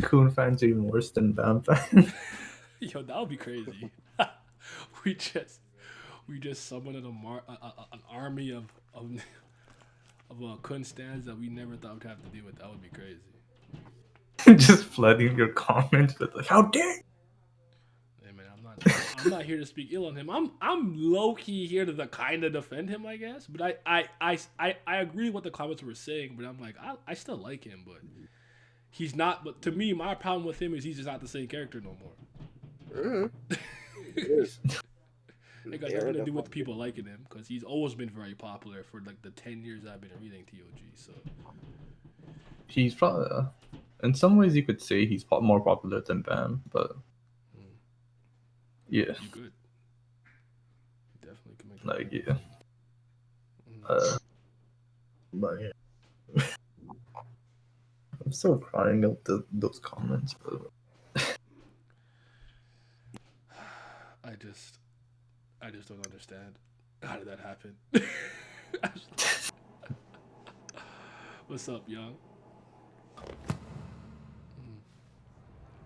Kun fans are even worse than Bam fans. Yo, that would be crazy. we just we just summoned an army of Kun stands that we never thought we'd have to deal with. That would be crazy. Just flooding your comments with like, how dare you? Hey man, I'm not here to speak ill on him. I'm low key here to kind of defend him, I guess. But I agree with what the comments were saying. But I'm like, I still like him, but he's not. But to me, my problem with him is he's just not the same character no more. Mm-hmm. It is. It got They're nothing to the do with fucking. people liking him because he's always been very popular for like the 10 years I've been reading TOG. So He's probably, in some ways, you could say he's more popular than Bam, but mm, yeah, you good, you definitely can make that like point. yeah, Mm. uh, but yeah, I'm still crying out those comments. But I just I just don't understand how did that happen. What's up, young? Mm.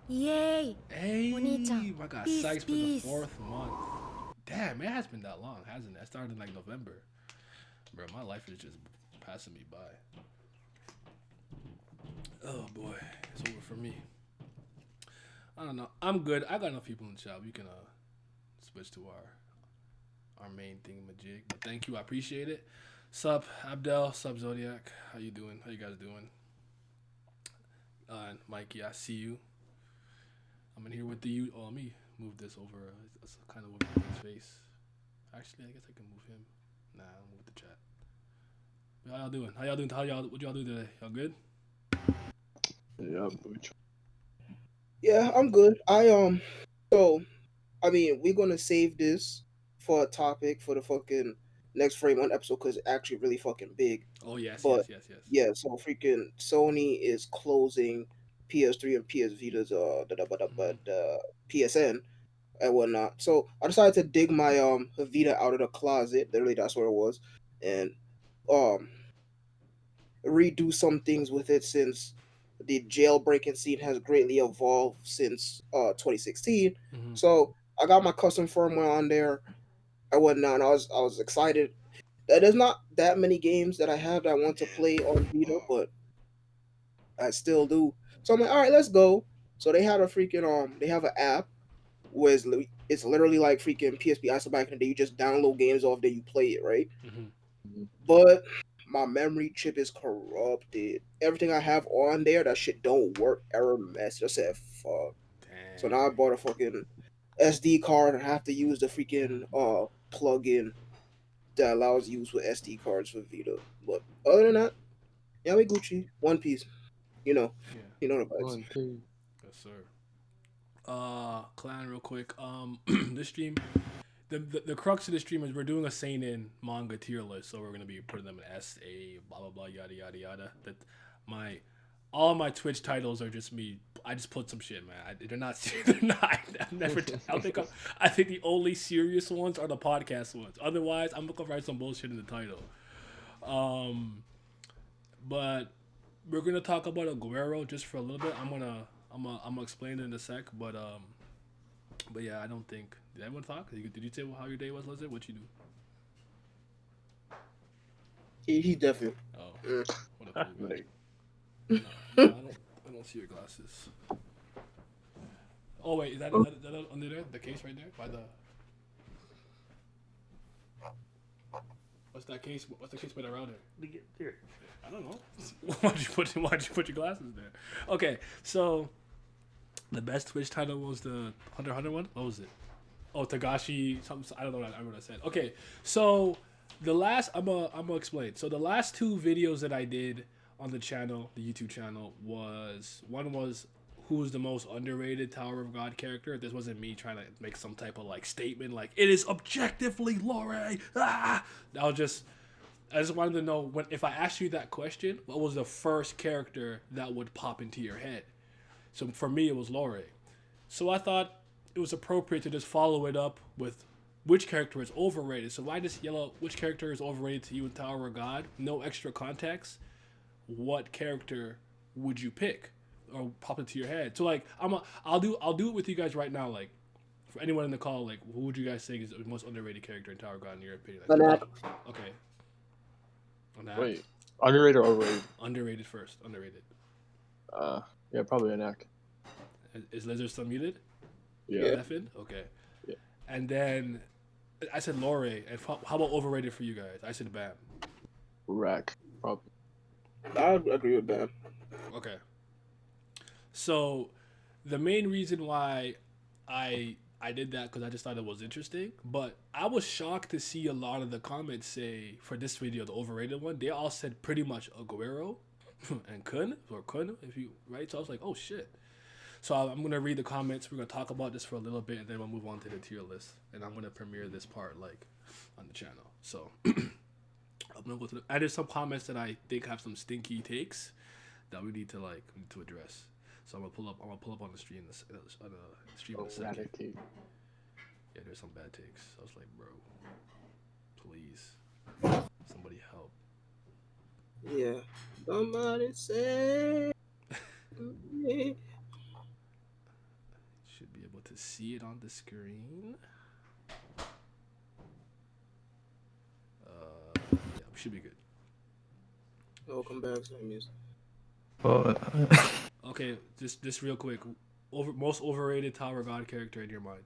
イエーイお兄ちゃん Hey, I got ピース psyched for the ピース fourth month. Damn, it has been that long, hasn't it? I started in like November. Bro, my life is just passing me by. Oh boy, it's over for me. I don't know. I'm good. I got enough people in the chat. We can switch to our main thing majig. But thank you, I appreciate it. Sup, Abdel. Sup, Zodiac. How you doing? How you guys doing? And Mikey, I see you. I'm in here with the you. Oh, let me move this over. It's kind of over his face. Actually, I guess I can move him. Nah, I'll move the chat. How y'all doing? How y'all doing? What y'all do today? Y'all good? Yeah, Yeah, I'm good. So I mean, we're gonna save this for a topic for the fucking next frame on episode because it's actually really fucking big. Oh yes, But yes, yes, yes. yeah, so freaking Sony is closing PS3 and PS Vita's Mm-hmm. PSN and whatnot. So I decided to dig my Vita out of the closet. Literally, that's where it was, and um redo some things with it since the jailbreaking scene has greatly evolved since 2016. Mm-hmm. So I got my custom firmware on there and whatnot. And I was excited. There's not that many games that I have that I want to play on Vita, but I still do. So I'm like, all right, let's go. So they had a freaking they have an app where it's literally like freaking PSP ISO back in the day. You just download games off there, you play it, right? Mm-hmm. But my memory chip is corrupted. Everything I have on there, that shit don't work. Error mess. I said fuck. So now I Dang. bought a fucking SD card and I have to use the freaking Mm-hmm. plug-in that allows use with SD cards for Vita. But other than that, yeah, we Gucci. One Piece. You know. Yeah. You know the vibes. One Piece. Yes, sir. Clan, real quick. This stream, the crux of the stream is we're doing a Seinen manga tier list, so we're gonna be putting them in S, A, blah blah blah, yada yada yada. That my all of my Twitch titles are just me. I just put some shit, man. They're not. They're not. I've never. I think the only serious ones are the podcast ones. Otherwise, I'm gonna write some bullshit in the title. Um, but we're gonna talk about Aguero just for a little bit. I'm gonna explain it in a sec, but yeah, I don't think. Did anyone talk? Did you say how your day was, Lizard? What you do? He definitely. Oh, Mm. what a cool guy. Like, No, no, I don't see your glasses. Oh wait, is that under there? The case right there by the. What's that case? What's the case by the router? Here. I don't know. Why'd you put your glasses there? Okay, so the best Twitch title was the Hunter one. What was it? Oh, Tagashi. Something. I don't know. I remember what I said. Okay, so the last I'm gonna explain. So the last two videos that I did on the channel, the YouTube channel, was who's the most underrated Tower of God character. This wasn't me trying to make some type of like statement like it is objectively Lore. Ah, that was just I just wanted to know when if I asked you that question, what was the first character that would pop into your head? So for me, it was Lore. So I thought it was appropriate to just follow it up with which character is overrated. So why just yell out which character is overrated to you in Tower of God? No extra context. What character would you pick? or pop into your head. So like I'll do it with you guys right now. Like for anyone in the call, like who would you guys think is the most underrated character in Tower of God in your opinion? Like, Anak. okay. Anak. Wait, underrated or overrated? Underrated first. Underrated. Yeah, probably Anak. Is Lizard still muted? Yeah. Stefan? Okay. Yeah. And then I said Lore. And how about overrated for you guys? I said Bam. Rack, probably. I agree with Bam. Okay. So the main reason why I did that because I just thought it was interesting, but I was shocked to see a lot of the comments say for this video, the overrated one, they all said pretty much Aguero and Kun, if you right. So I was like, oh shit. So I'm gonna read the comments. We're gonna talk about this for a little bit, and then we'll move on to the tier list. And I'm gonna premiere this part like on the channel. So I'm gonna go to and there's some comments that I think have some stinky takes that we need to address. So I'm gonna pull up on the stream in a second. Eradicate. Yeah, there's some bad takes. I was like, bro, please, somebody help. Yeah. Somebody say. Should be able to see it on the screen. Yeah, we should be good. Welcome back to the music. Well, Okay, just real quick. Most overrated Tower of God character in your mind?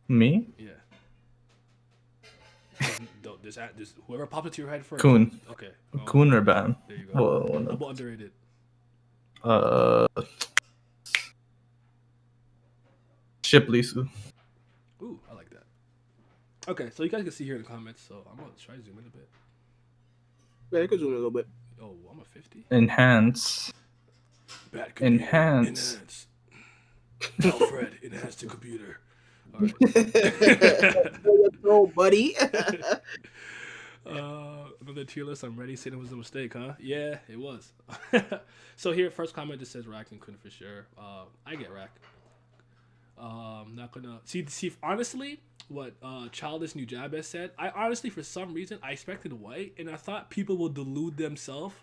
me? Yeah. Just whoever pops into your head first. Kun. Okay. Kun or Bam? There you go. Well, How about underrated? Shiplisu. Ooh, I like that. Okay, so you guys can see here in the comments. So I'm gonna try to zoom in a bit. Yeah, you can zoom in a little bit. Oh, I'm a 50. Enhance. Bad computer. Enhance. Alfred, enhance the computer. All right. Let's go, buddy. Another tier list. I'm ready. Saying it was a mistake, huh? Yeah, it was. So here, first comment just says Rack and Kun for sure. I get Rack. Not gonna see. Honestly, what Childish New Jabez said. I honestly, for some reason, I expected White, and I thought people will delude themselves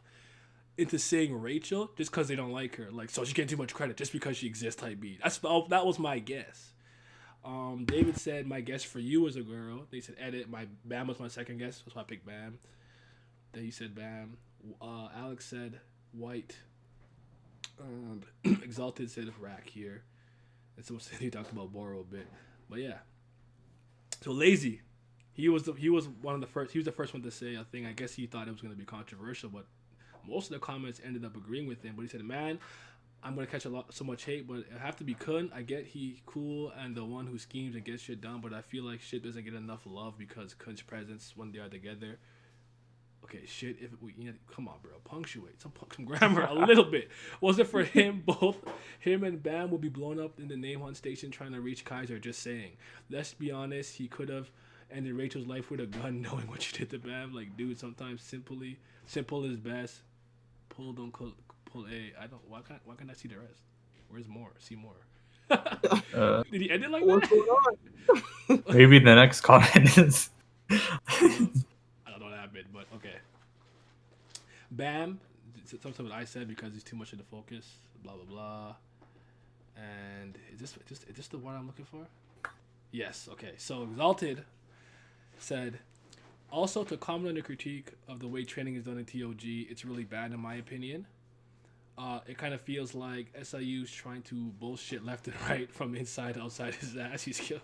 into saying Rachel just because they don't like her. Like, so she getting too much credit just because she exists. Type B. That was my guess. David said my guess for you was a girl. They said edit. My Bam was my second guess. That's why I picked Bam. Then he said Bam. Alex said White. Exalted said Rack here. And someone said he talked about Boro a bit. But yeah. So Lazy. He was one of the first. He was the first one to say a thing. I guess he thought it was going to be controversial, but most of the comments ended up agreeing with him. But he said, "Man, I'm gonna catch so much hate, but it have to be Kun. I get he cool and the one who schemes and gets shit done, but I feel like shit doesn't get enough love because Kun's presence when they are together. Okay, shit. If we, come on, bro, punctuate some grammar a little bit. Was it for him? Both him and Bam will be blown up in the name hunt station trying to reach Kaiser. Just saying. Let's be honest. He could have ended Rachel's life with a gun, knowing what she did to Bam. Like, dude, sometimes simple is best. Pull A. I don't. Why can't I see the rest? Where's more? See more. Did he end it like What's that? going on? Maybe the next comment is. I don't know what happened, but okay. Bam. Something I said because he's too much in the focus. Blah blah blah. And is this the one I'm looking for? Yes. Okay. So Exalted said. Also, to comment on the critique of the way training is done in TOG, it's really bad in my opinion. It kind of feels like SIU's trying to bullshit left and right from inside to outside his ass. He skips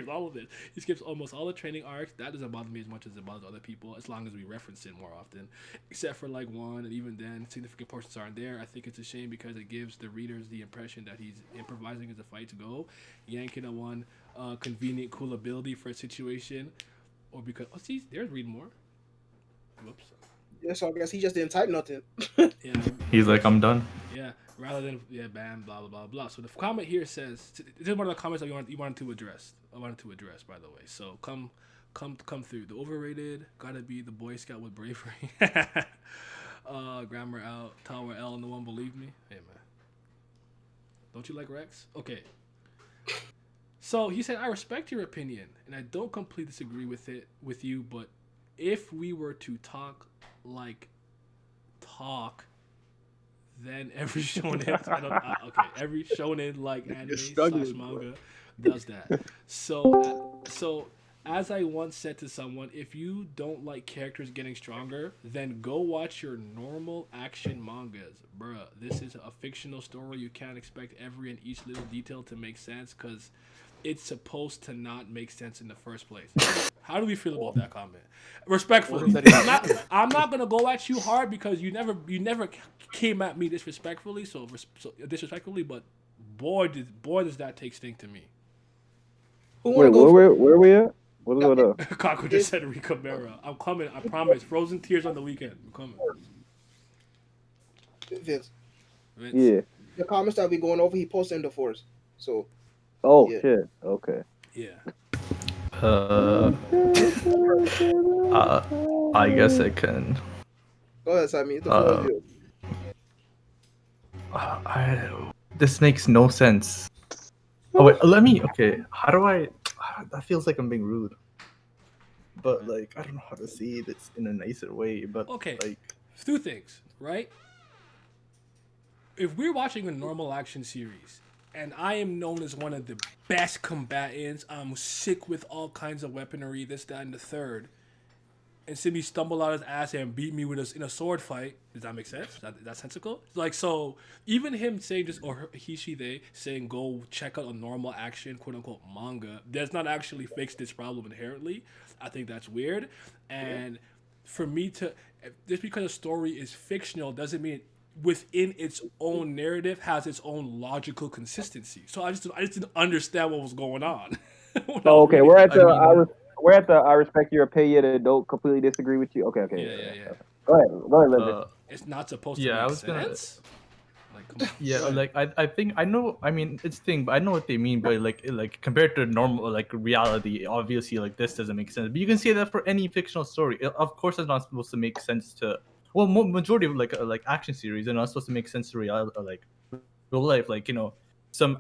all of it. He skips almost all the training arcs. That doesn't bother me as much as it bothers other people, as long as we reference it more often. Except for like one, and even then, significant portions aren't there. I think it's a shame because it gives the readers the impression that he's improvising as the fights go, yanking on one convenient, cool ability for a situation. Or because see, there's read more. Whoops. Yeah, so I guess he just didn't type nothing. Yeah. He's like, I'm done. Yeah. Rather than bam, blah blah blah blah. So the comment here says this is one of the comments that you wanted to address. I wanted to address, by the way. So come through. The overrated gotta be the Boy Scout with bravery. Grammar out, Tower L, no one believe me. Hey man, don't you like Rex? Okay. So he said, I respect your opinion, and I don't completely disagree with you, but if we were to talk, then every shonen, every shonen like anime slash struggling, bro. manga does that. So as I once said to someone, if you don't like characters getting stronger, then go watch your normal action mangas, bruh. This is a fictional story. You can't expect every and each little detail to make sense because it's supposed to not make sense in the first place. How do we feel about that comment? Respectfully, I'm not gonna go at you hard because you never came at me disrespectfully. So disrespectfully, but boy does that take stink to me. Who want to Wait, go where we at? What's going on? Kako just said Rika Mera. I'm coming. I promise. Frozen tears on the weekend. I'm coming. Vince? Vince. Yeah. The comments that we going over, he posted in the force. So Oh Yeah. shit. Okay. Yeah. I guess I can. go ahead, Sammy. The floor is yours. This makes no sense. Oh wait, let me. Okay, how do I? That feels like I'm being rude. But like, I don't know how to say this in a nicer way. But Okay. like, Two things, right? If we're watching a normal action series, and I am known as one of the best combatants, I'm sick with all kinds of weaponry, this, that, and the third, and see me stumble out his ass and beat me with in a sword fight. Does that make sense? Is that sensical? Like, so even him saying just, or he, she, they saying go check out a normal action, quote unquote, manga, does not actually fix this problem inherently. I think that's weird. And for me to, just because a story is fictional doesn't mean within its own narrative has its own logical consistency. So I just didn't understand what was going on. Oh, okay. We're at the. I mean- We're at the. I respect your opinion and don't completely disagree with you. Okay. Yeah. Go ahead, Lindsay. It's not supposed to Yeah, make I was gonna- sense. Like, come on. yeah, Go ahead. like I think I know. I mean, it's thing, but I know what they mean by like compared to normal like reality. Obviously, like this doesn't make sense. But you can say that for any fictional story. Of course, it's not supposed to make sense to. Well, majority of like action series are not supposed to make sense to reality, like real life. Like some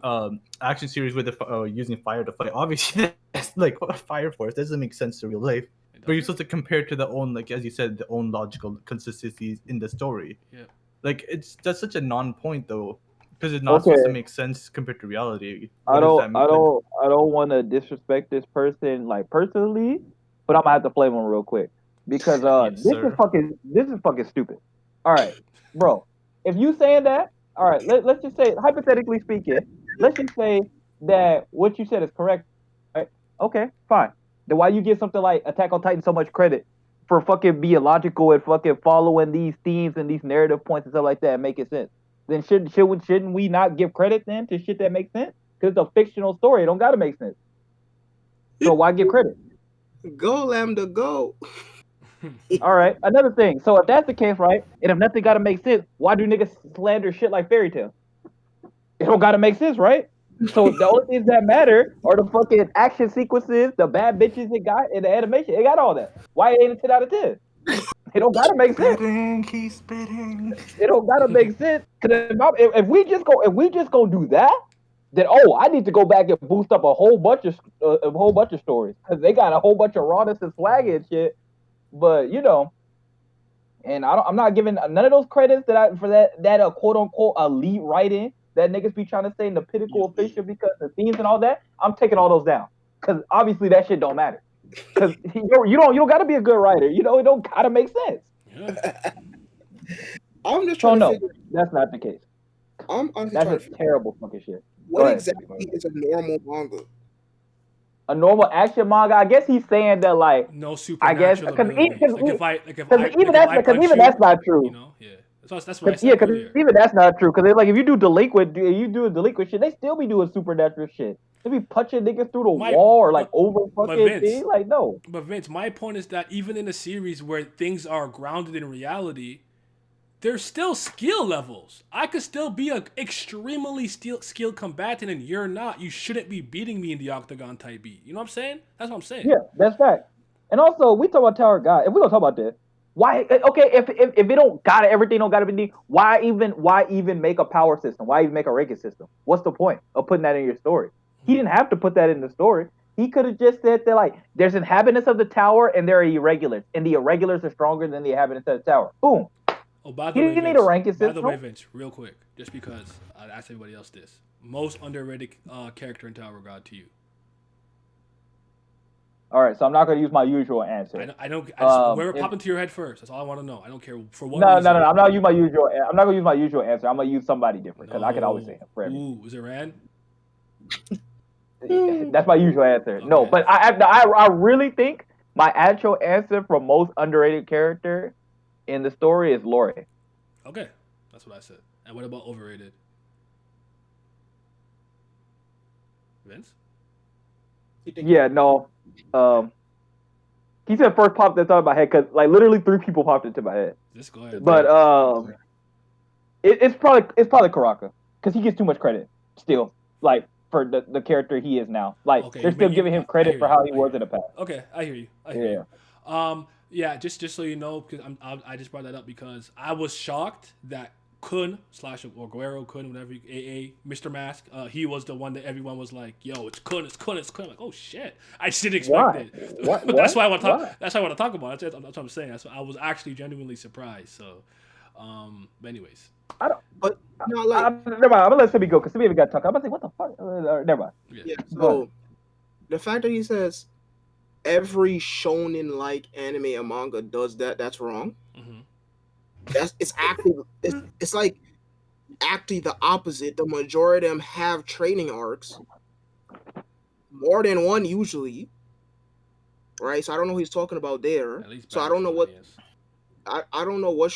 action series where they're using fire to fight. Obviously, that's like fire force doesn't make sense to real life. But you're supposed to compare to the own, like as you said, the own logical consistencies in the story. Yeah. Like that's such a non-point though, because it's not supposed to make sense compared to reality. I What does that don't. mean? I don't want to disrespect this person like personally, but I'm gonna have to flame him real quick because Yes, sir. this is fucking stupid. All right, bro. If you saying that, all right, let's just say hypothetically speaking, let's just say that what you said is correct. Right? Okay, fine. Then why you give something like Attack on Titan so much credit for fucking being logical and fucking following these themes and these narrative points and stuff like that and making sense? Then shouldn't we not give credit then to shit that makes sense? Because it's a fictional story. It don't gotta make sense. So why give credit? Go Lambda, go. All right. Another thing. So if that's the case, right, and if nothing gotta make sense, why do niggas slander shit like fairy tale? It don't gotta make sense, right? So the only things that matter are the fucking action sequences, the bad bitches it got, and the animation. It got all that. Why it ain't a 10 out of 10? It don't gotta make sense. He's spitting. It don't gotta make sense. Cause if we just go do that, then I need to go back and boost up a whole bunch of stories because they got a whole bunch of rawness and swag and shit. But and I'm not giving none of those credits for that quote unquote elite writing that niggas be trying to say in the pinnacle of fiction because the themes and all that. I'm taking all those down because obviously that shit don't matter. Because you don't gotta be a good writer. It don't gotta make sense. Yeah. I'm just So trying to no, figure. that's not the case. I'm honestly That's trying to just figure terrible fucking shit. what Go ahead. exactly is a normal manga. A normal action manga. I guess he's saying that like No I guess supernatural because abilities. Like if even I punch you, that's not true. Yeah. That's what I Yeah, said because earlier. even that's not true. Because like if you do delinquent shit, they still be doing supernatural shit. They be punching niggas through the wall or like over fucking Vince, thing. Like no. But Vince, my point is that even in a series where things are grounded in reality, there's still skill levels. I could still be an extremely skilled combatant and you're not. You shouldn't be beating me in the octagon type beat. You know what I'm saying? That's what I'm saying. Yeah, that's fact. And also, we talk about Tower God. If we gonna talk about this, why? Okay, if it don't gotta everything don't gotta be. Why even make a power system? Why even make a ranking system? What's the point of putting that in your story? He didn't have to put that in the story. He could have just said that like there's inhabitants of the tower and there are irregulars, and the irregulars are stronger than the inhabitants of the tower. Boom. Oh, by He the way, didn't need a Vince. ranking By the way, system. Vince, real quick, just because I asked everybody else this. Most underrated character in Tower of God to you? All right, so I'm not gonna use my usual answer. I don't. I just whoever if- popped into your head first. That's all I want to know. I don't care for what no, reason. no, no, no. I'm not use my usual. I'm not gonna use my usual answer. I'm gonna use somebody different because I can always say him for everything. Ooh, is it Rand? That's my usual answer. No, Okay. but I really think my actual answer for most underrated character in the story is Lori. Okay, that's what I said. And what about overrated? Vince? Yeah, no. He said first popped into my head because like literally 3 people popped into my head. Just go ahead. But it's probably Karaka because he gets too much credit still. Like for the character he is now. Like Okay, they're still giving him credit for how he was in the past. Okay, I hear you. I hear you. Yeah, just so you know, because I just brought that up because I was shocked that Kun / or Guerrero Kun, whatever, AA Mr. Mask, he was the one that everyone was like, "Yo, it's Kun, it's Kun, it's Kun." I'm like, oh shit, I just didn't expect it. What? That's why I want to talk. What? That's why I want to talk about it. That's what I'm saying. I was actually genuinely surprised. So, but anyways, But no, like never mind. I'm gonna let Simi go because Simi even got talk. I'm gonna say what the fuck. Never mind. yeah. So the fact that he says every shonen like anime and manga does that's wrong. Mm-hmm. It's like actually the opposite. The majority of them have training arcs, more than one usually, right? So I don't know who he's talking about there. At least So I don't know what is. I don't know what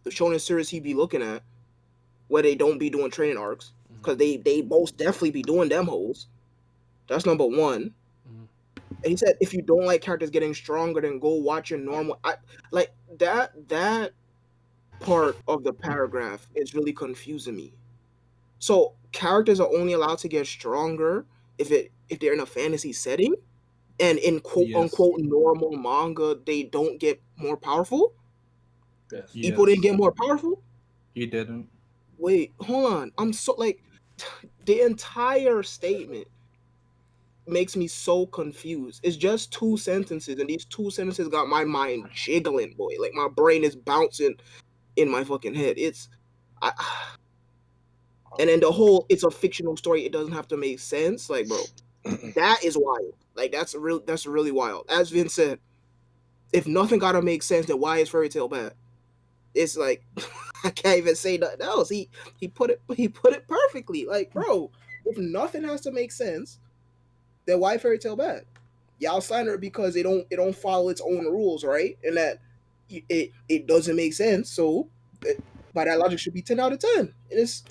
the shonen series he be looking at where they don't be doing training arcs because they most definitely be doing them hoes. That's number one. And he said if you don't like characters getting stronger, then go watch your normal. I like that part of the paragraph is really confusing me. So characters are only allowed to get stronger if they're in a fantasy setting, and in quote unquote normal manga they don't get more powerful. Yes. People didn't get more powerful. He didn't. Wait, hold on. I'm so like the entire statement makes me so confused. It's just 2 sentences, and these 2 sentences got my mind jiggling, boy. Like my brain is bouncing in my fucking head. And then the whole it's a fictional story, it doesn't have to make sense. Like, bro, that is wild. Like that's really wild. As Vince said, if nothing gotta make sense, then why is Fairy Tail bad? It's like I can't even say nothing else. He put it perfectly. Like, bro, if nothing has to make sense, then why Fairy Tail bad? Y'all signed it because it don't follow its own rules, right? And that it doesn't make sense. So by that logic, should be 10 out of 10. It's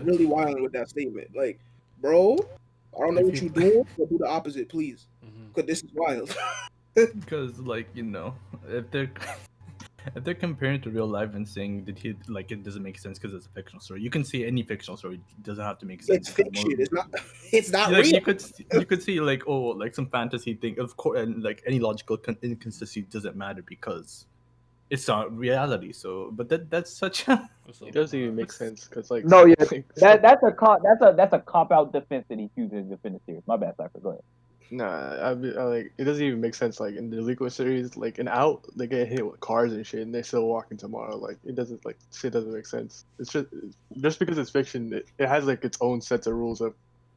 really wild with that statement. Like, bro, I don't know what you're doing, but do the opposite, please, because this is wild. Because if they're comparing it to real life and saying that it doesn't make sense because it's a fictional story, you can see any fictional story doesn't have to make sense. It's fiction. It's not real. You could see some fantasy thing, of course, and like any logical inconsistency doesn't matter because it's not reality. So, but that's such a It doesn't even make sense because like that's a cop out defense that he chooses to defend the series. My bad, Cypher. Go ahead. Nah, like it doesn't even make sense. Like in the Liquid series, like an out, they get hit with cars and shit, and they still walking tomorrow. Like it doesn't shit doesn't make sense. It's just because it's fiction, it has like its own sets of rules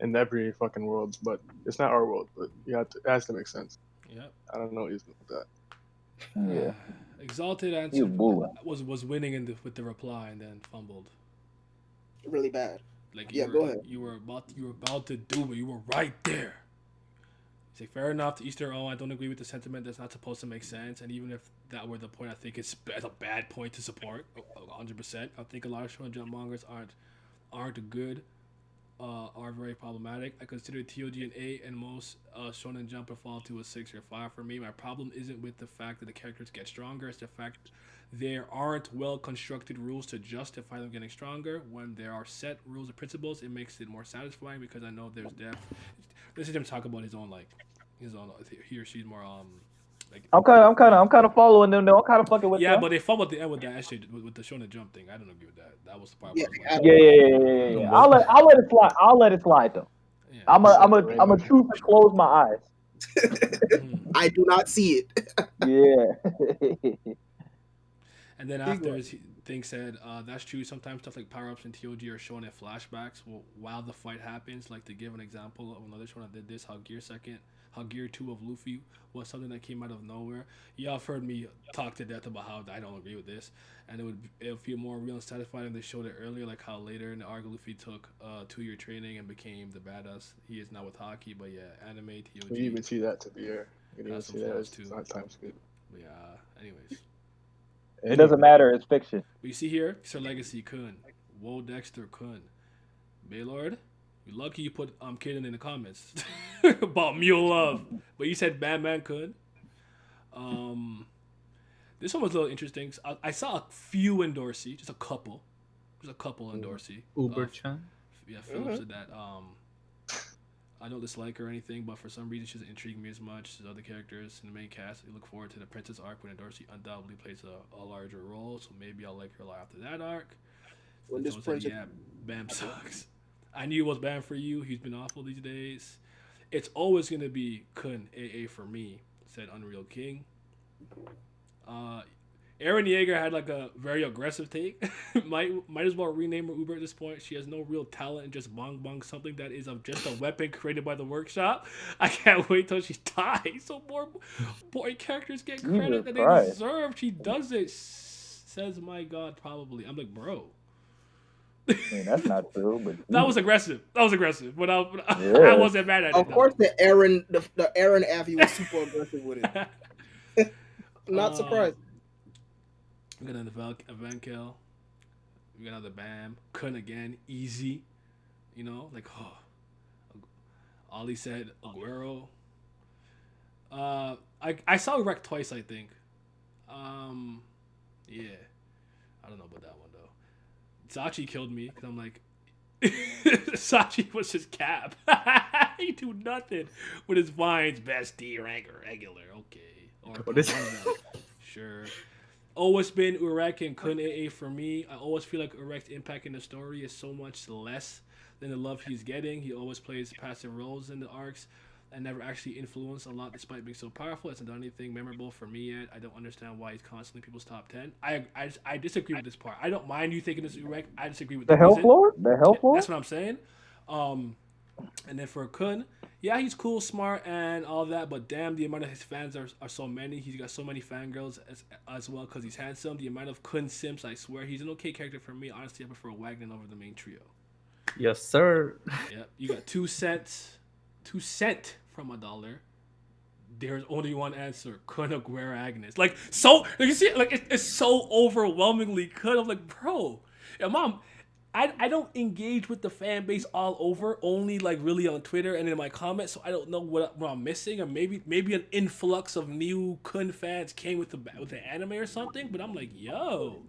in every fucking world, but it's not our world. But it has to make sense. Yep. I don't know what he's with that. Yeah. Exalted answer was winning with the reply and then fumbled. Really bad. Like go ahead. You were about to do, but you were right there. Say fair enough to Easter. I don't agree with the sentiment. That's not supposed to make sense. And even if that were the point, I think it's a bad point to support. 100%. I think a lot of Shonen Jump mangas aren't good. Are very problematic. I consider TOG an 8, and most Shonen Jump fall to a 6 or 5 for me. My problem isn't with the fact that the characters get stronger. It's the fact there aren't well-constructed rules to justify them getting stronger. When there are set rules and principles, it makes it more satisfying because I know there's depth. This is him talk about his own he or she's more I'm kind of following them though. I'm kind of fucking with them. Yeah, but they fumbled at the end with that shit with the Shonen Jump thing. I don't agree with that. That was the part. Yeah. I'll let it slide. I'll let it slide though. Yeah. I'm a choose to close my eyes. I do not see it. Yeah. And then afterwards, Thing said, that's true. Sometimes stuff like power-ups in TOG are shown in flashbacks while the fight happens. Like, to give an example of another show that did this, how Gear 2 of Luffy was something that came out of nowhere. Y'all have heard me talk to death about how I don't agree with this. And it would feel more real and satisfying if they showed it earlier, like how later in the arc, Luffy took 2-year training and became the badass he is now with Haki. But yeah, anime, TOG. You even see that to be here. You can even Has some see that. flaws, It's too. not time skip. But yeah, anyways. It doesn't matter. It's fiction. But you see here, Sir Legacy Kun, Woe Dexter Kun, Baylord. You're lucky you put Kitten in the comments about Mule Love, but you said Bam Man Kun. This one was a little interesting. I saw a few in Dorsey, just a couple in Dorsey. Uber-chan. Yeah, Philip said that. I don't dislike her or anything, but for some reason she doesn't intrigue me as much as other characters in the main cast. I look forward to the Princess arc when Dorsey undoubtedly plays a larger role, so maybe I'll like her a lot after that arc. When this Princess, yeah, Bam sucks. I knew it was Bam for you. He's been awful these days. It's always gonna be Kun AA for me, said Unreal King. Aaron Yeager had like a very aggressive take. might as well rename her Uber at this point. She has no real talent and just bong bong something that is of just a weapon created by the workshop. I can't wait till she dies so more boy characters get credit that they deserve. She does it, says my God, probably. I'm like, bro. I mean, that's not true, but that was aggressive. But I wasn't mad at it. Of course, the Aaron Avi was super aggressive with it. Not surprised. We got another Evankel. We got another Bam. Kun again. Easy. You know, like, Ollie said Aguero. I saw Wreck twice, I think. Yeah. I don't know about that one, though. Sachi killed me, because I'm like, Sachi was just cap. He do nothing with his vines. Best D rank or regular. Okay. Or what is sure. Always been Urek and Kun AA for me. I always feel like Urek's impact in the story is so much less than the love he's getting. He always plays passive roles in the arcs and never actually influenced a lot despite being so powerful. Hasn't done anything memorable for me yet. I don't understand why he's constantly people's top 10. I disagree with this part. I don't mind you thinking this Urek. I disagree with the Hell Floor? The Hell Floor? That's what I'm saying. And then for Kun, yeah, he's cool, smart, and all that, but damn, the amount of his fans are so many. He's got so many fangirls as well because he's handsome. The amount of Kun simps, I swear, he's an okay character for me. Honestly, I prefer Wagner over the main trio. Yes, sir. Yep, you got 2 cents from $1. There's only one answer: Kun Aguera Agnes. Like, so, like, you see, like, it's so overwhelmingly Kun. I'm like, bro, yeah, mom. I don't engage with the fan base all over, only like really on Twitter and in my comments, so I don't know what I'm missing, or maybe an influx of new Kun fans came with the anime or something. But I'm like, yo,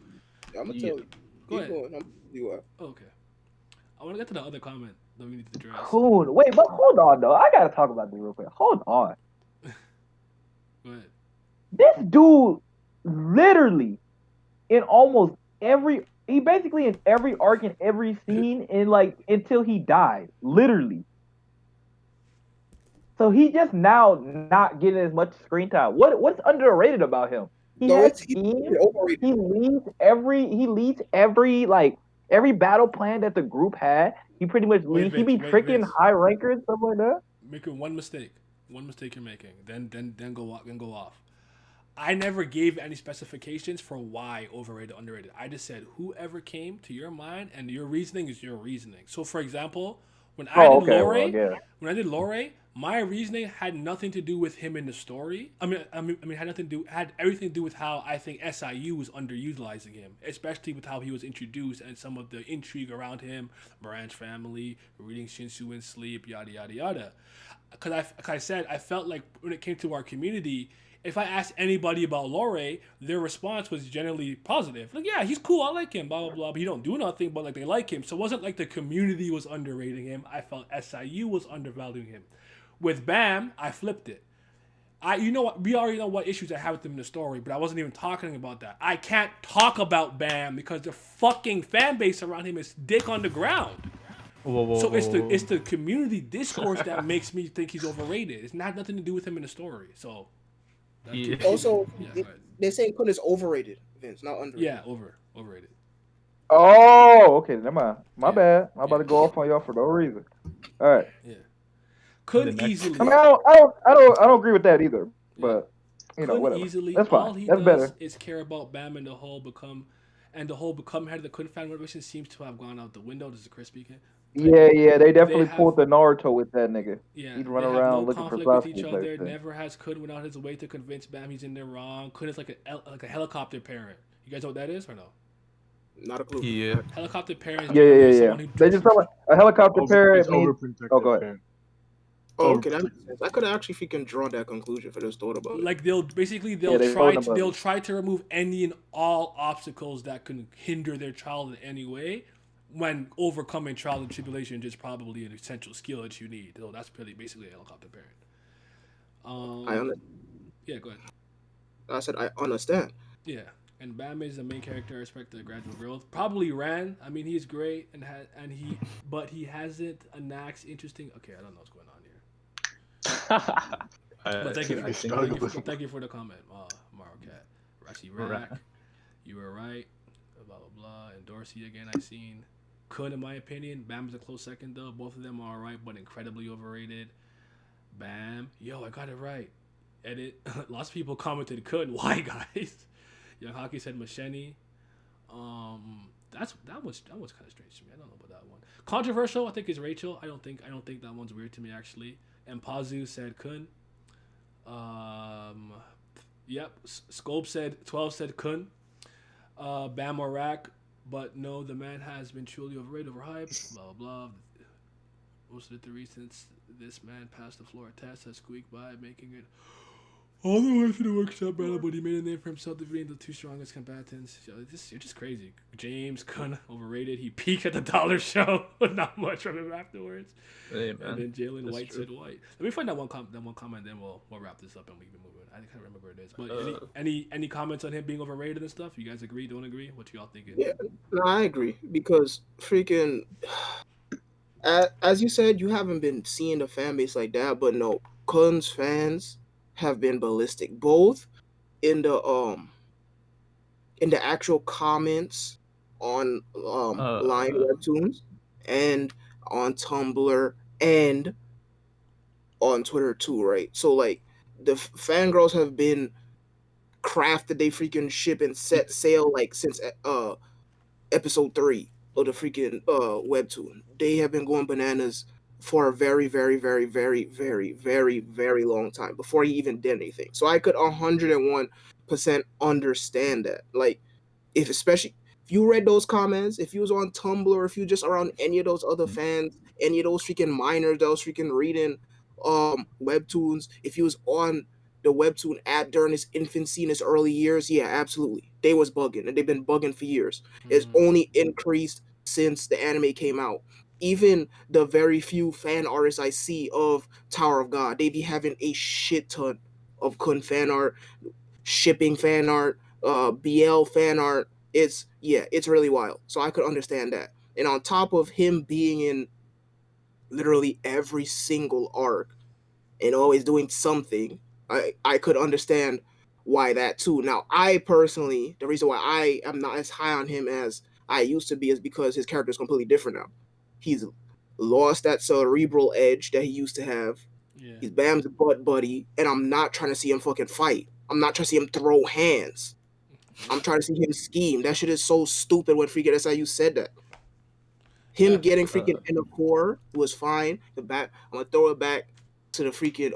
I'm gonna tell you. Go ahead. Going. I'm gonna you up. Okay, I want to get to the other comment that we need to address. Cool. Wait, but hold on though. I gotta talk about this real quick. Hold on. Go ahead. This dude, literally, in almost he basically in every arc and every scene in like until he died, literally. So he just now not getting as much screen time. What's underrated about him? He leads every battle plan that the group had. He pretty much leads. He be tricking high rankers, stuff like that. Making one mistake you're making, then go off. I never gave any specifications for why overrated, underrated. I just said whoever came to your mind and your reasoning is your reasoning. So, for example, when I did Lore, my reasoning had nothing to do with him in the story. I mean, had everything to do with how I think SIU was underutilizing him, especially with how he was introduced and some of the intrigue around him, Branch family, reading Shinsu in sleep, yada yada yada. Because like I said, I felt like when it came to our community, if I asked anybody about Lore, their response was generally positive. Like, yeah, he's cool, I like him, blah, blah, blah. But he don't do nothing, but like they like him. So it wasn't like the community was underrating him. I felt SIU was undervaluing him. With Bam, I flipped it. You know what? We already know what issues I have with him in the story, but I wasn't even talking about that. I can't talk about Bam because the fucking fan base around him is dick on the ground. So it's the community discourse that makes me think he's overrated. It's nothing to do with him in the story. So. Also, they're saying Kun is overrated. Vince, not underrated. Yeah, overrated. Oh, okay. Never mind. My Yeah. bad. I'm about Yeah. to go off on y'all for no reason. All right. Yeah. The Couldn't next. easily. I mean, I don't agree with that either. Yeah. But Couldn't whatever. easily. That's fine. All he That's does better. is care about Bam and the whole become head of the Kun fan motivation seems to have gone out the window. This is Chris speaking. Like Yeah. They they definitely have pulled the Naruto with that nigga. yeah, He'd run they have no around looking for conflict with each Sasuke type other. shit. Never has Kun went out his way to convince Bam he's in there wrong. Kun is like a helicopter parent. You guys know what that is or no? Not a clue. Yeah. Helicopter parent is Yeah. generally someone who They just tell me a helicopter It's parent means. overprotective. Oh, go ahead. Man. Oh, okay, that makes sense. I could actually freaking draw that conclusion if I just thought about it. like they'll they try told to him they'll try to remove any and all obstacles that can hinder their child in any way when overcoming trials and tribulation is probably an essential skill that you need. So that's really basically a helicopter parent. I under- Yeah, go ahead. I said I understand. Yeah, and Batman is the main character. I respect the gradual growth. Probably Ran. I mean, he's great but he hasn't a Nax interesting. Okay, I don't know what's going on here. But thank you for the comment, Mario Cat. Rashi Rack, you were right. Blah blah blah. And Dorsey again. I seen. Kun, in my opinion, Bam's a close second though. Both of them are alright, but incredibly overrated. Bam, yo, I got it right. Edit. Lots of people commented Kun. Why, guys? Young Hockey said Macheni. That was kind of strange to me. I don't know about that one. Controversial, I think is Rachel. I don't think that one's weird to me actually. And Pazu said Kun. Yep. Scope said 12 said Kun. Bam or Rack, but no, the man has been truly overrated, overhyped. Blah blah. Most of the reasons this man passed the floor test has squeaked by, making it all the way to the workshop battle, but he made a name for himself, defeating the two strongest combatants. You're just crazy. James Kun overrated. He peaked at the dollar show, but not much from him afterwards. Hey, man. And then Jalen White true. said White. Let me find that one comment, then we'll wrap this up and we can move on. I can't remember where it is. But any comments on him being overrated and stuff? You guys agree? Don't agree? What y'all thinking? Yeah, no, I agree because freaking, as you said, you haven't been seeing the fan base like that, but no, Kun's fans have been ballistic, both in the actual comments on line webtoons and on Tumblr and on Twitter too, right? So like the fangirls have been crafted, they freaking ship and set sail like since episode 3 of the freaking webtoon. They have been going bananas for a very, very, very, very, very, very, very long time before he even did anything. So I could 101% understand that. Like, especially if you read those comments, if you was on Tumblr, if you just around any of those other fans, any of those freaking minors that was freaking reading webtoons, if you was on the webtoon app during his infancy in his early years, yeah, absolutely. They was bugging and they've been bugging for years. It's only increased since the anime came out. Even the very few fan artists I see of Tower of God, they be having a shit ton of Kun fan art, shipping fan art, BL fan art. It's really wild. So I could understand that. And on top of him being in literally every single arc and always doing something, I could understand why that too. Now, I personally, the reason why I am not as high on him as I used to be is because his character is completely different now. He's lost that cerebral edge that he used to have. Yeah. He's Bam's butt buddy, and I'm not trying to see him fucking fight. I'm not trying to see him throw hands. I'm trying to see him scheme. That shit is so stupid when freaking SIU said that. Him getting freaking in the core was fine. I'm gonna throw it back to the freaking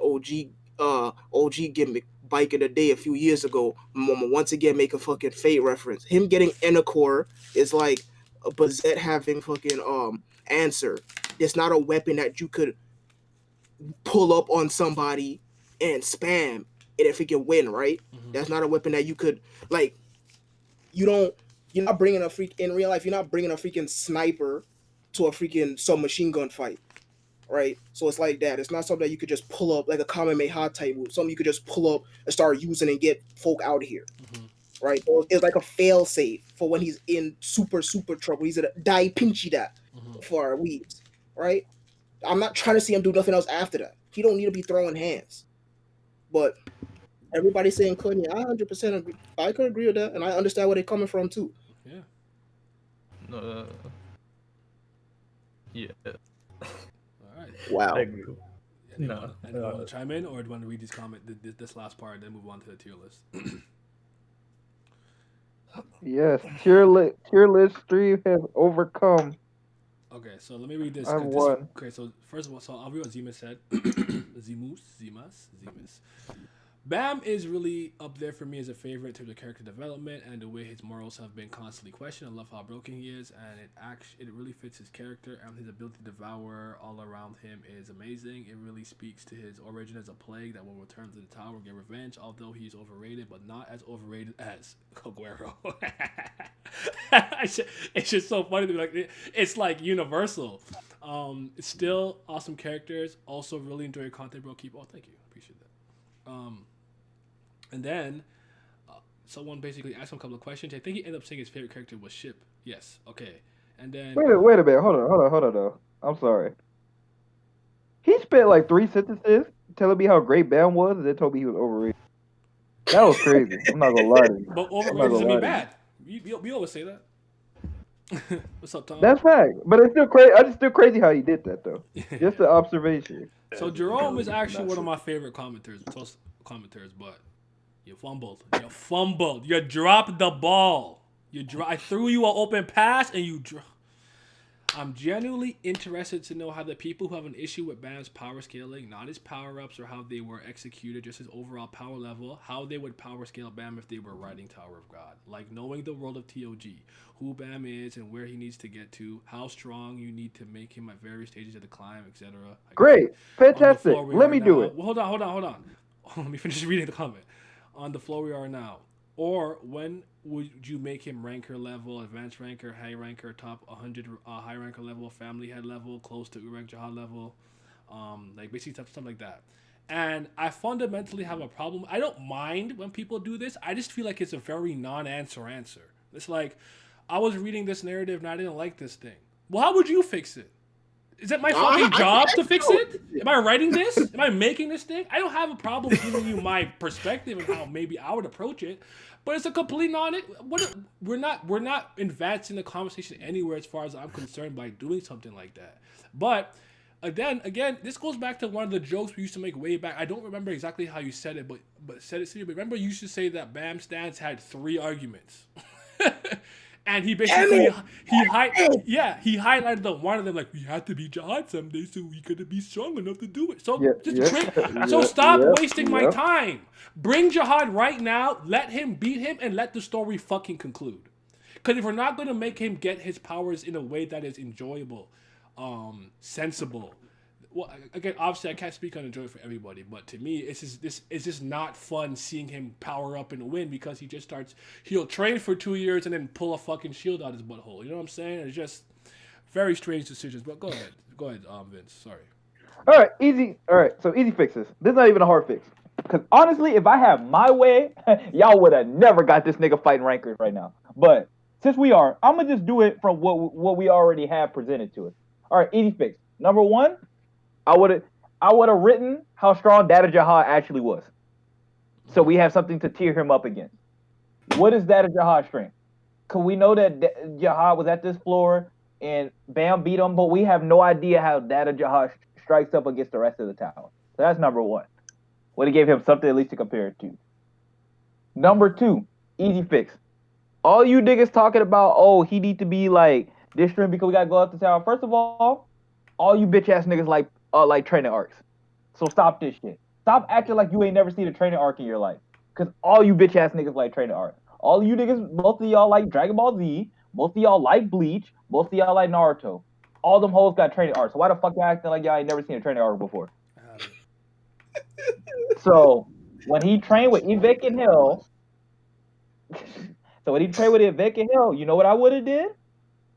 OG gimmick bike of the day a few years ago. I'm gonna once again make a fucking Fate reference. Him getting in the core is like a Bazette having fucking answer. It's not a weapon that you could pull up on somebody and spam and if he can win, right? That's not a weapon that you could like. You're not bringing a freak in real life. You're not bringing a freaking sniper to a freaking submachine gun fight, right? So it's like that. It's not something that you could just pull up like a Kamehameha type move. Something you could just pull up and start using and get folk out of here, right? So it's like a fail safe for when he's in super trouble. He's a die pinchy that for our weeds, right? I'm not trying to see him do nothing else after that. He don't need to be throwing hands, but Everybody's saying Clooney. I 100% agree. I could agree with that, and I understand where they're coming from too. Yeah. Uh, yeah, All right. I Wow. agree. Anyone, No, anyone want to chime in, or do you want to read these comment this last part and then move on to the tier list? Yes, tier list 3 has overcome. Okay, so let me read this. I've 'Cause this won. okay, so first of all, so I'll read what Zima said. Zimas. Bam is really up there for me as a favorite in terms of character development and the way his morals have been constantly questioned. I love how broken he is, and it really fits his character, and his ability to devour all around him is amazing. It really speaks to his origin as a plague that will return to the tower and get revenge. Although he's overrated, but not as overrated as Coguero. It's just so funny to be like, it's like universal. It's still awesome characters. Also, really enjoy your content, bro. Keep. Oh, thank you. Appreciate that. And then someone basically asked him a couple of questions. I think he ended up saying his favorite character was Ship. Yes. Okay. And then Wait a minute. Hold on though. I'm sorry. He spent like 3 sentences telling me how great Bam was, and then told me he was overrated. That was crazy. I'm not gonna lie to you. but I'm not overrated doesn't gonna mean lie to you. bad. We always say that. What's up, Tom? That's fact. But it's still crazy. It's still crazy how he did that though. Just an observation. So Jerome is actually one of my favorite commenters, but you fumbled. You dropped the ball. I threw you an open pass and you I'm genuinely interested to know how the people who have an issue with Bam's power scaling, not his power-ups or how they were executed, just his overall power level, how they would power scale Bam if they were writing Tower of God. Like knowing the world of TOG, who Bam is and where he needs to get to, how strong you need to make him at various stages of the climb, etc. Great. Fantastic. Let me do it. Well, hold on. Let me finish reading the comment. On the floor we are now. Or when would you make him ranker level, advanced ranker, high ranker, top 100 high ranker level, family head level, close to Urek Jihad level, like basically stuff like that. And I fundamentally have a problem. I don't mind when people do this. I just feel like it's a very non-answer answer. It's like, I was reading this narrative and I didn't like this thing. Well, how would you fix it? Is it my fucking job to fix it? Am I writing this? Am I making this thing? I don't have a problem giving you my perspective and how maybe I would approach it, but it's a complete we're not advancing the conversation anywhere as far as I'm concerned by doing something like that. But again, this goes back to one of the jokes we used to make way back. I don't remember exactly how you said it, but said it seriously. But remember, you used to say that Bam Stans had 3 arguments. And he basically he highlighted the one of them, like, we had to beat Jihad someday so we could be strong enough to do it. So stop wasting my time. Bring Jihad right now, let him beat him, and let the story fucking conclude. Because if we're not going to make him get his powers in a way that is enjoyable, sensible. Well, again, obviously I can't speak on enjoy for everybody, but to me, it's just not fun seeing him power up and win because he'll train for 2 years and then pull a fucking shield out his butthole. You know what I'm saying? It's just very strange decisions. But go ahead, Vince. Sorry. All right, easy. All right, so easy fixes. This is not even a hard fix. Because honestly, if I had my way, y'all would have never got this nigga fighting rankers right now. But since we are, I'm gonna just do it from what we already have presented to us. All right, easy fix. Number 1. I would have written how strong Data Jihad actually was. So we have something to tear him up against. What is Data Jihad's strength? Because we know that Jihad was at this floor and Bam beat him, but we have no idea how Data Jihad strikes up against the rest of the tower. So that's number 1. Would have gave him something at least to compare it to. Number 2, easy fix. All you niggas talking about, oh, he need to be like this strength because we gotta go up the tower. First of all you bitch ass niggas like training arcs. So stop this shit. Stop acting like you ain't never seen a training arc in your life. Because all you bitch ass niggas like training arcs. All you niggas, most of y'all like Dragon Ball Z. Most of y'all like Bleach. Most of y'all like Naruto. All them hoes got training arcs. So why the fuck y'all acting like y'all ain't never seen a training arc before? So when he trained with Ivek and Hill, you know what I would have did?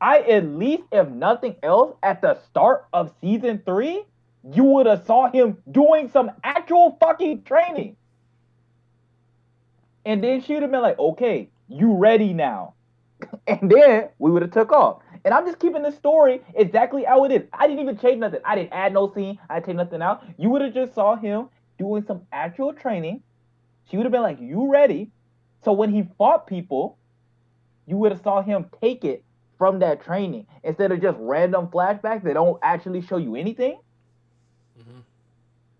I at least, if nothing else, at the start of season 3, you would have saw him doing some actual fucking training. And then she would have been like, okay, you ready now. And then we would have took off. And I'm just keeping the story exactly how it is. I didn't even change nothing. I didn't add no scene. I didn't take nothing out. You would have just saw him doing some actual training. She would have been like, "You ready?" So when he fought people, you would have saw him take it from that training instead of just random flashbacks that don't actually show you anything. Mm-hmm.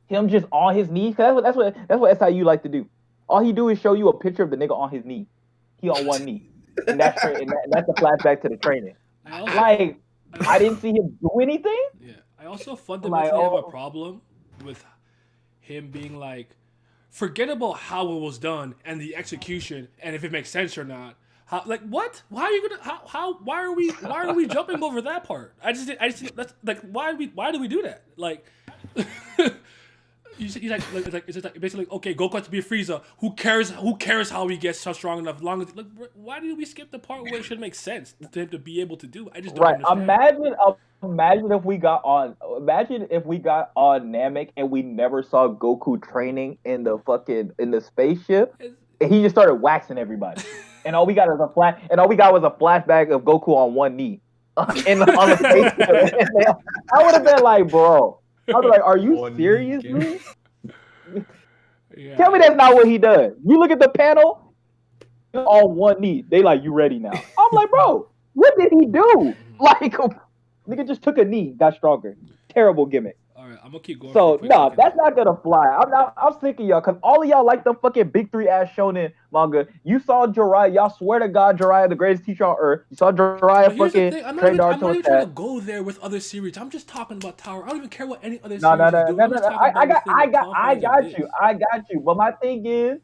Him just on his knees. Cause that's what SIU like to do. All he do is show you a picture of the nigga on his knee. He on one knee, and that's straight. And that's a flashback to the training. I also, Like I I also, didn't see him do anything. yeah, I also Like fundamentally have a oh problem with him being like, forget about how it was done and the execution and if it makes sense or not. How, like what? Why are you gonna? Why are we jumping over that part? I just that's like why do we do that? Like, he's like it's just like basically okay. Goku has to be a Frieza. Who cares? Who cares how he gets so strong enough? Long as like, why did we skip the part where it should make sense to him to be able to do? I just don't right. understand. Imagine if we got on. Imagine if we got on Namek and we never saw Goku training in the spaceship, and he just started waxing everybody. And all we got is a flash. And all we got was a flashback of Goku on one knee, on the spaceship. I would have been like, bro. I was like, are you One serious, game. dude? Yeah. Tell me that's not what he does. You look at the panel on one knee. They like, you ready now? I'm like, bro, what did he do? Like, nigga just took a knee, got stronger. Terrible gimmick. All right, I'm gonna keep going for a So quick no, second. that's not gonna fly. I'm sick of y'all because all of y'all like the fucking big three ass shonen manga. You saw Jiraiya, y'all swear to God, Jiraiya the greatest teacher on earth. You saw Jiraiya But here's the fucking thing: train I'm not Naruto even with trying to that. go there with other series. I'm just talking about Tower. I don't even care what any other No, no, series is no, doing. no, I'm no, just no. talking about the thing with I confines of got this. you. I got you. But my thing is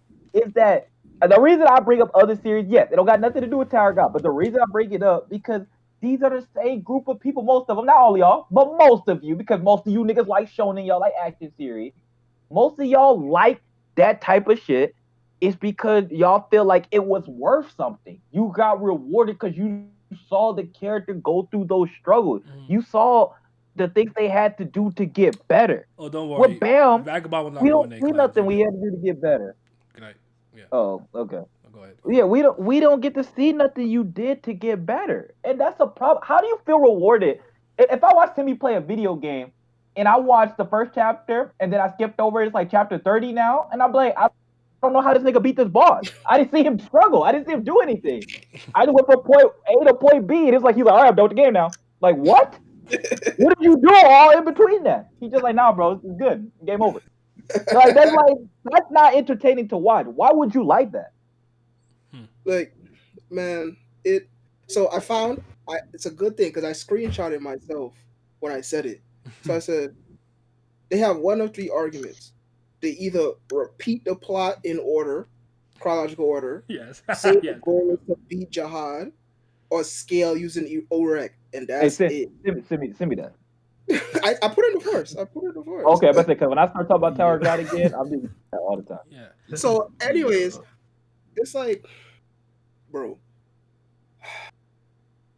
that the reason I bring up other series, yes, it don't got nothing to do with Tower God, but the reason I bring it up because these are the same group of people, most of them, not all of y'all, but most of you, because most of you niggas like shonen, y'all like action series. Most of y'all like that type of shit. It's because y'all feel like it was worth something. You got rewarded because you saw the character go through those struggles. You saw the things they had to do to get better. Oh, don't With worry. Bam, Vagabond will we not go don't in A see class. nothing You're we good. had to do to get better. Good night. Yeah. Oh, okay. Go ahead. Yeah, we don't get to see nothing you did to get better, and that's a problem. How do you feel rewarded if I watch Timmy play a video game and I watched the first chapter and then I skipped over it's like chapter 30 now, and I'm like, I don't know how this nigga beat this boss. I didn't see him struggle. I didn't see him do anything. I just went from point A to point B, and it's like he's like, all right, I'm done with the game now. Like what? What did you do all in between that? He's just like, nah, bro, it's good. Game over. That's not entertaining to watch. Why would you like that? Like, man, it. So I found it's a good thing because I screenshotted myself when I said it. So I said they have one of three arguments. They either repeat the plot in order, chronological order, Yes. say the Yes. goal is to beat Jihad, or scale using Orek, and Hey, that's it. send me that. I put it in the first. I put it in the first. Okay, but because when I start talking about Tower Yeah. God again, I'm doing that all the time. Yeah. So, anyways, Yeah. it's like, bro,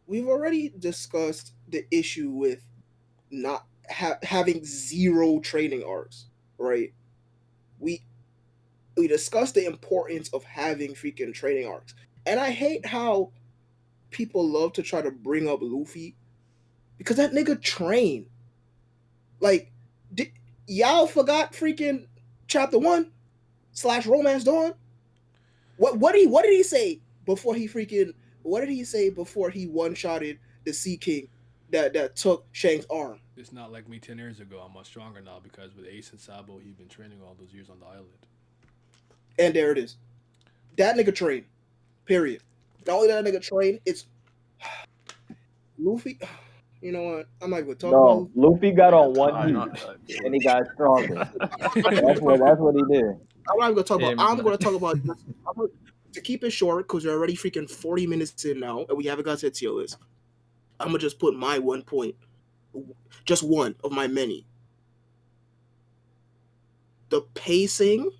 we've already discussed the issue with not having zero training arcs, right? We we discussed the importance of having freaking training arcs, and I hate how people love to try to bring up Luffy because that nigga trained. Like, did, y'all forgot freaking chapter 1/Romance Dawn? What did he say before he freaking what did he say before he one shotted the Sea King that took Shang's arm? It's not like me 10 years ago. I'm much stronger now because with Ace and Sabo, he's been training all those years on the island. And there it is. That nigga trained. Period. Not only that nigga trained, it's Luffy. You know what? I'm not gonna talk about No, Luffy got on one Ah, knee not- and he got stronger. I'm That's what he did. not even gonna talk about. Him, I'm gonna talk about. To keep it short, because we're already freaking 40 minutes in now, and we haven't got to the tier list. I'm gonna just put my one point, just one of my many. The pacing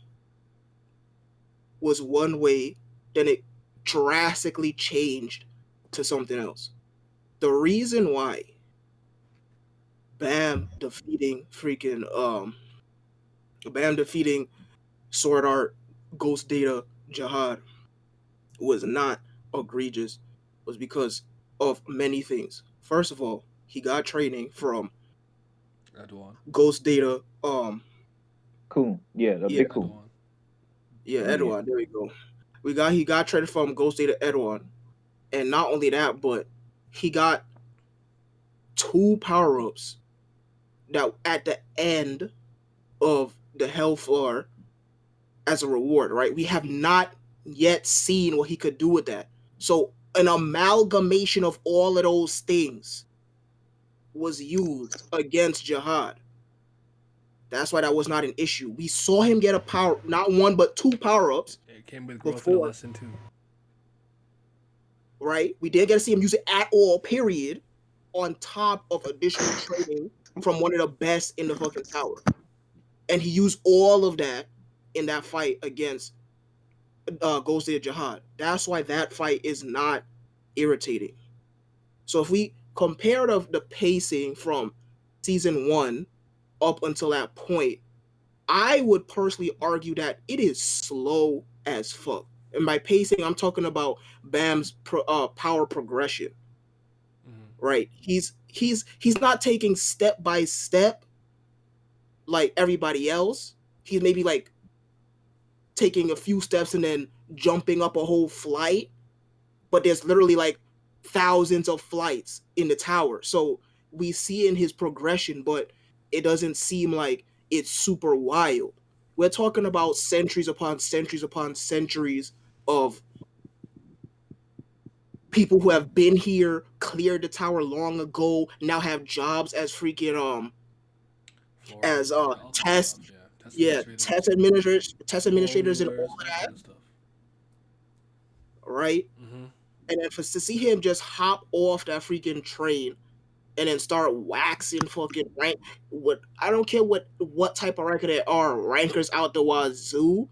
was one way, then it drastically changed to something else. The reason why Bam defeating Sword Art, Ghost Data, Jihad was not egregious was because of many things. First of all, he got training from Adwan. Ghost Data, Cool. Yeah, the yeah, big cool. Adwan. Yeah, Edouard. There we go. He got traded from Ghost Data Edouard, and not only that, but he got 2 power ups that at the end of the Hell Floor as a reward. Right? We have not yet seen what he could do with that. So an amalgamation of all of those things was used against Jihad. That's why that was not an issue. We saw him get a power, not 1 but 2 power ups. It came with growth of the Before, lesson too. right? We didn't get to see him use it at all. Period. On top of additional training from one of the best in the fucking tower, and he used all of that in that fight against Ghost of Jihad. That's why that fight is not irritating. So if we compare the pacing from season 1 up until that point, I would personally argue that it is slow as fuck. And by pacing, I'm talking about Bam's power progression. Right? He's not taking step by step like everybody else. He's maybe like taking a few steps and then jumping up a whole flight. But there's literally like thousands of flights in the tower. So we see in his progression, but it doesn't seem like it's super wild. We're talking about centuries upon centuries upon centuries of people who have been here, cleared the tower long ago, now have jobs as freaking test administrators and all of that. Right? And then to see him just hop off that freaking train and then start waxing fucking rank. I don't care what type of ranker they are, rankers out the wazoo.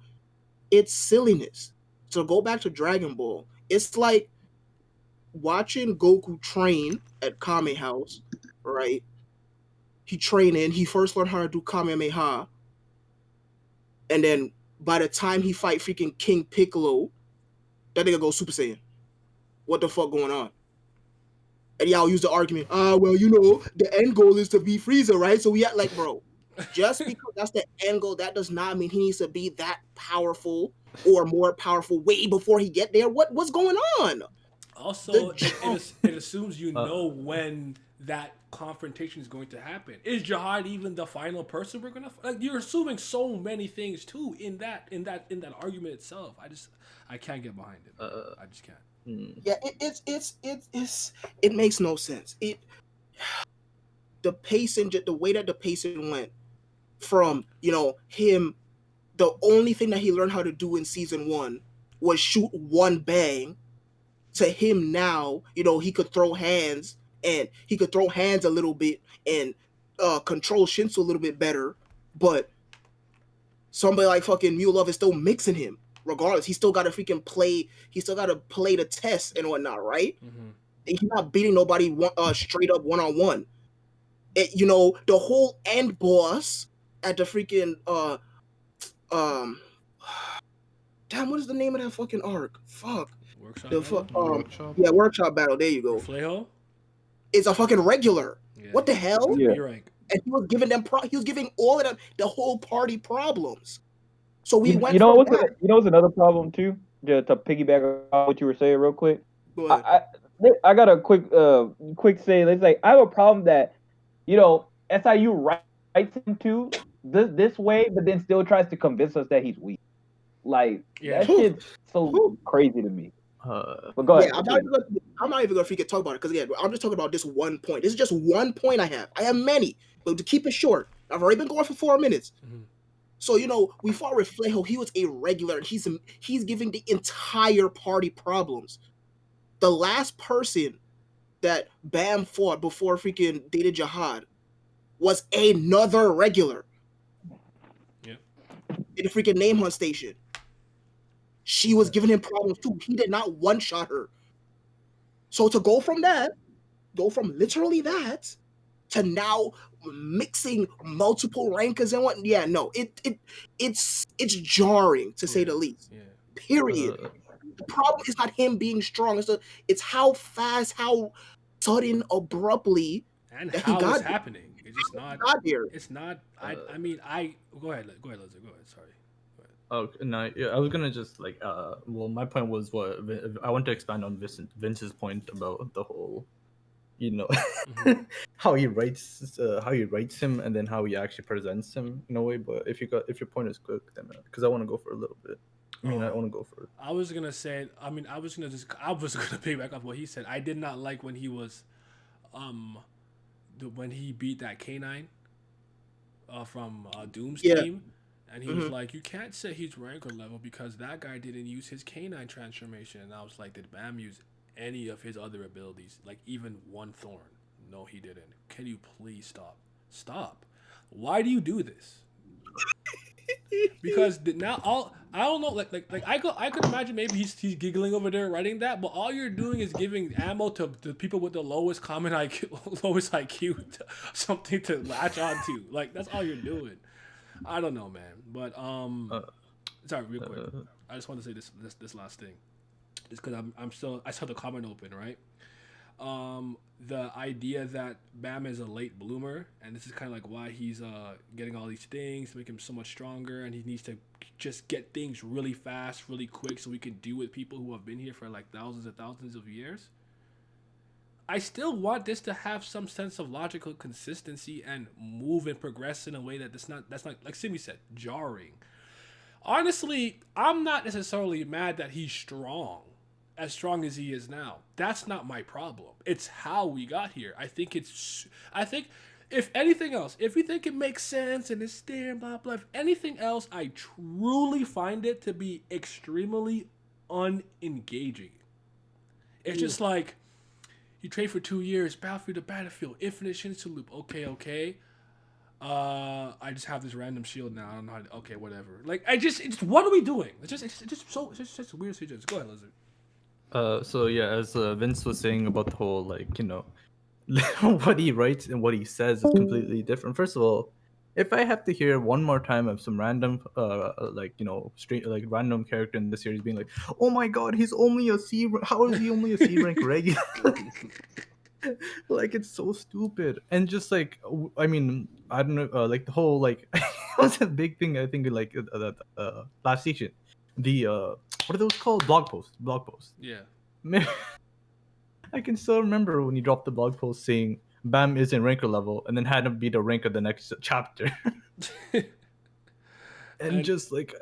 It's silliness. So go back to Dragon Ball. It's like watching Goku train at Kame House, right? He first learned how to do Kamehameha. And then by the time he fight freaking King Piccolo, that nigga goes Super Saiyan. What the fuck going on? And y'all use the argument, well, you know, the end goal is to be Frieza, right? So we act like, bro, just because that's the end goal, that does not mean he needs to be that powerful or more powerful way before he get there. What's going on? Also, it assumes you know when that confrontation is going to happen. Is Jihad even the final person we're gonna? Like, you're assuming so many things too in that argument itself. I can't get behind it. I just can't. Yeah, it makes no sense. The pacing, the way that the pacing went from, you know, him, the only thing that he learned how to do in season 1 was shoot one bang, to him now, you know, he could throw hands a little bit and control Shinsu a little bit better, but somebody like fucking Mulov is still mixing him. Regardless, he still got to freaking play. He still got to play the test and whatnot, right? And he's not beating nobody straight up 1-on-1. You know, the whole end boss at the freaking damn, what is the name of that fucking arc? Fuck. Workshop battle. There you go. Flayo? It's a fucking regular. Yeah. What the hell? Yeah. And he was giving them he was giving all of them the whole party problems. So we went. You know what's another problem too? To piggyback on what you were saying real quick. I got a quick say. It's like I have a problem that, you know, SIU writes him to this way, but then still tries to convince us that he's weak. Like that shit's so crazy to me. But go ahead. I'm not even gonna freaking talk about it because again, I'm just talking about this one point. This is just one point I have. I have many, but to keep it short, I've already been going for 4 minutes. So, you know, we fought with Flayo. He was a regular, and he's giving the entire party problems. The last person that Bam fought before freaking Data Jihad was another regular. Yeah. In the freaking Name Hunt station. She was giving him problems too. He did not one-shot her. So to go from literally that to now mixing multiple rankers and what? Yeah, no, it's jarring to say the least. Yeah. Period. The problem is not him being strong. It's how fast, how sudden, abruptly, and that how it's happening. It's just not. It's not. I mean, go ahead, Lizard. Go ahead. Sorry. Oh no, yeah, I was gonna just like well, my point was what I want to expand on Vince's point about the whole, you know, Mhm. how he writes him and then how he actually presents him in a way. But if your point is quick, then because I want to go for a little bit. I mean, I Oh, want to go for it. I was gonna say. I mean, I was gonna piggyback off what he said. I did not like when he was, um, when he beat that canine, from Doom's Yeah. team, and he was Hmm. like, "You can't say he's ranker level because that guy didn't use his canine transformation." And I was like, "Did Bam use any of his other abilities? Like even one thorn?" No, he didn't. Can you please stop? Stop. Why do you do this? Because now all I don't know, like I could imagine maybe he's giggling over there writing that, but all you're doing is giving ammo to the people with the lowest common IQ, lowest IQ, something to latch onto. Like that's all you're doing. I don't know, man. But Uh, sorry, real quick. uh, I just want to say this last thing. It's because I'm still I saw the comment open, right? The idea that Bam is a late bloomer, and this is kind of like why he's getting all these things to make him so much stronger, and he needs to just get things really fast, really quick, so we can deal with people who have been here for like thousands and thousands of years. I still want this to have some sense of logical consistency and move and progress in a way that that's not like Simi said, jarring. Honestly, I'm not necessarily mad that he's strong, as strong as he is now. That's not my problem. It's how we got here. I think if anything else, if you think it makes sense and it's there, blah blah. If anything else, I truly find it to be extremely unengaging. It's Yeah. just like you train for 2 years, battlefield to battlefield, infinite Shinsu loop. Okay, okay. I just have this random shield now. I don't know how to, okay, whatever. Like, it's what are we doing? It's just so, it's just weird situations. Go ahead, Lizard. so yeah, as Vince was saying about the whole like what he writes and what he says is completely different. First of all, if I have to hear one more time of some random straight like random character in the series being like, "Oh my God, he's only a how is he only a C rank regular?" Like it's so stupid and just like I mean I don't know like the whole like it was a big thing I think like last season the what are those called blog posts. Yeah. Man, I can still remember when you dropped the blog post saying Bam is in ranker level and then had him beat a ranker the next chapter and and just like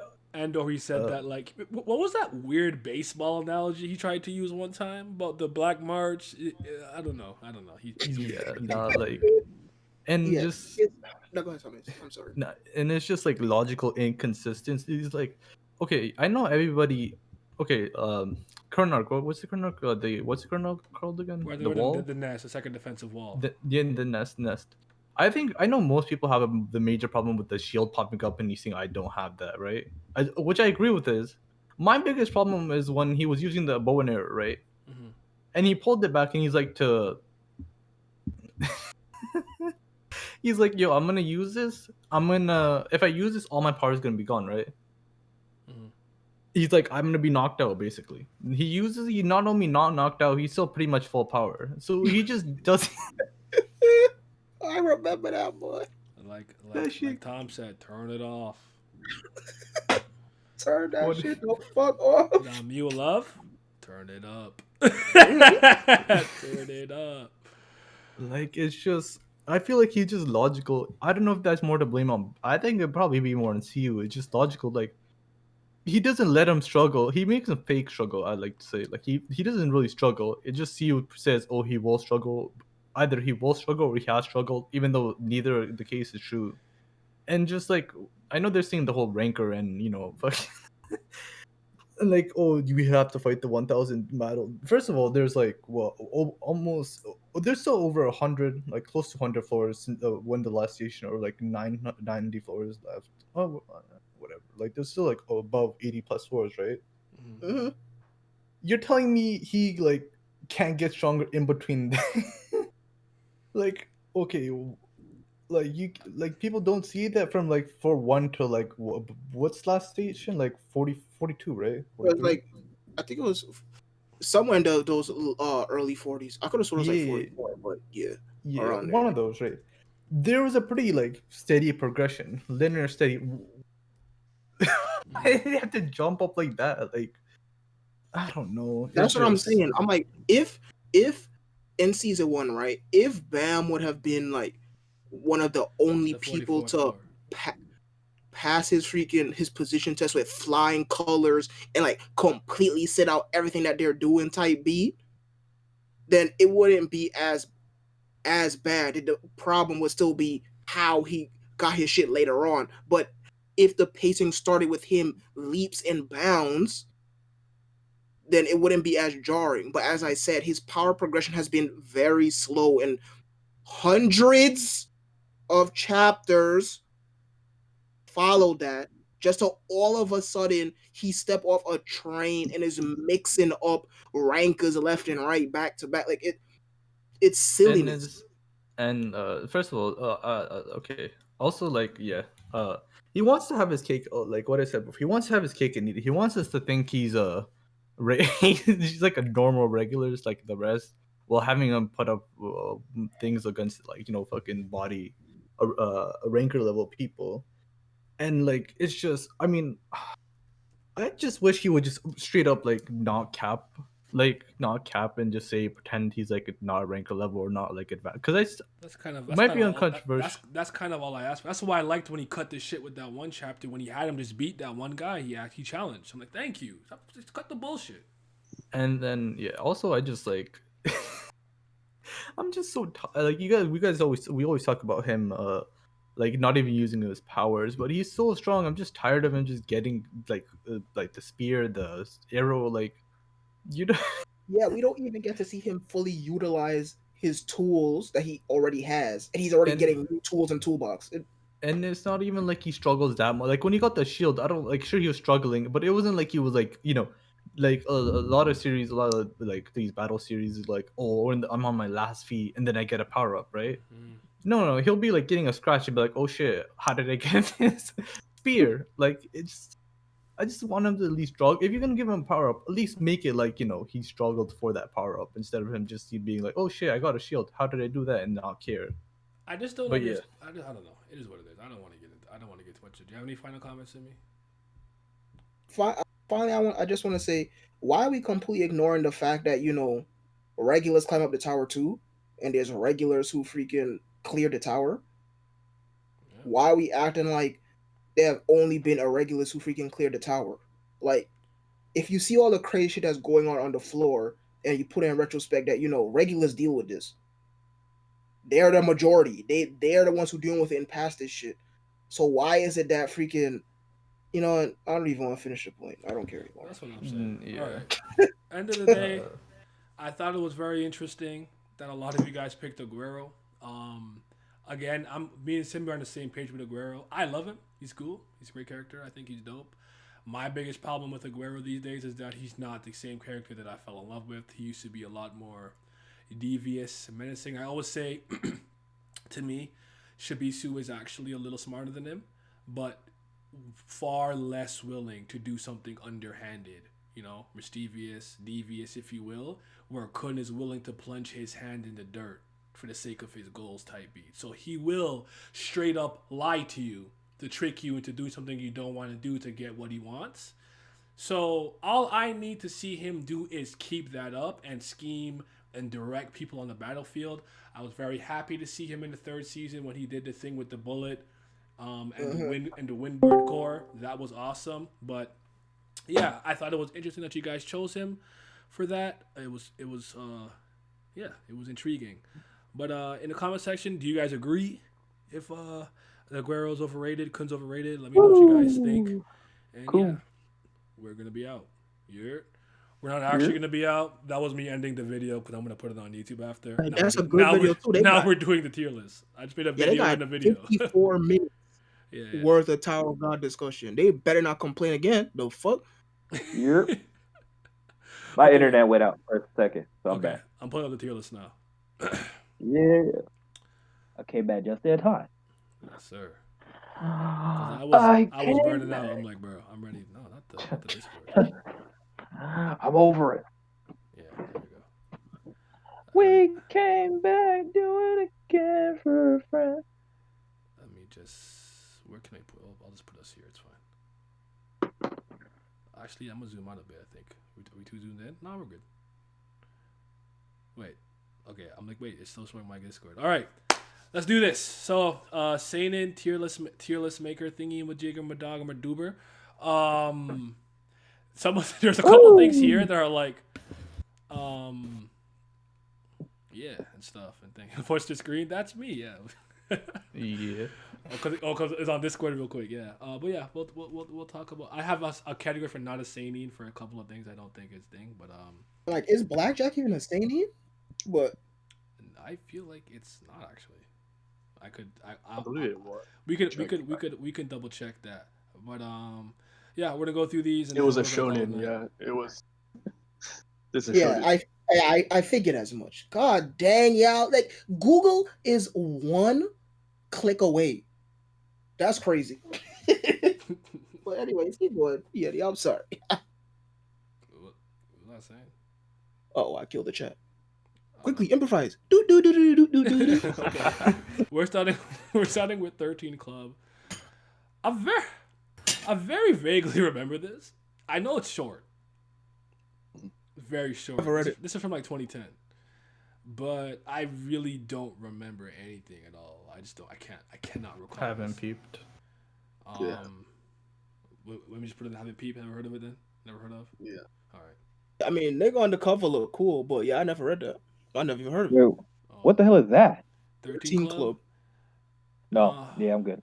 or he said uh that like what was that weird baseball analogy he tried to use one time about the Black March? I don't know. I don't know. He's weird. yeah not like and Yeah. just No, go ahead, Thomas. I'm sorry. and it's just like logical inconsistencies. Like, okay, I know everybody. Okay, current arc. What's the current arc? What's the current arc called again? Where The the wall. nest, the second defensive wall. The nest. I think I know most people have the major problem with the shield popping up and you saying I don't have that, right? Which I agree with is. My biggest problem is when he was using the bow and arrow, right? Hmm. And he pulled it back and he's like to he's like, yo, I'm gonna use this. I'm gonna if I use this, all my power is gonna be gone, right? Hmm. He's like, I'm gonna be knocked out, basically. He not only not knocked out, he's still pretty much full power. So he just does I remember that boy. that shit. Like Tom said, turn it off. Turn that What shit the fuck off. Now Mew Love, turn it up. Turn it up. like it's just I feel like he's just logical. I don't know if that's more to blame on. I think it'd probably be more on CU. It's just logical, like he doesn't let him struggle. He makes him fake struggle, I like to say. Like he doesn't really struggle. It just CU says, oh, he will struggle. Either he will struggle or he has struggled, even though neither the case is true. And just like I know they're saying the whole ranker and and like oh we have to fight the 1000 battle. First of all, there's like almost there's still over 100 like close to 100 floors when the last station or like 90 floors left. Oh whatever, like there's still like above 80 plus floors, right? Mhm. Hmm. You're telling me he like can't get stronger in between like okay, like you like people don't see that from like for one to like what's last station like 40 42, right? It was 43. like, I think it was somewhere in those early 40s. I could have sworn it was like Yeah, 44, but yeah, yeah, around there. one of those, right? There was a pretty like steady progression, linear steady. Why did they have to jump up like that? Like, I don't know. That's It's what I'm just saying. I'm like, if in season 1, right, if Bam would have been like one of the only The people 44th to floor. pass his position test with flying colors and like completely sit out everything that they're doing type beat, then it wouldn't be as bad. The problem would still be how he got his shit later on. But if the pacing started with him leaps and bounds, then it wouldn't be as jarring. But as I said, his power progression has been very slow, and hundreds of chapters follow that. Just to all of a sudden he step off a train and is mixing up rankers left and right back to back. Like it's and silliness. it's and first of all, okay. Also, like, yeah, he wants to have his cake. Like what I said before, he wants to have his cake and eat it. He wants us to think he's he's like a normal regular, just like the rest, while having him put up things against, like, fucking body, ranker level people, and like it's just, I mean, I just wish he would just straight up like not cap and just say pretend he's like not a ranker level or not like advanced, because That's kind of it might be all, uncontroversial. that's kind of all I asked for. That's why I liked when he cut this shit with that one chapter when he had him just beat that one guy. He challenged. I'm like, thank you. Just cut the bullshit. And then yeah, also I just like I'm just so like we guys always talk about him like not even using his powers, but he's so strong. I'm just tired of him just getting like the spear, the arrow, like you know. Yeah, we don't even get to see him fully utilize his tools that he already has, and he's already and getting new tools and toolbox. and it's not even like he struggles that much. Like when he got the shield, I don't like, sure he was struggling, but it wasn't like he was like, like a lot of series, a lot of like these battle series is like, oh, I'm on my last feat and then I get a power up, right? No, he'll be like getting a scratch and be like, oh shit, how did I get this spear? Like it's, I just want him to at least struggle. If you're gonna give him a power up, at least make it like, he struggled for that power up instead of him just being like, oh shit, I got a shield. How did I do that and not care? I just don't But yeah. understand. I don't know. It is what it is. I don't want to get into. I don't want to get too much. Do you have any final comments to me? Finally, I just want to say, why are we completely ignoring the fact that regulars climb up the tower too, and there's regulars who freaking clear the tower? Yeah. Why are we acting like there have only been irregulars who freaking cleared the tower? Like, if you see all the crazy shit that's going on the floor, and you put in retrospect that regulars deal with this, they're the majority. They're the ones who dealing with it and past this shit. So why is it that freaking what? I don't even want to finish the point. I don't care anymore. That's what I'm saying. Yeah. All right. End of the day, I thought it was very interesting that a lot of you guys picked Aguero. Again, me and Simba are on the same page with Aguero. I love him. He's cool. He's a great character. I think he's dope. My biggest problem with Aguero these days is that he's not the same character that I fell in love with. He used to be a lot more devious, menacing. I always say, to me, Shibisu is actually a little smarter than him, but far less willing to do something underhanded, mischievous, devious, if you will, where Kun is willing to plunge his hand in the dirt for the sake of his goals type beat. So he will straight up lie to you to trick you into doing something you don't want to do to get what he wants. So all I need to see him do is keep that up and scheme and direct people on the battlefield. I was very happy to see him in the third season when he did the thing with the bullet and the Windbird core. That was awesome. But yeah, I thought it was interesting that you guys chose him for that. It was intriguing. But in the comment section, do you guys agree if Aguero's overrated, Kun's overrated? Let me know what you guys think. And Cool. yeah, we're gonna be out. We're not actually gonna be out. That was me ending the video because I'm gonna put it on YouTube after. And that's a good video too. We're doing the tier list. I just made a video in the video. 54 minutes yeah. worth of Tower of God discussion. They better not complain again. The fuck? Yep. My internet went out for a second, so I'm back. I'm putting up the tier list now. Yeah. I came back just in time. Yes, sir. I was burning out. I'm like, bro, I'm ready. No, not the Discord. I'm over it. Yeah, there we go. We came back, do it again for a friend. Let me just. Where can I put? I'll just put us here. It's fine. Actually, I'm gonna zoom out a bit. I think we too zoomed in. No, we're good. Wait. Okay, I'm like, wait, it's still showing my Discord. All right, let's do this. So, Seinen tier list maker thingy with Jigger Madag and Maduber. There's a couple things here that are like, yeah, and stuff and things. Push the screen. That's me. Yeah. Yeah. Cause it's on Discord real quick. Yeah. But yeah, we'll talk about. I have a category for not a seinen for a couple of things I don't think is thing, but Like, is Blackjack even a seinen? But I feel like it's not actually. I believe it was. We can double check that. But yeah, we're gonna go through these. And It was a we're gonna call it shonen. night. Yeah, it was. This is yeah, shonen. I figured as much. God dang, y'all! Like, Google is one click away. That's crazy. But anyways, keep going. Yeah, I'm sorry. What was I saying? Oh, I killed the chat. Quickly improvise. Do do do do do do do. Okay. We're starting with 13 Club. I very vaguely remember this. I know it's short. Very short. I've read it. This is from like 2010. But I really don't remember anything at all. I cannot recall. Haven't this. peeped. Yeah. Let me just put it in haven't peeped. Never heard of it then? Never heard of? Yeah. All right. I mean, nigga on the cover look cool, but yeah, I never read that. I never even heard of it. Wait, what the hell is that? 13 Club? No, yeah, I'm good.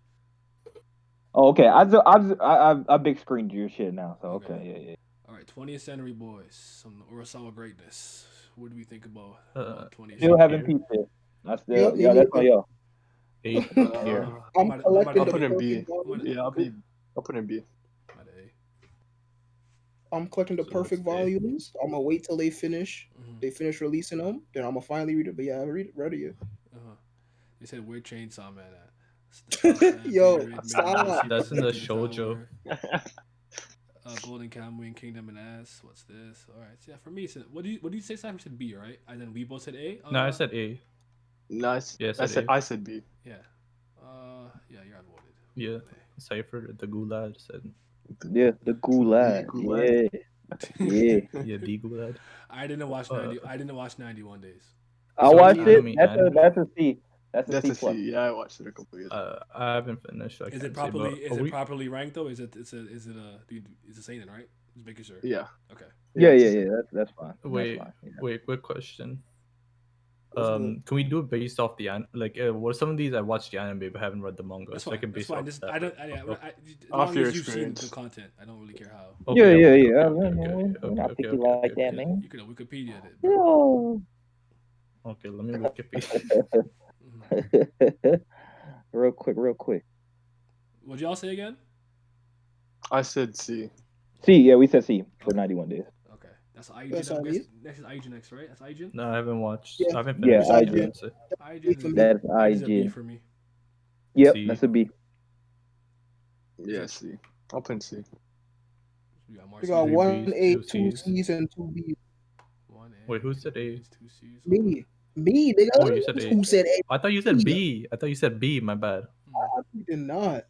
Oh, okay. I big screened your shit now, so okay, yeah. All right, 20th Century Boys, some Urasawa greatness. What do we think about 20th Still Century? haven't peeped it. That's still, Yeah, that's on yo. A tier. I'm collecting I'll the put in B. perfect volume. Yeah, I'll put in B. I'm at A. I'm collecting the So perfect it's A. volumes. I'm gonna wait till they finish. Mhm. They finish releasing them, then I'm gonna finally read it. But yeah, I haven't read it yet. They said where Chainsaw Man at? Yo, Pyramid, stop. That's in the 15th shoujo. Hour, Golden Kamuy, Kingdom and Ass. What's this? All right. So yeah, for me, so what do you say? Simon said B, right? And then we both said A. No, I said A. Nice. Yeah, I said B. Yeah. Yeah, you're outvoted. Yeah. Cypher, the Gulad said. Yeah, the Gulad. Gulad. Yeah. Yeah, the Gulad. I didn't watch 91 Days. I So watched it. anime, That's a C. That's a That's C a C. plus. Yeah, I watched it a couple years ago. I haven't finished. So I Is can't it properly? Say, Is it properly ranked though? Is it a seinen, right? Just making sure. Yeah. Okay. Yeah. That's fine. Wait, That's fine. Yeah. wait. Quick question. What's good? Can we do it based off the what some of these I watched the anime but haven't read the manga, That's so fine. I can That's base fine. off This, that. I don't. Okay. As Off long your as you've seen the experience. content, I don't really care how. Okay, Yeah. okay, We're not okay, picky okay, like okay, that, okay. man. You could have Wikipedia it. Bro. Yeah. Okay, let me Wikipedia. Mhm. real quick. What'd y'all say again? I said C. C, yeah, we said C for 91 days. Okay, that's Aijin. That's I'm all guessing next is Aijin next, right? That's Aijin. No, I haven't watched. Yeah. I haven't Yeah, finished. I it, did. so- Aijin is That's Aijin's a B IG. for me. Yep, C. that's a B. Yeah, C. I'll put C. We got more We got C's. 1 A, 2 C's. C's, and 2 B's. 1 A. Wait, who said A? 2 C's. Me, nigga. Oh, you said A. Who said A? I thought you said B. I thought you said B. My bad. I did not.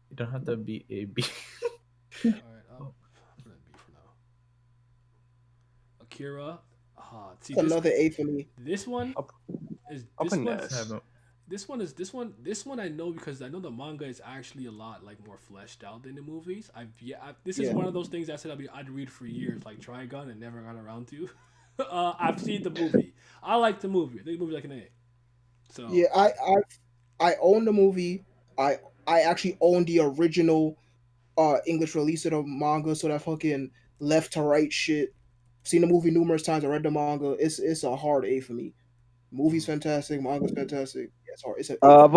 You don't have to be A B. All right, I'll put it in B for now. Akira. See That's another A for me. this one is I'll this put an one's- S. Haven't- This one I know because I know the manga is actually a lot like more fleshed out than the movies. This is Yeah. one of those things I said I'd read for years, like Trigun, and never got around to. I've seen the movie. I like the movie. The movie like an A. So Yeah, I own the movie. I actually own the original English release of the manga, so that fucking left to right shit. Seen the movie numerous times. I read the manga. It's a hard A for me. Movie's fantastic. Manga's fantastic. Yeah, it's hard. It's an A. I've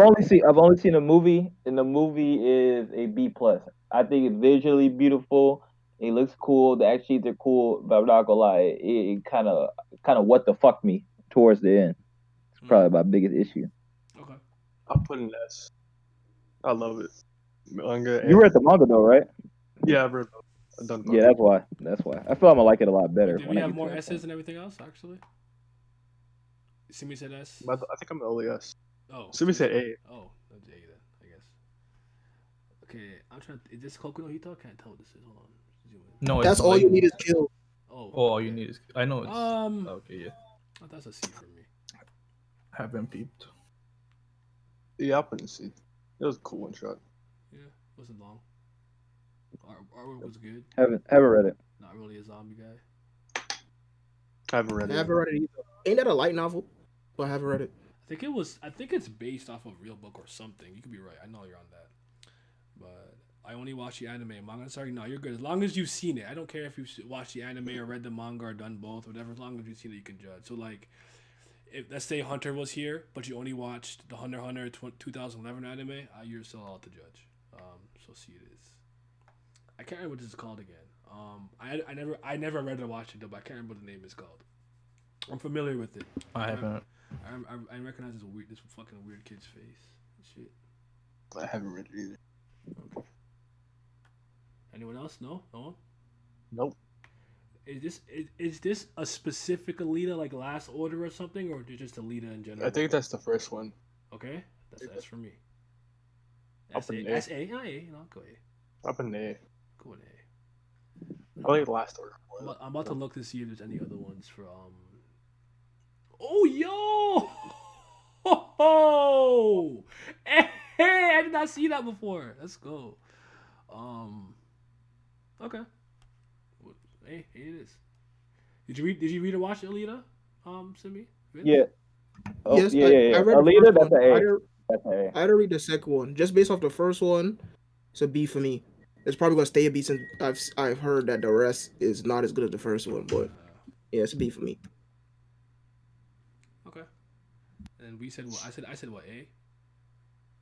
only seen a movie, and the movie is a B plus. I think it's visually beautiful. It looks cool. The action scenes are cool, but I'm not gonna lie, it kind of what the fuck me towards the end. It's probably my biggest issue. Okay. I'll put an S. I love it. Manga. You read the manga though, right? Yeah, I've read. I've done both. Yeah, that's why. I feel I'm gonna like it a lot better. Did when we I have get more to that S's and everything else actually? Simi said S. I think I'm the only S. Oh. Sumi said A. Oh, that's A then, I guess. Okay, I'm trying. Is this Koku no Hito? I can't tell what this is. Hold on. No, That's it's all you like, need is kill. Oh, oh, all you need is. I know it's. Um, Okay, yeah. oh, that's a C for me. Haven't peeped. Yeah, I couldn't see. It was a cool one shot. Yeah, wasn't long. Artwork was good. Haven't read it. Not really a zombie guy. I haven't read I it. haven't read it either. Ain't that a light novel? But I haven't read it. I think it's based off of a real book or something. You could be right. I know you're on that. But I only watch the anime and manga. Sorry, no, you're good. As long as you've seen it. I don't care if you've watched the anime or read the manga or done both, whatever. As long as you've seen it, you can judge. So, like, if let's say Hunter was here, but you only watched the Hunter x Hunter 2011 anime, you're still allowed to judge. So see it is. I can't remember what this is called again. I never read or watched it though, but I can't remember what the name is called. I'm familiar with it. I haven't. I recognize this fucking weird kid's face. Shit. I haven't read it either. Okay. Anyone else? No. Nope. Is this a specific Alita like Last Order or something, or just Alita in general? I think that's the first one. Okay, that's for me. Up in A. S-A, no, A, no, go A. Up in A. Go in A. I like the last order. I'm about to look to see if there's any other ones for Oh yo! Oh! Hey, I did not see that before. Let's go. Okay. Hey, it is. Did you read or watch Alita? Simi? Yeah. Oh, Yes, yeah. I read the Alita, first that's one. an A. That's an A. I had to read the second one. Just based off the first one, it's a B for me. It's probably gonna stay a B since I've heard that the rest is not as good as the first one, but yeah, it's a B for me. Okay. And we said what? I said what? A?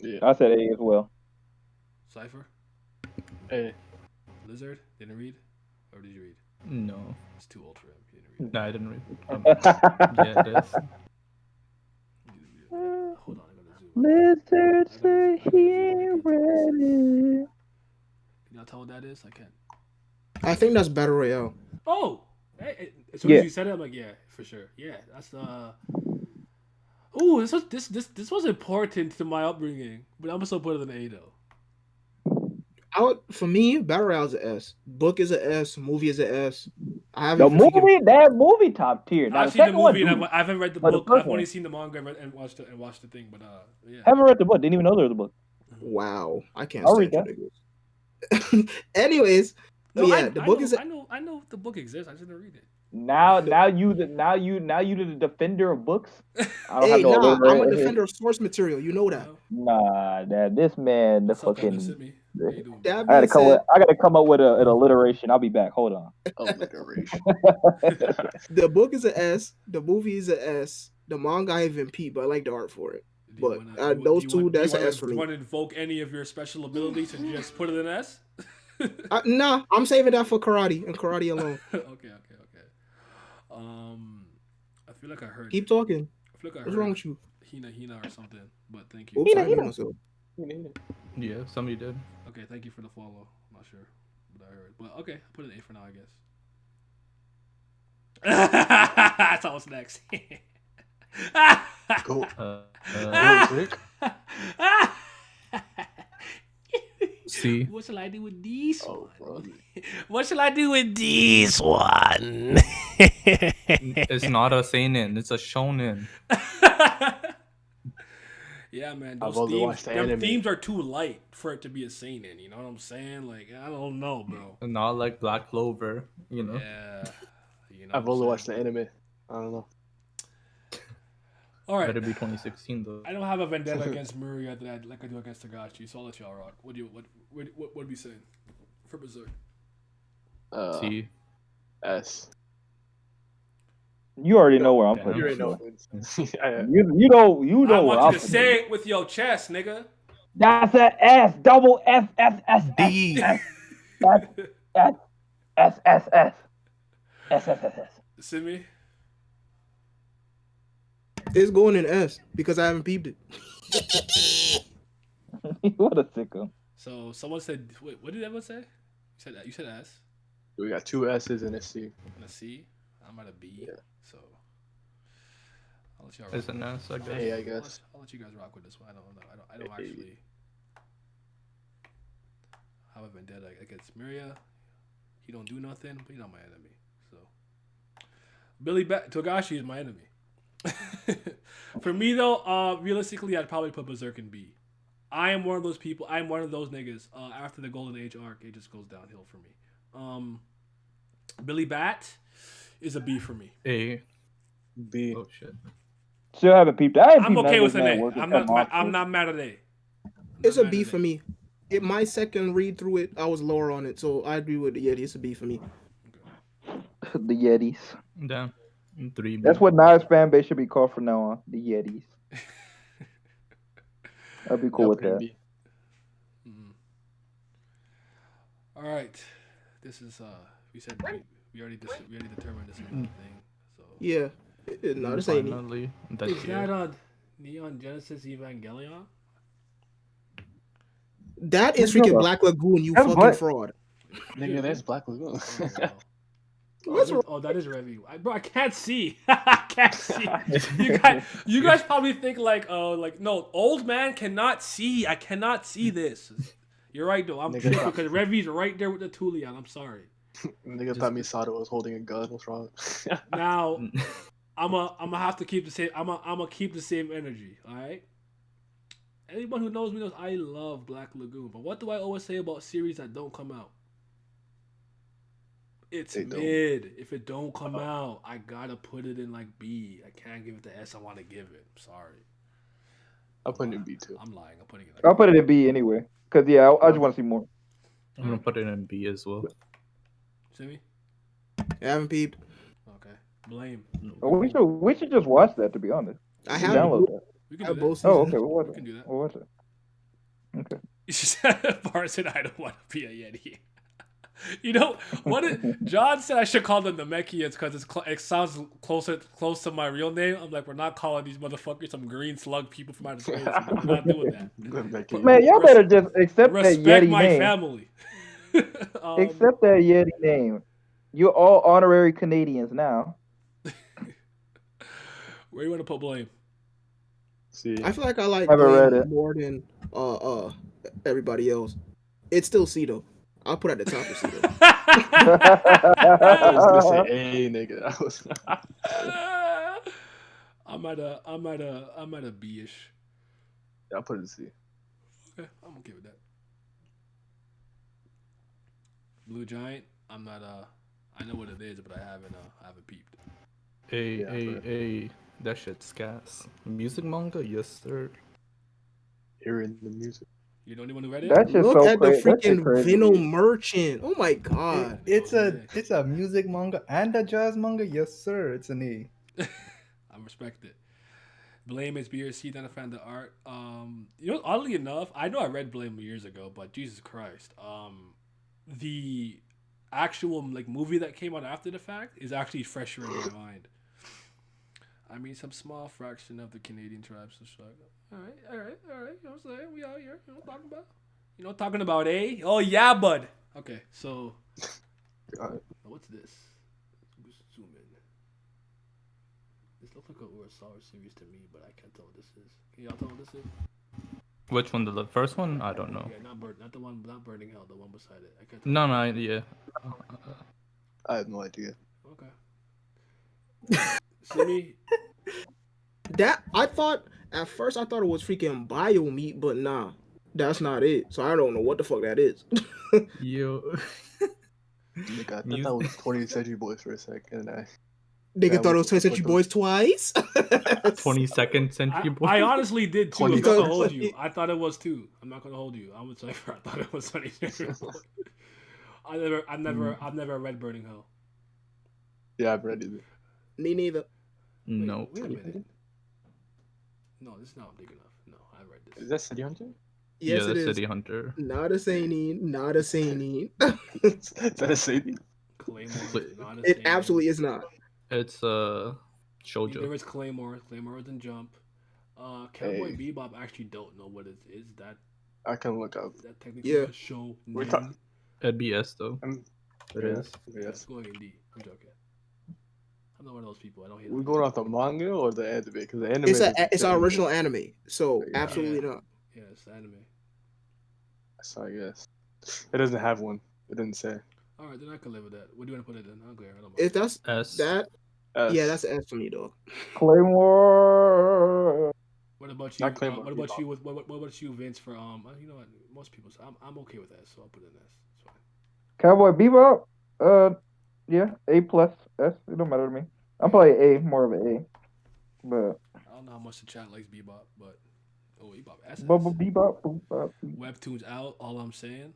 Yeah. I said A as well. Cypher? A. Lizard? Didn't read? Or did you read? No. It's too old for him. He didn't read. No, I didn't read. Yeah, it is. Hold on, I gotta zoom. Lizard say he ain't ready. Can y'all tell what that is? I can't. I think that's Battle Royale. Oh! Hey, as soon as you said it, I'm like, yeah, for sure. Yeah, that's Ooh, this was important to my upbringing, but I'm still put it in A though. For me, Battle Royale is an S. Book is an S. Movie is an S. I The haven't even that movie top tier. Now, I've seen the movie and I haven't read the But the book. first I've only one. seen the manga and watched the thing, but yeah. Haven't read the book. Didn't even know there was a book. Wow, I can't I'll stand read you niggas. Anyways, No, yeah, the book is. I know the book exists. I just didn't read it. Now you the defender of books. I don't Hey, have no nah, I'm a alliteration. defender of source material. You know that. Nah, this man, the What's up, fucking. Simi? How you doing? That I being said, gotta come up with an alliteration. I'll be back. Hold on. Alliteration. the book is an S. The movie is an S. The manga I haven't peeped, but I like the art for it. Do you But wanna- those do you two, want- do you that's an wanna- S for Do you me. want to invoke any of your special abilities and just put it in S? Nah, I'm saving that for karate and karate alone. Okay. I feel like I heard. Keep talking. I feel like I What's heard wrong with you? Hina or something. But thank you. Oops, I Hina. hit myself. Yeah, somebody did. Okay, thank you for the follow. I'm not sure what I heard, but okay, I'll put an A for now, I guess. That's all. What's next? Go. Uh, C. What shall I do with this Oh, one? brother. What shall I do with this one? It's not a seinen. It's a shonen. Yeah, man. I've Those only themes, watched the them anime. themes are too light for it to be a seinen. You know what I'm saying? Like, I don't know, bro. Not like Black Clover. You know. Yeah. You know I've what I'm only watched saying? the anime. I don't know. All right. Better be 2016 though. I don't have a vendetta against Murray like I do against Tagachi, so I'll let y'all rock. What are we saying for Berserk? C. S. You already know where I'm Damn. putting. You already it. know. You know I where want I'm you to putting say it. it with your chest, nigga. That's a S. Double S S S D. S S S S S S S S S S. Simi? It's going in S because I haven't peeped it. What a sicko. So someone said, wait, what did everyone say? You said S We got two S's and a C. and a C. I'm at a B. Yeah. So I'll let y'all rock. It's an S, I guess. A, I guess. I'll let you guys rock with this one. I don't know. I don't actually have a vendetta against Miria. He don't do nothing, but he's not my enemy. So Billy Togashi is my enemy. For me though, realistically, I'd probably put Berserk in B. I am one of those people. I'm one of those niggas. After the Golden Age arc, it just goes downhill for me. Billy Bat is a B for me. A. B. Oh shit. Still haven't peeped. I ain't I'm peeped okay none with of an this man A. work with I'm that not. I'm monster. not mad at A. It's a B for me. My second read through it, I was lower on it, so I agree with the Yeti. It's a B for me. The Yetis. Damn. 3. That's what Nas fan base should be called from now on. The Yetis. I'd be cool with that. B. All right. This is we said we already determined this is another thing. So Yeah. No, this ain't it. Finally, is that's that Neon Genesis Evangelion? That is No, freaking no. Black Lagoon, you That's fucking Black- fraud. Nigga, that's Black Lagoon. Oh, wow. What's wrong? Oh, that is review. Bro, I can't see. I can't see. You guys probably think like no, old man cannot see. I cannot see this. You're right though. I'm Nigga, tripping stop. because Revy's right there with the Tulian. I'm sorry. Nigga thought Misato was holding a gun. What's wrong? Now, I'm have to keep the same. I'm gonna keep the same energy. All right. Anyone who knows me knows I love Black Lagoon. But what do I always say about series that don't come out? It's They don't. mid. If it don't come out, I gotta put it in like B. I can't give it the S I want to give it. I'm sorry. I'll put it in B too. I'm lying. I'm putting it. I'll put it in B anyway. Cause yeah, I just want to see more. I'm gonna put it in B as well. See me? I haven't peeped. Okay. Blame. Oh, we should just watch that. To be honest, I We have download that. We I can have do both that. Oh, seasons. okay. We'll watch We it. can do that. We'll watch it. Okay. You said Bar said I don't want to be a Yeti. You know what? John said I should call them the Namekians because it sounds close to my real name. I'm like, we're not calling these motherfuckers some green slug people from outer space. We're not doing that. Man, y'all better just accept that Respect Yeti my name. family. Accept that Yeti name. You're all honorary Canadians now. Where you want to put blame? See, I feel like I like Haven't read Blame it. more than everybody else. It's still C though. I'll put it at the top of C though. I was gonna say A, nigga. I was. I'm at a B-ish. Yeah, I'll put it in C. Okay, I'm okay with that. Blue Giant. I'm not I know what it is, but I haven't peeped. A. That shit's gas. Music manga, yes sir. Hearing the music. You the only one who read it? That's just Look so at the crazy. That's just freaking crazy. Venom Merchant. Oh my god. It's a music manga and a jazz manga. Yes, sir. It's an A. I respect it. Blame is BRC, not a fan of the art. You know, oddly enough, I know I read Blame years ago, but Jesus Christ, the actual like movie that came out after the fact is actually fresher in my mind. I mean, some small fraction of the Canadian tribes are struggling. All right. You know what I'm saying? We out here. You know what I'm talking about? You know, talking about A? Oh yeah, bud. Okay, so what's this? Let's zoom in. This looks like a Urasawa series to me, but I can't tell what this is. Can y'all tell what this is? Which one? The first one? I don't know. Yeah, not the one, not Burning Hell, the one beside it. I can't. No, yeah. I have no idea. Okay. See me? That at first I thought it was freaking bio meat, but nah, that's not it. So I don't know what the fuck that is. Yo. Nigga, I thought that was 20th Century Boys for a second. Nigga Yeah, thought it was 20th Century what Boys twice. 22nd century boy. I honestly did too. I'm not 20 gonna hold you. I thought it was too. I'm not gonna hold you. I'm a cipher. I thought it was 20th. I've never read Burning Hell. Yeah, I've read it. Me neither. No. Wait a minute. No, this is not big enough. No, I read this. Is that City Hunter? Yes, yeah, it the is. City Hunter. Not a seinen. Not a seinen. Is that a Sadie? Claymore. Not a It seinen. absolutely is not. It's There shoujo. was Claymore. Claymore was in Jump. Cowboy Bebop actually don't know what it is. That I can look up. is that technically Yeah. a show? We're talking. It'd be S though. It is. It's Yes. going in D. I'm joking. I'm not one of those people. I don't hate. We're going off the manga or the anime? Because the anime. It's an original anime, so Yeah. absolutely not. Yeah, it's anime. So I guess it doesn't have one. It didn't say. All right, then I can live with that. What do you want to put it in? I don't care. I don't mind. If that's S. that, S. yeah, that's an S for me, dog. Claymore. What about you? Not Claymore, What about Bebop. you? What about you, Vince? For you know what? Most people. I'm okay with that, so I'll put it in S. It's fine. Cowboy Bebop. Yeah, A plus S. It don't matter to me. I'm probably A, more of an A. But I don't know how much the chat likes Bebop, but Bebop SS. Bubble Bebop. Bebop. Webtoons out. All I'm saying,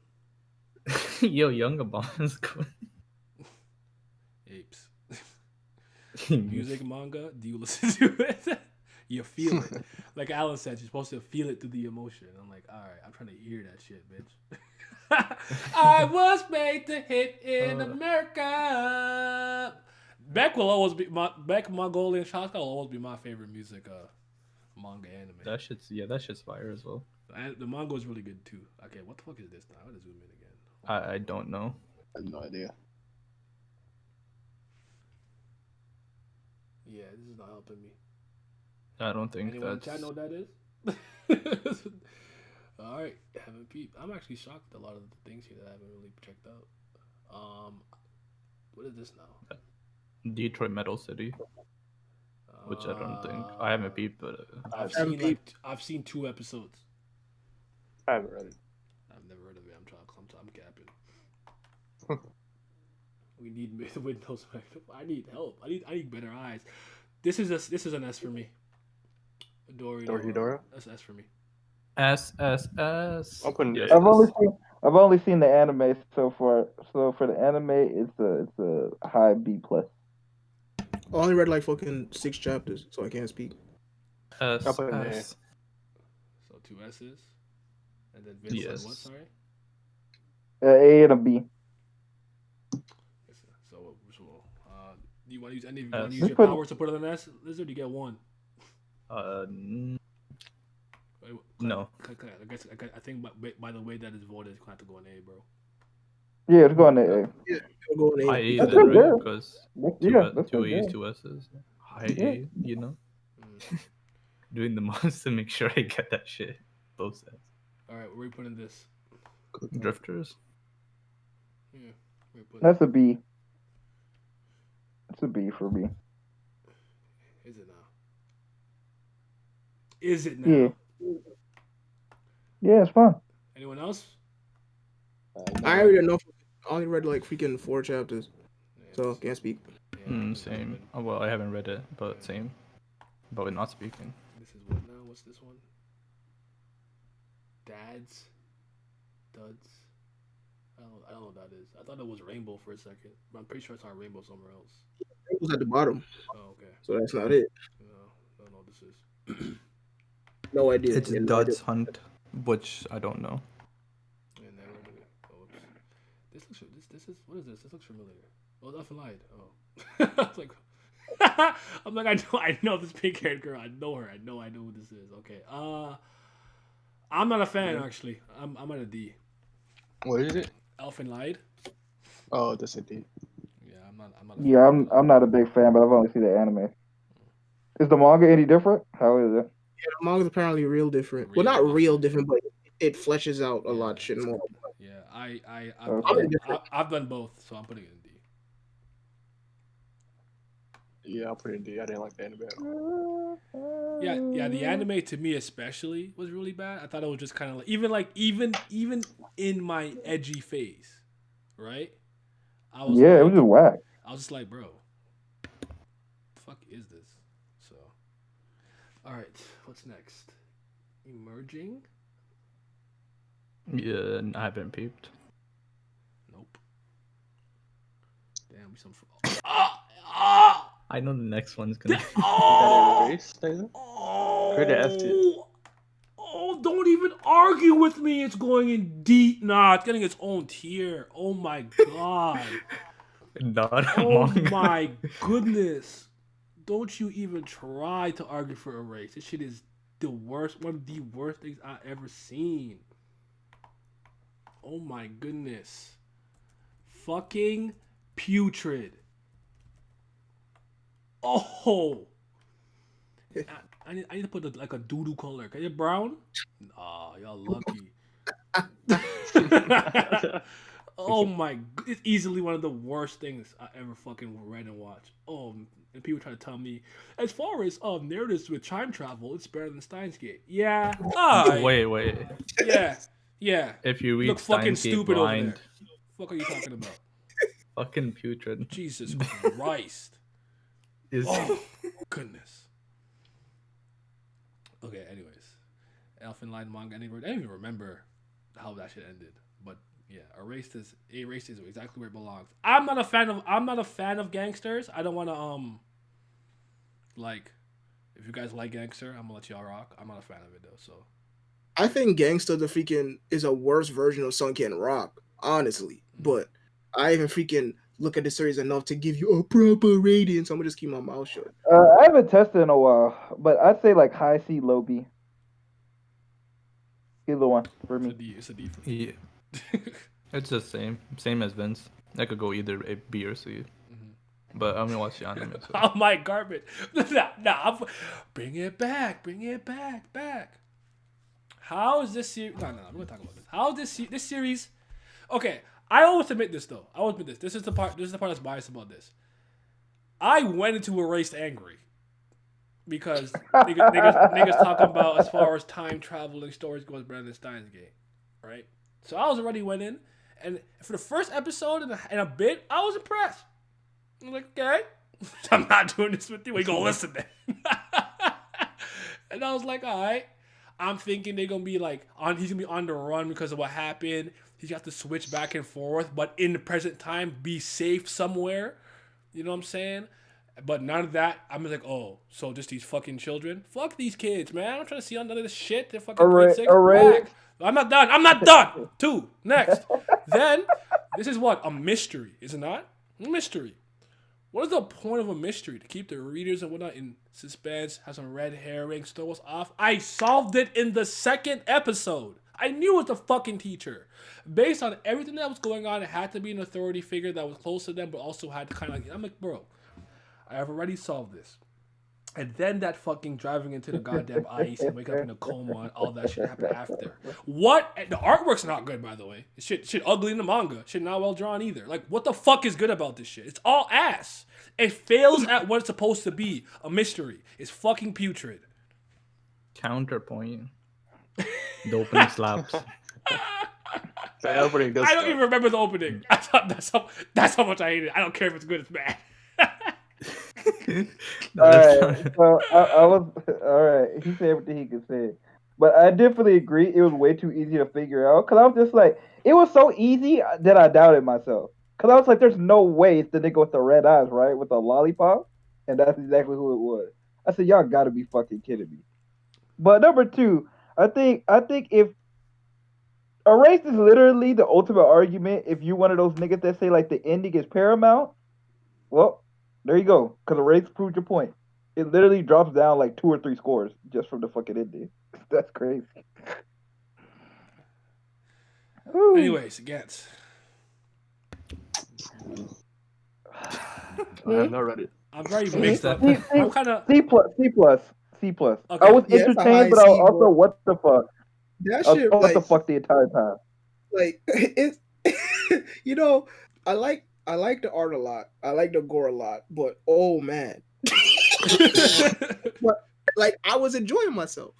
Yo, Younger Bomb's good. apes. Music manga. Do you listen to it? You feel it. Like Alan said, you're supposed to feel it through the emotion. I'm like, all right, I'm trying to hear that shit, bitch. I was made to hit in America. Beck will always be Beck Mongolian Shotgun will always be my favorite music manga anime. That shit's fire as well. And the manga is really good too. Okay, what the fuck is this now? I gotta zoom in again. I don't know. I have no idea. Yeah, this is not helping me. I don't think Anyone in that's. chat know what that is? All right, haven't peeped. I'm actually shocked at a lot of the things here that I haven't really checked out. What is this now? Detroit Metal City, which I don't think I haven't peeped, but I've seen 2 episodes. I haven't read it. I've never heard of it. I'm capping. We need Windows. I need help. I need better eyes. This is an S for me. Dora? That's S for me. S. I'll put in Yes, A. I've only seen the anime so far. So for the anime, it's a high B plus. I only read like fucking 6 chapters, so I can't speak. S. I'll put in S. So 2 S's, and then Vince Yes. said what? Sorry. A and a B. So do you want to use any? You S. want to use your powers to put it on S? Lizard, you get 1. No. I think by the way that is voted, it's going to have to go on A, bro. Yeah, it's going to A. Yeah, it'll go in High A. A That's then, good right? there. Because Yeah, that's two good A's, there. 2 S's. High Yeah. A, you know? Doing the most to make sure I get that shit. Both sets. All right, where are we putting this? Drifters? Yeah, where are we putting That's a B. It's a B for me. Is it now? Is it now? Yeah. Yeah, it's fun. Anyone else? I already know. I only read like freaking 4 chapters, Yeah, so can't speak. Same. Oh, well, I haven't read it, but same. But we're not speaking. This is what now? What's this one? Duds. I don't know what that is. I thought it was rainbow for a second, but I'm pretty sure it's not rainbow somewhere else. It was at the bottom, Oh, okay. so that's not it. No, I don't know what this is. No idea. It's Yeah, no Dud's idea. Hunt, which I don't know. Yeah, never heard of it. Oh, this is what is this? This looks familiar. Oh, that's lied. Oh, I was like, I'm like I know this pink haired girl. I know her. I know who this is. Okay. I'm not a fan actually. I'm at a D. What is it? Elfin lied. Oh, that's a D. Yeah, I'm not. Yeah, I'm not a big fan, but I've only seen the anime. Is the manga any different? How is it? Yeah, the manga's apparently real different. Real Well, not different. real different, but it fleshes out a Yeah, lot shit more. Yeah, I've Okay. I've done both, so I'm putting it in D. Yeah, I'll put it in D. I didn't like the anime at all. Yeah. The anime to me especially was really bad. I thought it was just kind of like even in my edgy phase, right? I was Yeah, like, it was just whack. I was just like, bro, the fuck is this? So, all right, what's next? Emerging? Yeah, I haven't peeped. Nope. Damn, we some. Ah! I know the next one's gonna. Oh! Erase, Taylor? Oh! Create an F tier. Oh, don't even argue with me. It's going in deep. Nah, it's getting its own tier. Oh my god. Not a Oh manga. my goodness. Don't you even try to argue for a race. This shit is the worst, one of the worst things I've ever seen. Oh my goodness. Fucking putrid. Oh. I need to put like a doo-doo color. Can you brown? Nah, y'all lucky. Oh my! It's easily one of the worst things I ever fucking read and watched. And people try to tell me, as far as narratives with time travel, it's better than Steins Gate. Yeah. Wait. Yeah. Yeah. If you You read look fucking Steins Gate stupid over there. blind, Fuck are you talking about? fucking putrid. Jesus Christ. Is Oh goodness. Okay. Anyways, Elfen Lion manga. I don't even remember how that shit ended. But yeah, Erased is exactly where it belongs. I'm not a fan of gangsters. I don't want to like. If you guys like gangster, I'm gonna let y'all rock. I'm not a fan of it though. So I think Gangsta the freaking is a worse version of Sunken Rock, honestly. But I even freaking look at the series enough to give you a proper rating, so I'm gonna just keep my mouth shut. I haven't tested in a while, but I'd say like high C, low B. Either one for me. it's a D for yeah. It's the same as Vince. I could go either A, B, or C. But I'm gonna watch the anime. So. Oh my garbage! Bring it back. How is this series? No, I'm gonna talk about this. How is this series? Okay, I always admit this though. This is the part that's biased about this. I went into Erased angry because niggas talking about as far as time traveling stories goes better than Steins Gate, right? So I was already went in, and for the first episode and a bit, I was impressed. I'm like, okay, I'm not doing this with you. We gonna listen then. And I was like, all right. I'm thinking they're gonna be like he's gonna be on the run because of what happened. He's got to switch back and forth, but in the present time, be safe somewhere. You know what I'm saying? But none of that. I'm just like, oh, so just these fucking children? Fuck these kids, man. I'm trying to see none of this shit. They're fucking grade 6. Whack. I'm not done. 2. Next. Then, this is what? A mystery, is it not? A mystery. What is the point of a mystery? To keep the readers and whatnot in suspense, have some red herrings, throw us off? I solved it in the second episode. I knew it was the fucking teacher. Based on everything that was going on, it had to be an authority figure that was close to them, but also had to kind of I'm like, bro, I have already solved this. And then that fucking driving into the goddamn ice and waking up in a coma and all that shit happened after. What? The artwork's not good, by the way. Shit ugly in the manga. Shit not well drawn either. Like, what the fuck is good about this shit? It's all ass. It fails at what it's supposed to be. A mystery. It's fucking putrid. Counterpoint. The opening slaps. The opening does I don't even remember the opening. I thought that's how much I hate it. I don't care if it's good or it's bad. Alright, so I was alright. He said everything he could say, but I definitely agree. It was way too easy to figure out because I was just like, it was so easy that I doubted myself. Because I was like, there's no way it's the nigga with the red eyes, right, with the lollipop, and that's exactly who it was. I said, y'all gotta be fucking kidding me. But number 2, I think if Erased is literally the ultimate argument. If you're one of those niggas that say like the ending is paramount, well. There you go. Because Erased proved your point. It literally drops down like 2 or 3 scores just from the fucking ending. That's crazy. Anyways, Gantz. I have not read it. I'm very mixed up. I'm kind of C plus. Okay. I was Yeah, it's a entertained, but high I was C, also bro. what the fuck. That I was shit, what like, the fuck the entire time. like it's you know, I like the art a lot. I like the gore a lot, but oh man. But like I was enjoying myself.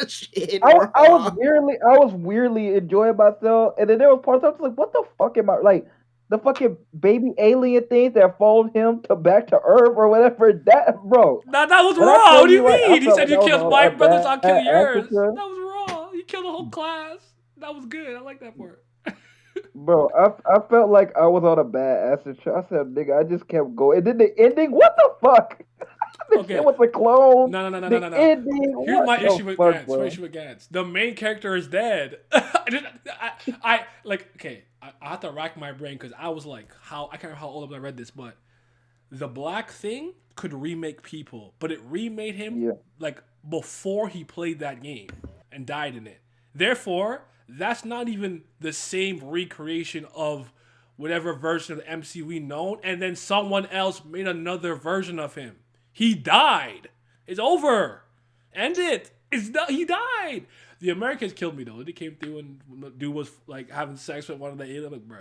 Shit, I was weirdly enjoying myself, and then there was parts I was like, what the fuck am I like? The fucking baby alien things that followed him back to Earth or whatever. That bro. That was When I wrong. tell What do you like, I mean? He felt said like you that killed was my a brothers, I'll kill bad yours. actor. That was wrong. You killed the whole class. That was good. I like that part. Bro, I felt like I was on a bad acid trip. I said, nigga, I just kept going. And then the ending, what the fuck? This Okay. shit was a clone. No. The ending, Here's my what issue the with fuck, Gantz. bro? My issue with Gantz. The main character is dead. I have to rack my brain because I was like, I can't remember how old I read this, but the Black Thing could remake people, but it remade him like before he played that game and died in it. Therefore, that's not even the same recreation of whatever version of the MCU we known, and then someone else made another version of him. He died. It's over. End it. He died. The Americans killed me though. They came through and the dude was like having sex with one of the aliens. I'm like, bro,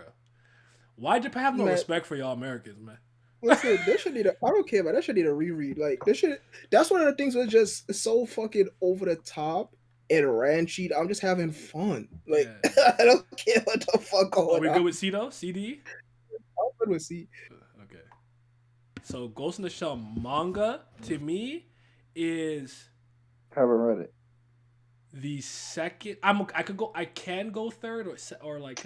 why Japan have no Man. respect for y'all Americans, man? Listen, they should need a. I don't care, but they should need a reread. Like they should. That's one of the things that's just so fucking over the top and ranchy. I'm just having fun. Like Yeah. I don't care what the fuck Are going we on. good with C though? CD? I'm good with C. Okay. So Ghost in the Shell manga to me is Haven't read it. the second. I can go third or like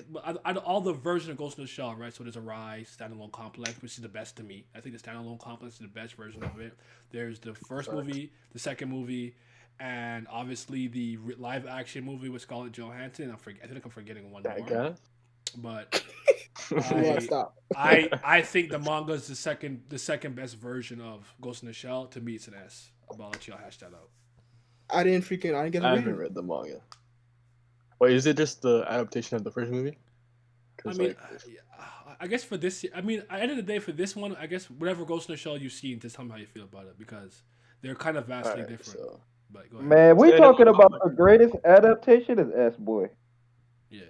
all the version of Ghost in the Shell, right? So there's a Rise standalone complex, which is the best to me. I think the standalone complex is the best version of it. There's the first movie, the second movie, and obviously the live action movie with Scarlett Johansson. I think I'm forgetting one more. Guy? But Stop. I think the manga is the second best version of Ghost in the Shell. To me, it's an S. I'll let y'all hash that out. I didn't get I to haven't read it. read the manga. Wait, is it just the adaptation of the first movie? I mean, I guess for this, I mean, at the end of the day, for this one, I guess whatever Ghost in the Shell you've seen, just tell me how you feel about it because they're kind of vastly different. So, But go ahead. Man, we Standalone talking about complex. the greatest adaptation is S boy. Yeah.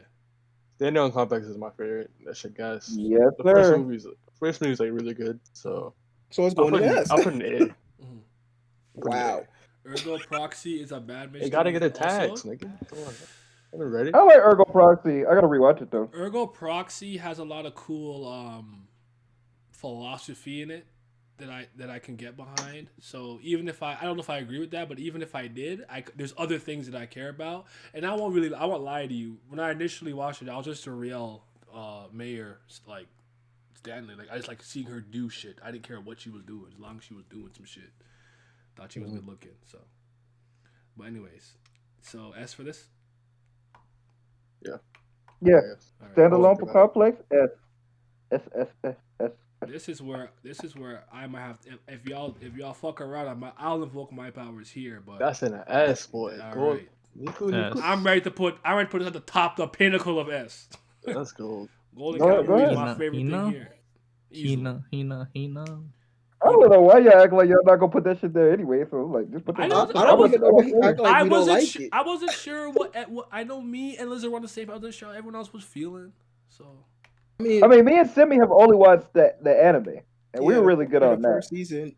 Standalone Complex is my favorite. That shit, guys. Yes, The sir. first movie's like really good. So So it's I'll going put, to an, S. I'll put an A. Mhm. Wow. Ergo Proxy is a bad mystery. You gotta get attacked, also. nigga. Come on. I've been ready. I like Ergo Proxy. I gotta rewatch it though. Ergo Proxy has a lot of cool philosophy in it that I can get behind. So even if I don't know if I agree with that, but even if I did, there's other things that I care about, and I won't lie to you. When I initially watched it, I was just a real Mayor like Stanley. Like I just like seeing her do shit. I didn't care what she was doing as long as she was doing some shit. Thought she was good looking. So, but anyways, so S for this. Yeah. Yeah. All right. Standalone About it. complex S. S. This is where I might have to, if y'all fuck around, I'll invoke my powers here. But That's an S, boy. all Go. right. Niku. I'm ready to put this at the top, the pinnacle of S. Let's go. Golden Go Kamuy is ahead. my favorite thing here. Easily. Hina. I don't know why y'all act like y'all not gonna put that shit there anyway. So like, just put that. I know- I don't even know why he act like we don't like it. I wasn't sure what I know. Me and Liz are on the same other show. Everyone else was feeling. So I mean, me and Simi have only watched the anime, and we were really good on the that. first season.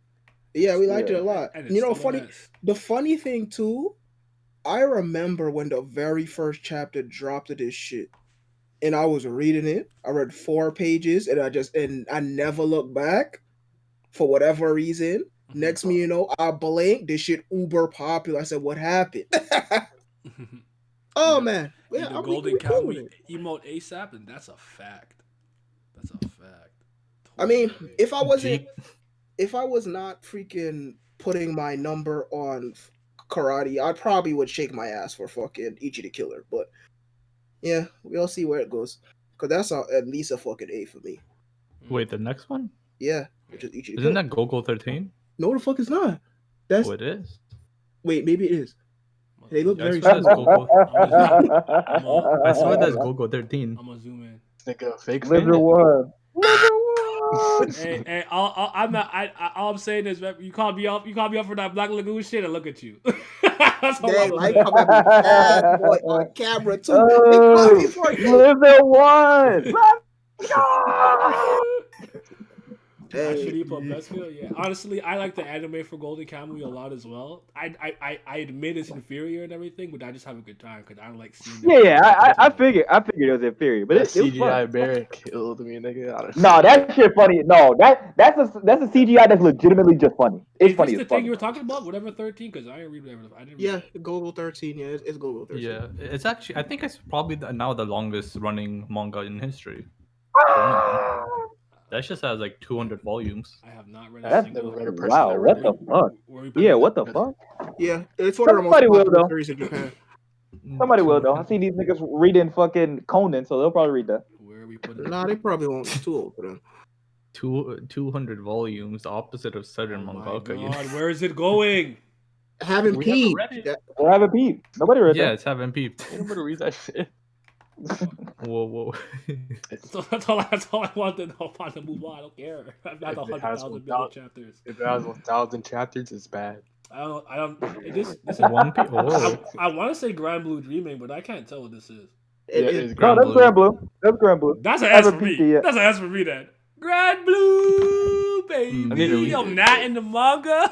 Yeah, we liked it a lot. and You know, it's still funny. an S. The funny thing too, I remember when the very first chapter dropped of this shit, and I was reading it. I read 4 pages, and I never looked back for whatever reason. Next me, you know, I blinked. This shit uber popular. I said, "What happened?" Oh man, yeah, The I'm Golden cool with Kamuy it. emote ASAP, and that's a fact. That's a fact. I mean, if I was not freaking putting my number on karate, I probably would shake my ass for fucking Ichi the Killer. But yeah, we'll see where it goes. Cause that's at least a fucking A for me. Wait, the next one? Yeah, which is Ichi the Isn't Killer. that Gogo 13? No, the fuck it's not. That's Oh, it is. wait, maybe it is. They look I very swear that's similar. Gogo. I swear that's Gogo 13. I'm gonna zoom in. Nigga, fake Lizard fan. one. Lizard one. Hey, I'm not. All I'm saying is, you called me up for that Black Lagoon shit, and look at you. That's all I'm Damn, gonna I say. come at me bad boy on camera too. They Oh, caught me for it. Lizard one. Let's go. Should he put best feel? Yeah. Honestly, I like the anime for Golden Kamuy a lot as well. I admit it's inferior and everything, but I just have a good time because I don't like seeing. I figured it was inferior, but That it was CGI fun. bear killed me, nigga. No, that shit funny. No, that's a CGI that's legitimately just funny. It's Is funny this as the thing fuck. you were talking about? Whatever 13? Because I didn't read whatever. I didn't read Yeah, Google 13. Yeah, it's Google 13. Yeah, it's actually, I think it's probably now the longest running manga in history. That just has like 200 volumes. I have not read a That's single. Never read a person wow. that What read the it. fuck? Where we putting Yeah, it? what the fuck? Yeah, it's one of the most Somebody will, popular though. series in Japan. Somebody will though. I see these niggas reading fucking Conan, so they'll probably read that. Where are we putting it? Nah, they probably won't. It's too old for them. 200 volumes, the opposite of Southern Oh my manga. You know? God, where is it going? Haven't We haven't peed. read it. Or have a peep. Nobody read Yeah, that. it's haven't peeped. Ain't nobody read that shit. Whoa. That's all I want to know. I want to move on. I don't care. I've got If it has 100,000 1,000 million chapters. If it has 1,000 chapters, it's bad. I don't. This is. One Piece. Oh, I want to say Grand Blue Dreaming, but I can't tell what this is. Yeah, It, it's No, Grand that's Blue. Grand Blue. That's Grand Blue. That's an I S haven't for peeped me. it yet. That's an S for me. Then Grand Blue, baby. I need to read Yo, it. Nat in the manga.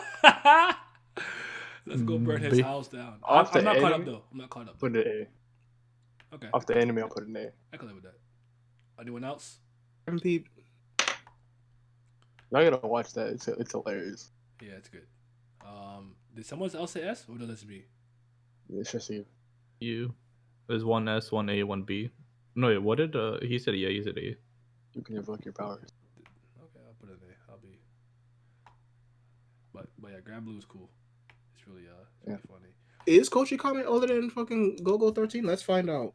Let's go burn his B. house down. Off I'm the not caught up anime? though. I'm not caught up. Put an A. Okay, Off the anime, I'll put an A. I can live with that. Anyone else? MP. I gotta watch that. It's hilarious. Yeah, it's good. Did someone else say S or does this be? It's just you. you. There's one S, one A, one B. No, wait, what did he said? Yeah, he said A. You can invoke your powers. Okay, I'll put it in. I'll be. But yeah, Grand Blue is cool. It's really funny. Is Kochi Comment older than fucking Go-Go 13? Let's find out.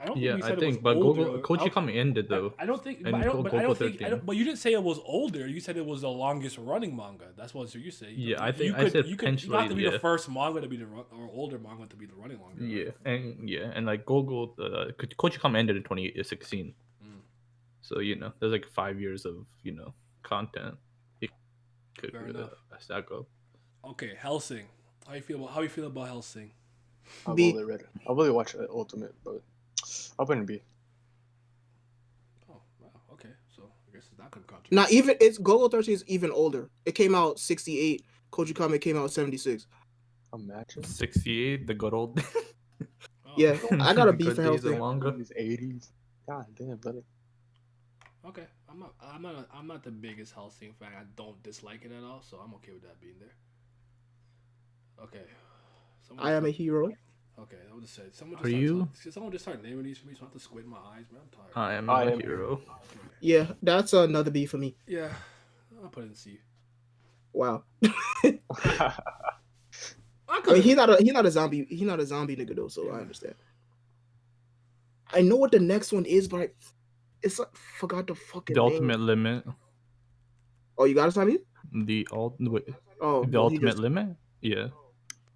I don't Yeah, think we I said think, it but was older. Gogo Kochi Kami ended though. I don't think. And But I don't. But I Gogo don't think. 13. But you didn't say it was older. You said it was the longest running manga. That's what you say. Yeah, I think you I said you don't have to be potentially, the first manga to be the or older manga to be the running manga. Yeah, and like Gogo, Kochi Kami ended in 2016. Mm. So there's like 5 years of content. He could Fair enough. stack up. Okay, Hellsing. How you feel about Hellsing? I've B. only read it. I've only watched Ultimate, but I'll put it in B. Oh, wow. Okay, so I guess it's not gonna contribute. Not even it's Go-Go 13 is even older. It came out 68. Kochi Comment came out 76. Imagine. 68, the good old. Oh, Yeah, I got a B Good for days of Hellsing. manga. These 80s. God damn, brother. Okay, I'm not the biggest Hellsing fan. I don't dislike it at all, so I'm okay with that being there. Okay. I am a hero. Okay, I would just say someone. Are you? Someone just start naming these for me, so I have to squint my eyes, man. I'm tired. I am I a am hero. Yeah, that's another B for me. Yeah, I'll put it in C. Wow. I I mean, he's not a zombie nigga though, so I understand. I know what the next one is, but I forgot the fucking The name. ultimate limit. Oh, you got it, Tommy? The Oh, the well, he ultimate just- limit. Yeah.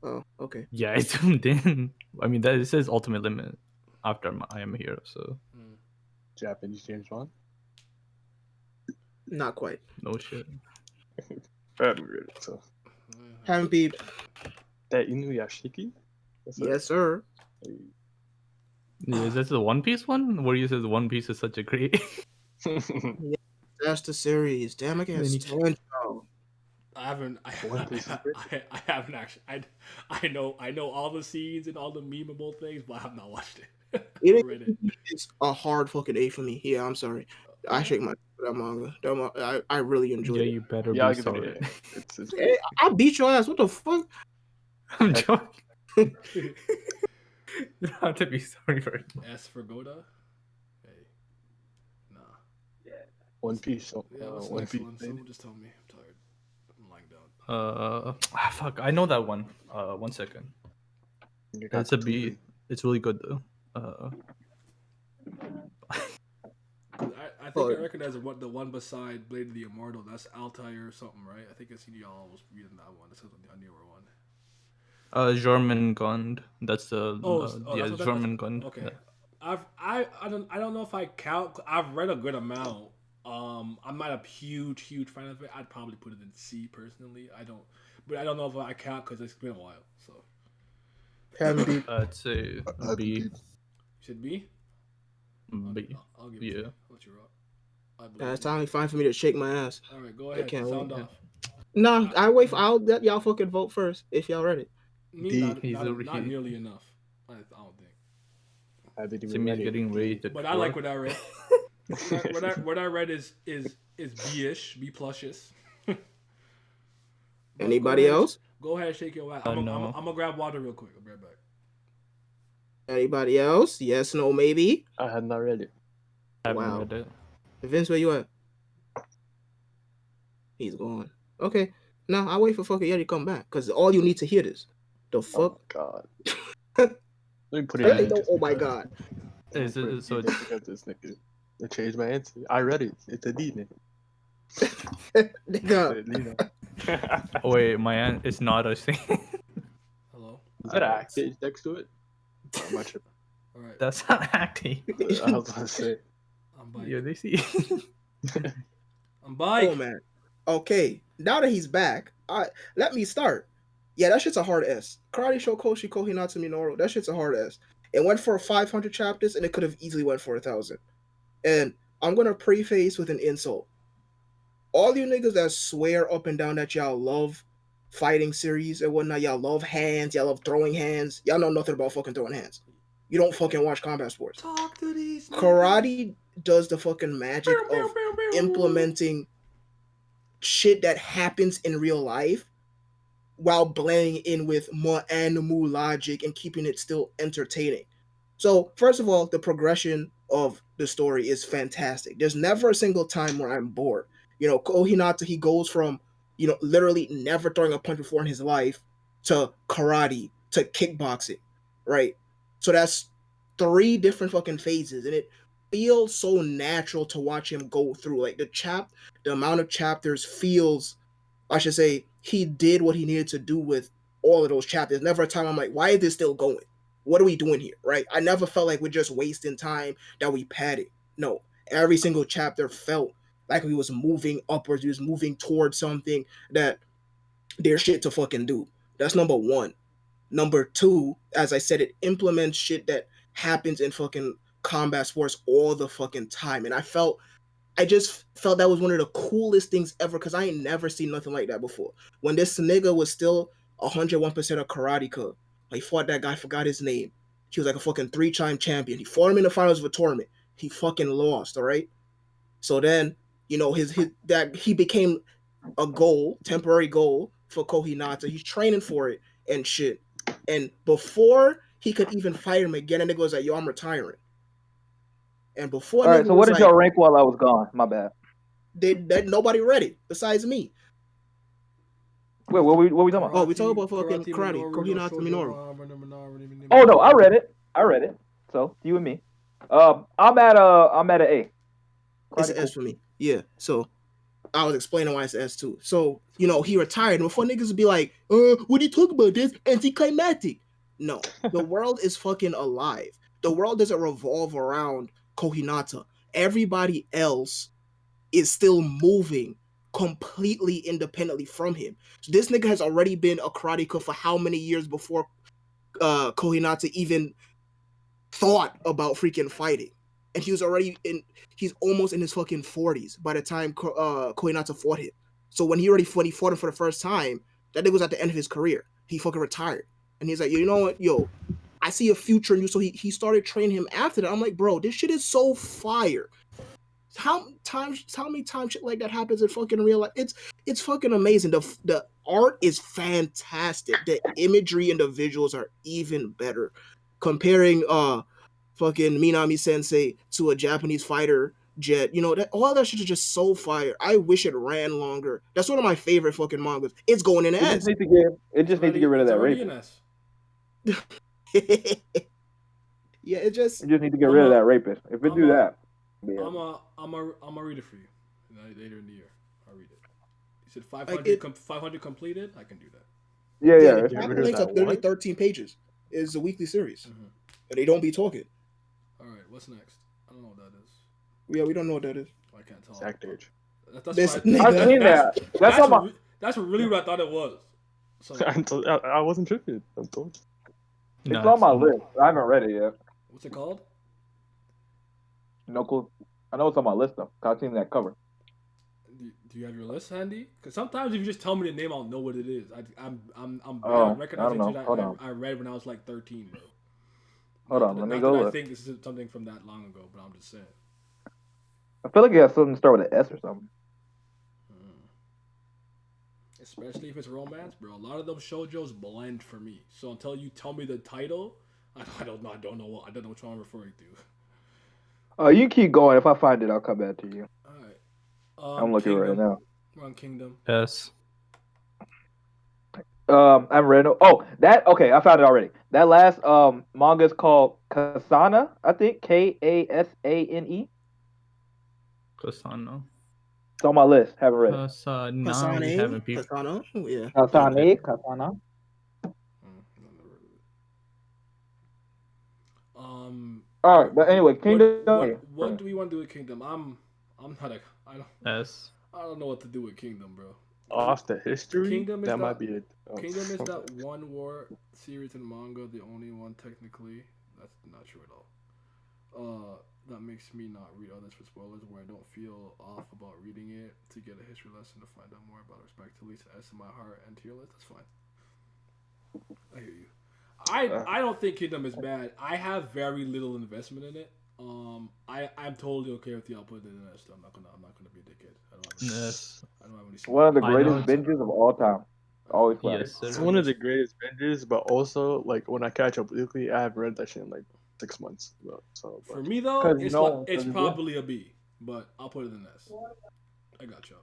Oh, okay. Yeah, I zoomed in. I mean, it says ultimate limit after I am a hero. So Japanese James Bond. Not quite. no shit. I haven't read it, so. Haven't peeped. That Inuyashiki? That's Yes, sir. Yeah, is this the One Piece one? Where you says One Piece is such a great. That's the series. Damn, I can't Then you- stand y'all. I haven't. One Piece is great. I haven't actually. I know all the scenes and all the memeable things, but I have not watched it. It Read it. It's a hard fucking A for me. Yeah, I'm sorry. I shake my that manga. I really enjoyed Yeah, it. you better Yeah, I'll be give it sorry. an A. It's Hey, I beat your ass. What the fuck? I'm joking. You don't have to be sorry for it. S for Goda. Hey, nah. One Piece. Yeah, what's the One next Piece. one? baby. Someone just told me. I'm tired. I'm lying down. Fuck, I know that one. 1 second. You got It's a two. B. It's really good though. I think I recognize the one beside Blade of the Immortal. That's Altair or something, right? I think I see y'all was reading that one. This is a newer one. German Gund. That's the that's what German Gund. Okay. Yeah. I don't know if I count. I've read a good amount. I'm not a huge fan of it. I'd probably put it in C personally. I don't know if I count because it's been a while. So Haven't peeped. I'd say B. you said B. B. I'll give Yeah. it to you. I'll let you rock. I believe It's you. time fine for me to shake my ass. All right, go ahead. can't Sound wait. off. Nah, I'll let y'all fucking vote first if y'all ready. Me, D. not He's nearly enough. I don't think. I haven't even Timmy's read it. getting ready to. But I like what I read. what I read is B-ish, B plusish. Anybody else? Go ahead, shake your ass. No. I'm gonna grab water real quick. I'll be right back. Anybody else? Yes, no, maybe. I had not read it. I haven't Wow. read it. Vince, where you at? He's gone. Okay. Now I'll wait for fucking Yeti to come back. Cause all you need to hear is the Oh fuck. God. Let me put it Really in. don't- just oh my because- god. Is it so? Just because this nigga. I changed my answer. I read it. It's a D, nigga. Nigga. Oh wait, my aunt. It's not a thing. Hello. Is that active next to it? I'm not sure. All right. That's not acting. I was gonna say. I'm back. Yeah, they see. I'm back. Oh man. Okay. Now that he's back, let me start. Yeah, that shit's a hard S. Karate Shokoshi Kohinata Minoru, that shit's a hard S. It went for 500 chapters, and it could have easily went for 1,000. And I'm gonna preface with an insult. All you niggas that swear up and down that y'all love fighting series and whatnot, y'all love hands, y'all love throwing hands, y'all know nothing about fucking throwing hands. You don't fucking watch combat sports. Talk to these Karate does the fucking magic of implementing shit that happens in real life while blending in with more animal logic and keeping it still entertaining. So, first of all, the progression of the story is fantastic. There's never a single time where I'm bored. You know, Kohinata, he goes from, literally never throwing a punch before in his life to karate to kickboxing, right? So that's 3 different fucking phases, and it feels so natural to watch him go through. Like the amount of chapters feels, I should say, he did what he needed to do with all of those chapters. Never a time I'm like, why is this still going? What are we doing here? Right? I never felt like we're just wasting time, that we padded. No, every single chapter felt like we was moving upwards. We was moving towards something that there's shit to fucking do. That's number one. Number two, as I said, it implements shit that happens in fucking combat sports all the fucking time. And I just felt that was one of the coolest things ever because I ain't never seen nothing like that before. When this nigga was still 101% of karateka, he fought that guy, forgot his name. He was like a fucking 3-time champion. He fought him in the finals of a tournament. He fucking lost, all right? So then, his that he became a goal, temporary goal for Kohinata. He's training for it and shit. And before he could even fight him again, and nigga was like, yo, I'm retiring. And before All right, nigga so was what is like, your rank while I was gone? My bad. that nobody read it besides me. Wait, what we talking about? Oh, we talk about fucking karate. Kohinata Minoru. Oh no, I read it. So you and me. I'm at an A. It's Karate an S cool. for me. Yeah. So I was explaining why it's an S too. So, he retired. And before niggas would be like, what are you talking about? This anticlimactic. No. The world is fucking alive. The world doesn't revolve around Kohinata. Everybody else is still moving completely independently from him. So this nigga has already been a karateka for how many years before Kohinata even thought about freaking fighting? And he's almost in his fucking 40s by the time Kohinata fought him. So when he fought him for the first time, that nigga was at the end of his career. He fucking retired. And he's like, you know what, yo, I see a future in you. So he started training him after that. I'm like, bro, this shit is so fire. How many times shit like that happens in fucking real life? It's fucking amazing. The art is fantastic. The imagery and the visuals are even better. Comparing fucking Minami Sensei to a Japanese fighter jet, that all that shit is just so fire. I wish it ran longer. That's one of my favorite fucking mangas. It's going in It S. just need to get rid of that rape. Yeah, it just You just need to get rid of that rapist. If it do that, yeah. I'm a read it for you later in the year. I'll read it. You said 500 completed. I can do that. Yeah. The chapter length up literally 13 pages. It's a weekly series, and they don't be talking. All right, what's next? I don't know what that is. Yeah, we don't know what that is. I can't tell. Exact age. I've seen that. That's really what I thought it was. So I wasn't tripping. It's on my list. I haven't read it yet. What's it called? No clue. I know it's on my list though. Cause I've seen that cover. Do you have your list handy? Because sometimes if you just tell me the name, I'll know what it is. I'm recognizing I don't know. I read when I was like 13, bro. Hold on, let me go look. I think this is something from that long ago, but I'm just saying. I feel like it has something to start with an S or something. Especially if it's romance, bro. A lot of those shoujos blend for me. So until you tell me the title, I don't know which one I'm referring to. You keep going. If I find it, I'll come back to you. All right. I'm looking Kingdom. right now. We're on Kingdom. Yes. I'm ready. Oh, okay. I found it already. That last manga is called Kasane. I think Kasane. Kasano. It's on my list. Haven't read it. Kasane. Kasano. Yeah. Kasane. All right, but anyway, Kingdom. What do we want to do with Kingdom? I don't know what to do with Kingdom, bro. off the history, Kingdom is that might that- be it. Kingdom is that one war series in manga, the only one technically. That's not true at all. That makes me not read others for spoilers, where I don't feel off about reading it to get a history lesson to find out more about respect, at least S in my heart and tier list. That's fine. I hear you. I don't think Kingdom is bad. I have very little investment in it. I'm totally okay with the output in the next. I'm not gonna be a dickhead. Yes. I don't have any. One of the I greatest know. binges of all time. Always classic. Yes, It's sir. one of the greatest binges, but also like when I catch up weekly, I haven't read that shit in like 6 months. So For me though, 'Cause it's no like, one it's doesn't do it. probably a B, but I'll put it in S. I got you.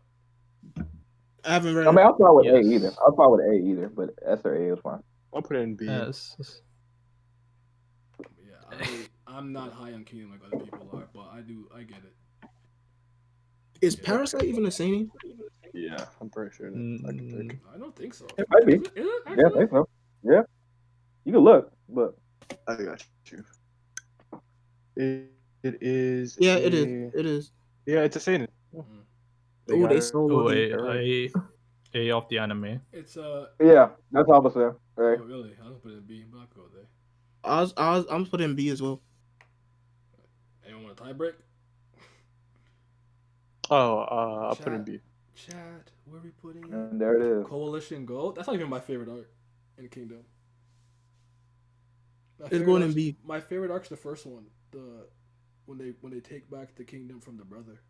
I haven't read. I mean, I'll start with A Yes. either. I'll start with A either, but S or A is fine. I'll put it in B. Yes. But yeah, I'm not high on Kingdom like other people are, but I get it. Is Parasite even a seinen? Yeah, I'm pretty sure that I can pick. I don't think so. It might be. Is it Yeah, I actually? think so. Yeah, you can look, but I got you. It is. Yeah, it is. It is. Yeah, it's a seinen. They Oh, got they it. stole Oh, it. A off the anime. It's yeah, that's all I'm saying. Oh Right. really? I was putting B, but I'll go there. I'm putting B as well. Anyone want a tiebreak? Oh, I'll put in Chat. B. Chat, where are we putting it? And there it is. Coalition Gold. That's not even my favorite arc in Kingdom. It's going in B. My favorite arc's the first one. When they take back the kingdom from the brother,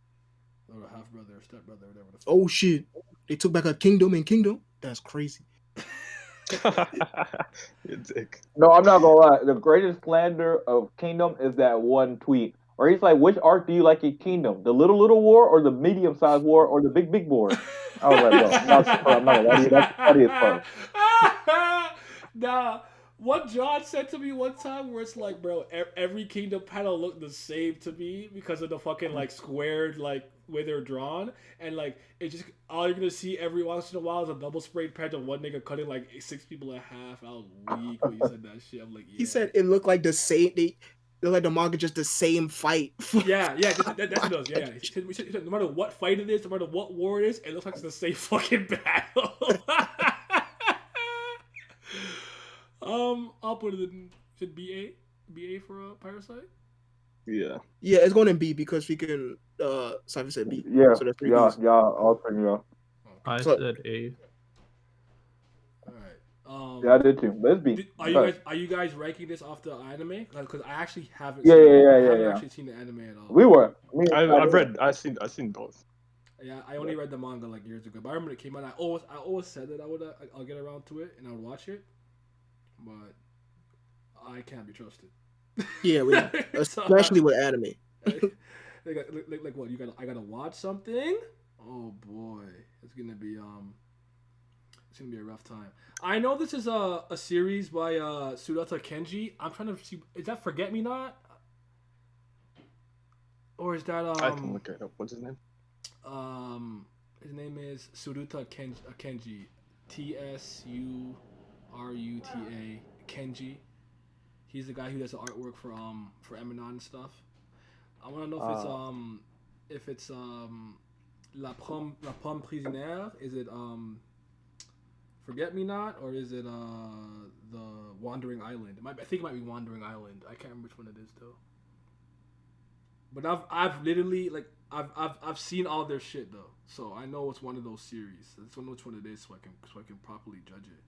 or the half brother or step brother, whatever. The fuck. Oh shit! They took back a kingdom in Kingdom. That's crazy. You dick. No, I'm not gonna lie. The greatest slander of Kingdom is that one tweet where he's like, "Which arc do you like in Kingdom? The little war, or the medium sized war, or the big war?" I was like, "Bro, I'm not gonna lie to you. That's funny as fuck." Nah, what John said to me one time, where it's like, bro, every Kingdom panel looked the same to me because of the fucking like squared like way they're drawn, and like it just all you're gonna see every once in a while is a double sprayed page of one nigga cutting like 6 people in half. I was weak when you said that shit. I'm like, yeah. He said it looked like the same. They looked like the manga just the same fight. Yeah, that's what it does. Yeah. He said, no matter what fight it is, no matter what war it is, it looks like it's the same fucking battle. I'll put it in. Should BA for Parasite? Yeah. Yeah, it's going in B because we can. Cypher said B. Yeah, So that's 3 yeah, Bs. all three, yeah. I So- said A. All right. Yeah, I did too. But it's B. Are you guys ranking this off the anime? Because I actually haven't. Yeah, seen yeah, I yeah, haven't yeah. actually seen the anime at all. We were. I've seen both. Yeah, I only read the manga like years ago. But I remember it came out. I always said that I'll get around to it and I would watch it, but I can't be trusted. Yeah, especially with anime. like what? I gotta watch something. Oh boy, it's gonna be a rough time. I know this is a series by Sudata Kenji. I'm trying to see, is that Forget Me Not, or is that I can look it up. What's his name? His name is Suruta Kenji, Tsuruta Kenji. He's the guy who does the artwork for Eminon and stuff. I want to know if it's La Pomme Prisonnière. Is it Forget Me Not, or is it the Wandering Island? I think it might be Wandering Island. I can't remember which one it is though. But I've literally like I've seen all their shit though, so I know it's one of those series. I just want to know which one it is so I can properly judge it.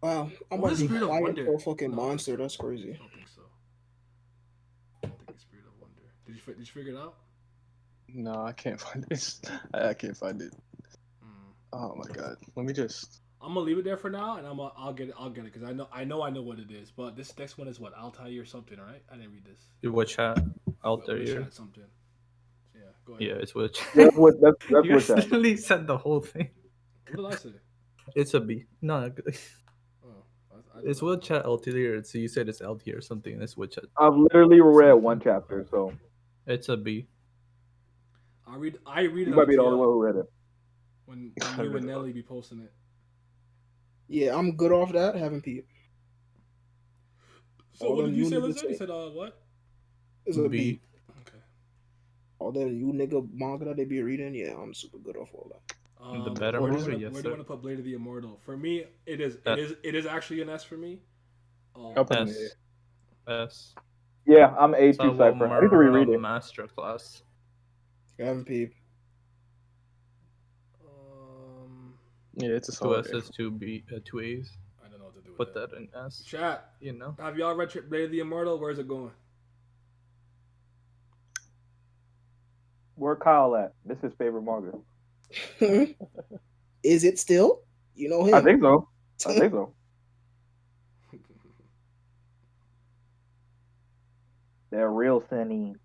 Wow, I'm What about is to be Spirit of quiet Wonder? for a fucking No. monster. That's crazy. I don't think so. I don't think it's Spirit of Wonder. Did you figure it out? No, I can't find it. I can't find it. Mm. Oh my god. Let me just. I'm gonna leave it there for now, and I'll get it because I know what it is. But this next one is what, Altair or something, right? I didn't read this. What chat? Out there, Which yeah. had something. Yeah, go ahead. Yeah, it's what. That's what You that's guys that. literally said the whole thing. What did I say? It's a B. No, Oh, I it's what chat Altier. So you said it's LT or something. And it's what chat. I've literally read one chapter, so It's a B. I read you it might on be the only TL one who read it. when I you read and it. Nelly be posting it. Yeah, I'm good off that. Haven't peed. So All what them did you say, niggas Lizard? You say. said what? It's a B. B. Okay. All that you nigga manga that they be reading, yeah, I'm super good off all that. The better Where do movie, you yes, wanna sir. put Blade of the Immortal? For me, it That- is actually an S for me. I'll put an S. S. Yeah, I'm A too, Cypher. I need to reread Sawamura it. Masterclass. I haven't peeped. Yeah, it's a Two solid. S's, two B, two A's. I don't know what to do with Put that. that in S. Chat. You know. Have y'all read Blade of the Immortal? Where's it going? Where Kyle at? This is his favorite manga. Is it still? You know him. I think so. I think so. They're real Seinen.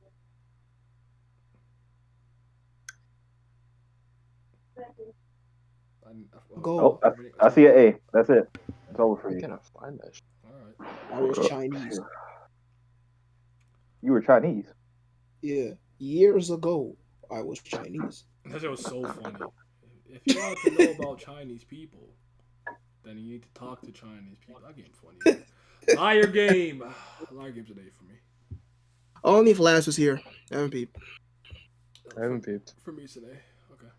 Go. Oh, I see an A. That's it. It's over for I you. cannot find that shit. All right. I was Chinese. You were Chinese. Yeah. Years ago, I was Chinese. That shit was so funny. If you want to know about Chinese people, then you need to talk to Chinese people. That game's funny. Liar Game. Liar Game's an A for me. Only if Laz was here. I haven't peeped. I haven't peeped. For me, it's an A. Okay.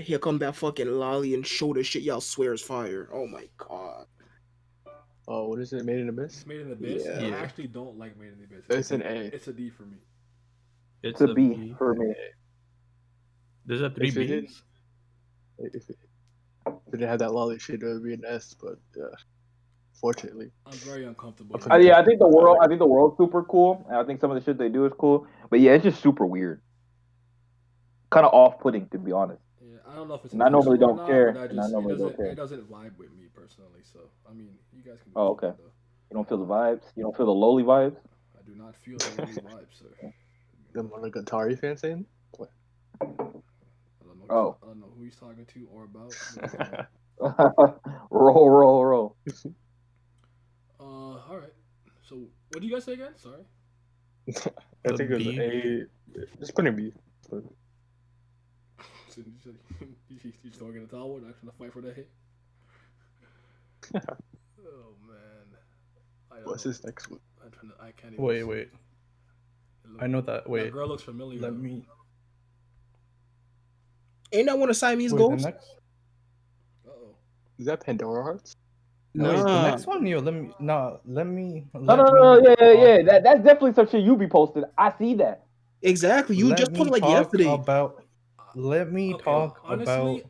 Here come that fucking lolly and shoulder shit y'all swear is fire. Oh my god. Oh, what is it? Made in Abyss? It's Made in Abyss. Yeah. I actually don't like Made in Abyss. It's an A. It's a D for me. It's a B for me. There's a three If it B's. If it didn't have that lolly shit, it would be an S. But fortunately, I'm very uncomfortable. Yeah, I think the world's super cool, and I think some of the shit they do is cool. But yeah, it's just super weird, kind of off-putting, to be honest. Yeah, I don't know if it's. And I normally intentional or don't not, care, but and I normally don't care. It doesn't vibe with me personally. So I mean, you guys can. Oh, okay. You don't feel the vibes. You don't feel the lowly vibes. I do not feel the lowly vibes, sir. the Monogatari fan saying, "What?" Oh. I don't know who he's talking to or about. roll. All right. So, what do you guys say again? Sorry. I think it was B. A. Just put in B. But So you just don't get a towel. Not trying to fight for that hit. Oh man. what's his next one? I can't even. Wait. I know that. Wait. That girl looks familiar. Let me. Ain't that one of Siamese Wait, the ghosts? next. Uh-oh. Is that Pandora Hearts? No, wait, the Nah. next one, yo. Let me. No, Yeah. yeah. That's definitely some shit you be posted. I see that. Exactly. You just put it like yesterday. Let me talk about.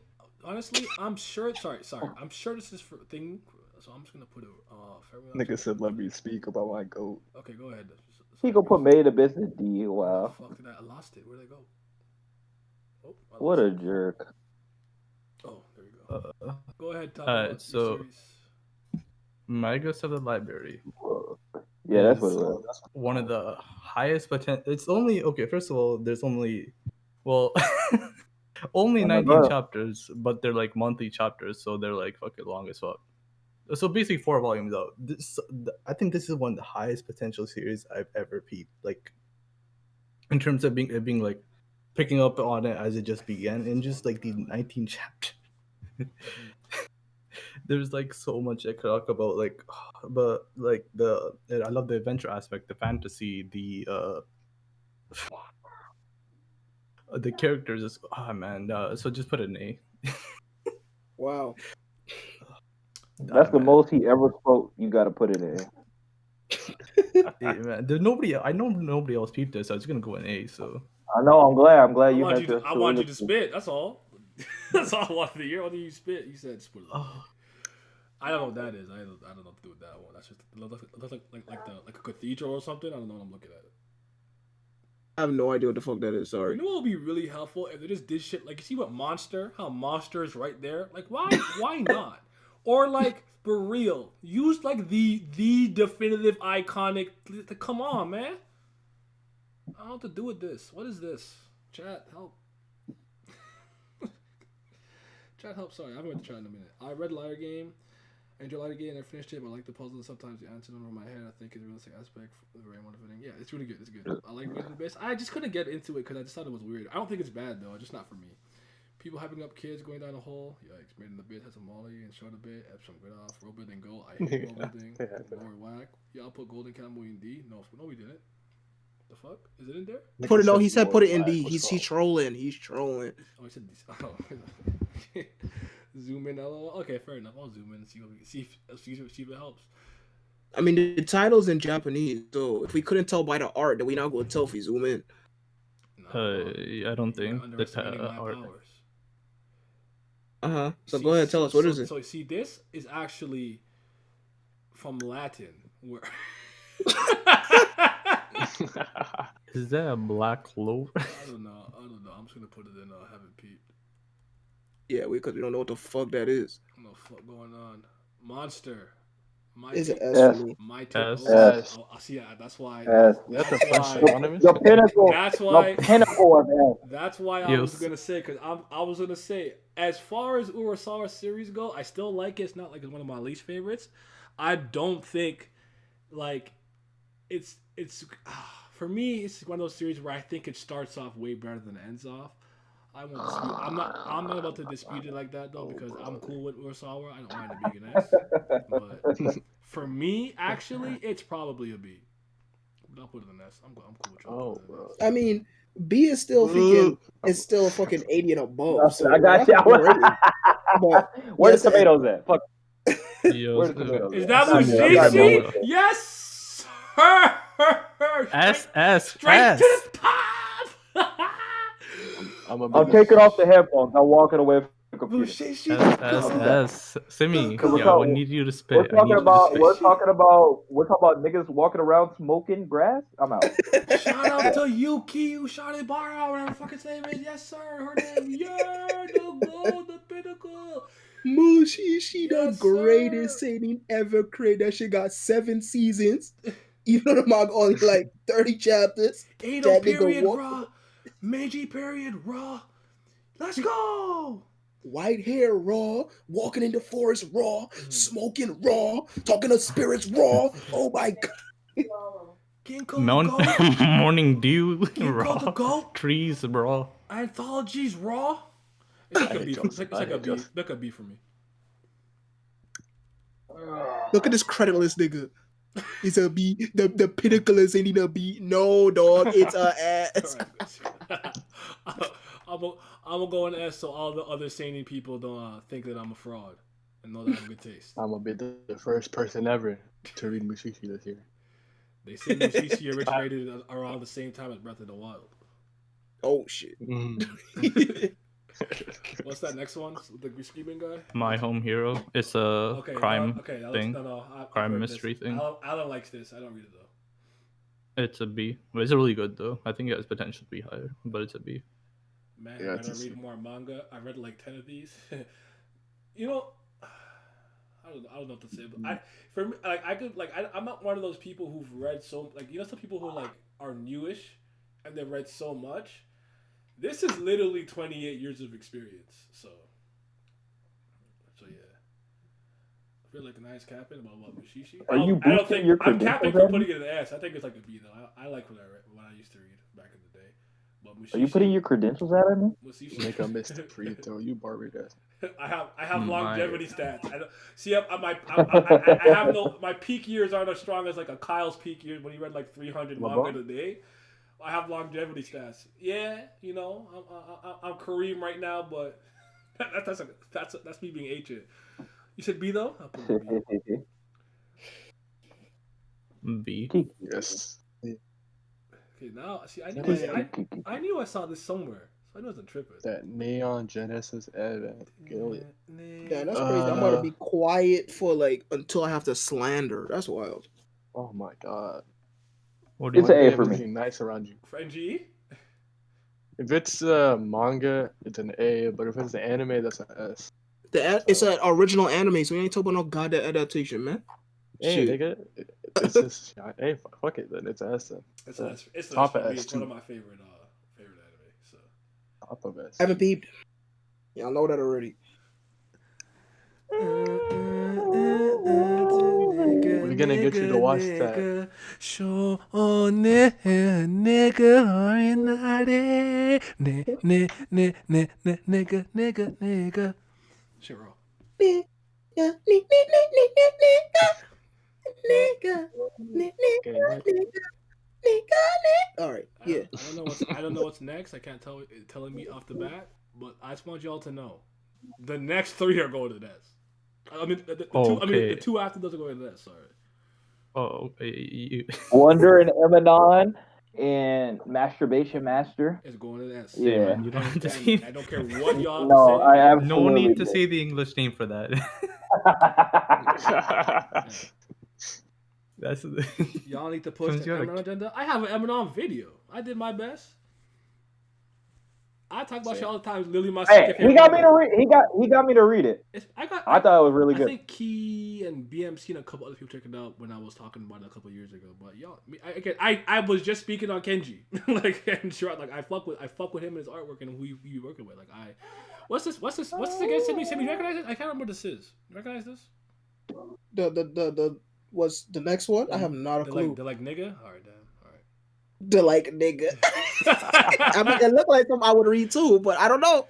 Honestly, I'm sure. Sorry. I'm sure this is for thing. So I'm just gonna put it. Nigga said, "Let me speak about my goat." Okay, go ahead. He gonna put Made in Abyss in D. Wow. Fuck did I lost it? Where'd I go? Oh, What a jerk. Oh, there we go. Go ahead. Talk Alright, about so- your series. Magus of the Library. Yeah, that's what is it was. One of the highest potential. It's only okay. First of all, there's only, well, only Oh my 19 God. chapters, but they're like monthly chapters, so they're like fucking long as fuck. So basically 4 volumes out. I think this is one of the highest potential series I've ever peeped. Like, in terms of being like picking up on it as it just began, and just like these 19 chapters. There's like so much I could talk about, like, but like I love the adventure aspect, the fantasy, the characters is man. So just put an A. Wow. That's the most he ever spoke. You gotta put it in. Yeah, man. There's nobody. I know nobody else peeped this, so it's gonna go an A. So I know. I'm glad I you want had you. to. I want you to spit. That's all. That's all I wanted to hear. What did you spit? You said spit. I don't know what that is. I don't know what to do with that one. That's just it looks like a cathedral or something. I don't know what I'm looking at. I have no idea what the fuck that is. Sorry. You know what would be really helpful if they just did shit like, you see what Monster? How Monster is right there. Like why not? Or like, for real, use like the definitive iconic. Come on, man. I don't know what to do with this. What is this? Chat, help. Chat, help. Sorry, I haven't went to chat in a minute. I read Liar Game. I enjoyed Liar Game and I finished it, but I like the puzzles. Sometimes the answer over my head. I think it's a realistic aspect. Very motivating. Yeah, it's really good. It's good. I like Made in Abyss. I just couldn't get into it because I just thought it was weird. I don't think it's bad though. It's just not for me. People hyping up kids going down a hole. Yikes. Made in Abyss has a Molly and showed a bit. Epsom good off. Roll building go. I hate roll building. Lower whack. Yeah, I'll put Golden Camo in D. No, we didn't. The fuck? Is it in there? Put it. No, said he said Lord put it in Black. D. What's He's wrong? trolling. He's trolling. Oh, he said these. Oh. Zoom in. LOL. Okay, fair enough. I'll zoom in and see if it helps. I mean, the title's in Japanese, so if we couldn't tell by the art, then we not gonna tell if we zoom in. Nah, bro. I don't You're think the underestimating my art. powers. So go ahead, tell us what is it? So see, this is actually from Latin. Where Is that a black clover? I don't know. I'm just gonna put it in. Haven't peeped. Yeah, because we don't know what the fuck that is. No fuck going on. Monster. My It's an take. S Yes. for me. My take. S. Oh, I see. That's why. Yes. That's That's a French why. synonymous. The pinnacle. That's why. The pinnacle of that. That's why I was gonna say, because I was gonna say, as far as Urasawa series go, I still like it. It's not like it's one of my least favorites. I don't think like it's for me. It's one of those series where I think it starts off way better than it ends off. I won't dispute. I'm not about to dispute it like that though, because I'm cool with Urasawa. I don't mind it being an S. But for me, actually, it's probably a B. But I'll put it an S. I'm cool with you. Oh, bro. I mean, B is still freaking. It's still a fucking 80 and above. So I got you. But Where yes, the tomatoes at? Fuck. Yo, Where the tomatoes Is at? that I got you, I got you. Mushishi? Yes, sir. S. Straight to the top. I'm taking off the headphones. I'm walking away from the computer. S. Simi, Cause we're yeah, talking- we need you to spit. We're I need talking you to about spit. we're talking about niggas walking around smoking grass. I'm out. Shout out to Yuki Ushadebara, whatever the fuck his name is. Yes, sir. Her name. Yeah, the gold, the pinnacle. Mushishi, the Yes, greatest sir. seinen ever created. That shit got 7 seasons. Even though the manga only like 30 chapters. Edo That nigga period walk- raw. Meiji period raw. Let's go. White hair raw, walking in the forest raw, smoking raw, talking to spirits raw. Oh my god. Ginkgo Mount the goat. Morning Dew, Ginkgo the raw goat. trees, bro. Anthologies raw. It's like a hate B. jokes. It's I like a hate B. jokes. Like a B for me. Look at this creditless nigga. It's a B. The pinnacle is ain't a B. No, dog. It's a S. I'm gonna go in S so all the other seinen people don't think that I'm a fraud and know that I have good taste. I'm gonna be the first person ever to read Mushishi this year. They say Mushishi originated around the same time as Breath of the Wild. Oh shit. Mm. What's that next one? The screaming guy? My Home Hero. It's a crime thing. Crime mystery thing. Alan likes this. I don't read it though. It's a B. But it's really good though. I think it has potential to be higher, but it's a B. Man, Yeah, I it's gotta read more manga. I read like 10 of these. You know, I don't know what to say, but I'm not one of those people who've read so some people who like are newish and they've read so much. This is literally 28 years of experience, so yeah. I feel like a nice capping about what Mushishi. Are you I don't boosting think your I'm credentials, capping for Evan? putting it in the S. I think it's like a B though. I like what I used to read back in the day. But Mushishi, Are you putting your credentials out at me? Mushishi, Make a missed free throw. You barbed ass. I have longevity stats. I have my peak years aren't as strong as like a Kyle's peak years when he read like 300 manga a day. I have longevity stats. Yeah, you know, I'm Kareem right now, but that's me being ancient. You said B though? I'll put it B. B. Yes. Okay, now see, I knew I saw this somewhere. So I know it's a tripping. That Neon Genesis Evangelion. Yeah, that's crazy. I'm about to be quiet for like until I have to slander. That's wild. Oh my god. What do It's an A Yeah, for everything me. nice around you. For NGE? If it's manga, it's an A, but if it's an anime, that's an S. It's an original anime, so we ain't talking about no goddamn adaptation, man. Hey, Shit. nigga, it's just hey, fuck it then. It's an S then. It's an S. It's an Top S for of me. S, It's one too. of my favorite anime. So Top of S. I haven't peeped. Y'all know that already. We're gonna get you to watch that. Show nigga, nigga. Shit, bro. Okay, All right, yeah. I don't know what's next. I can't tell telling me off the bat, but I just want y'all to know, the next three are going to this. I mean, the two. I mean, the Okay. two after those are going to this. Sorry. Oh, Wonder and Eminon and Masturbation Master. It's going to this. Hey, Yeah. man, you don't have to say. I don't care what y'all have No, to I say. absolutely No need to did. say the English name for that. That's Y'all need to push the Eminem agenda. I have an Eminem video. I did my best. I talk about shit all the time. It's literally my Hey, second he got me favorite to manga. read. He got me to read it. I thought it was really I good. think Key and BMC and a couple other people checked it out when I was talking about it a couple years ago. But y'all, I was just speaking on Kenji, like and sure, like I fuck with him and his artwork and who you working with. Like what's this again? Send me. You recognize it? I can't remember what this is. You recognize this? The what's the next one? I have not a clue. They're like nigga. All right, damn. All right. The like nigga. I mean, it looked like something I would read too, but I don't know.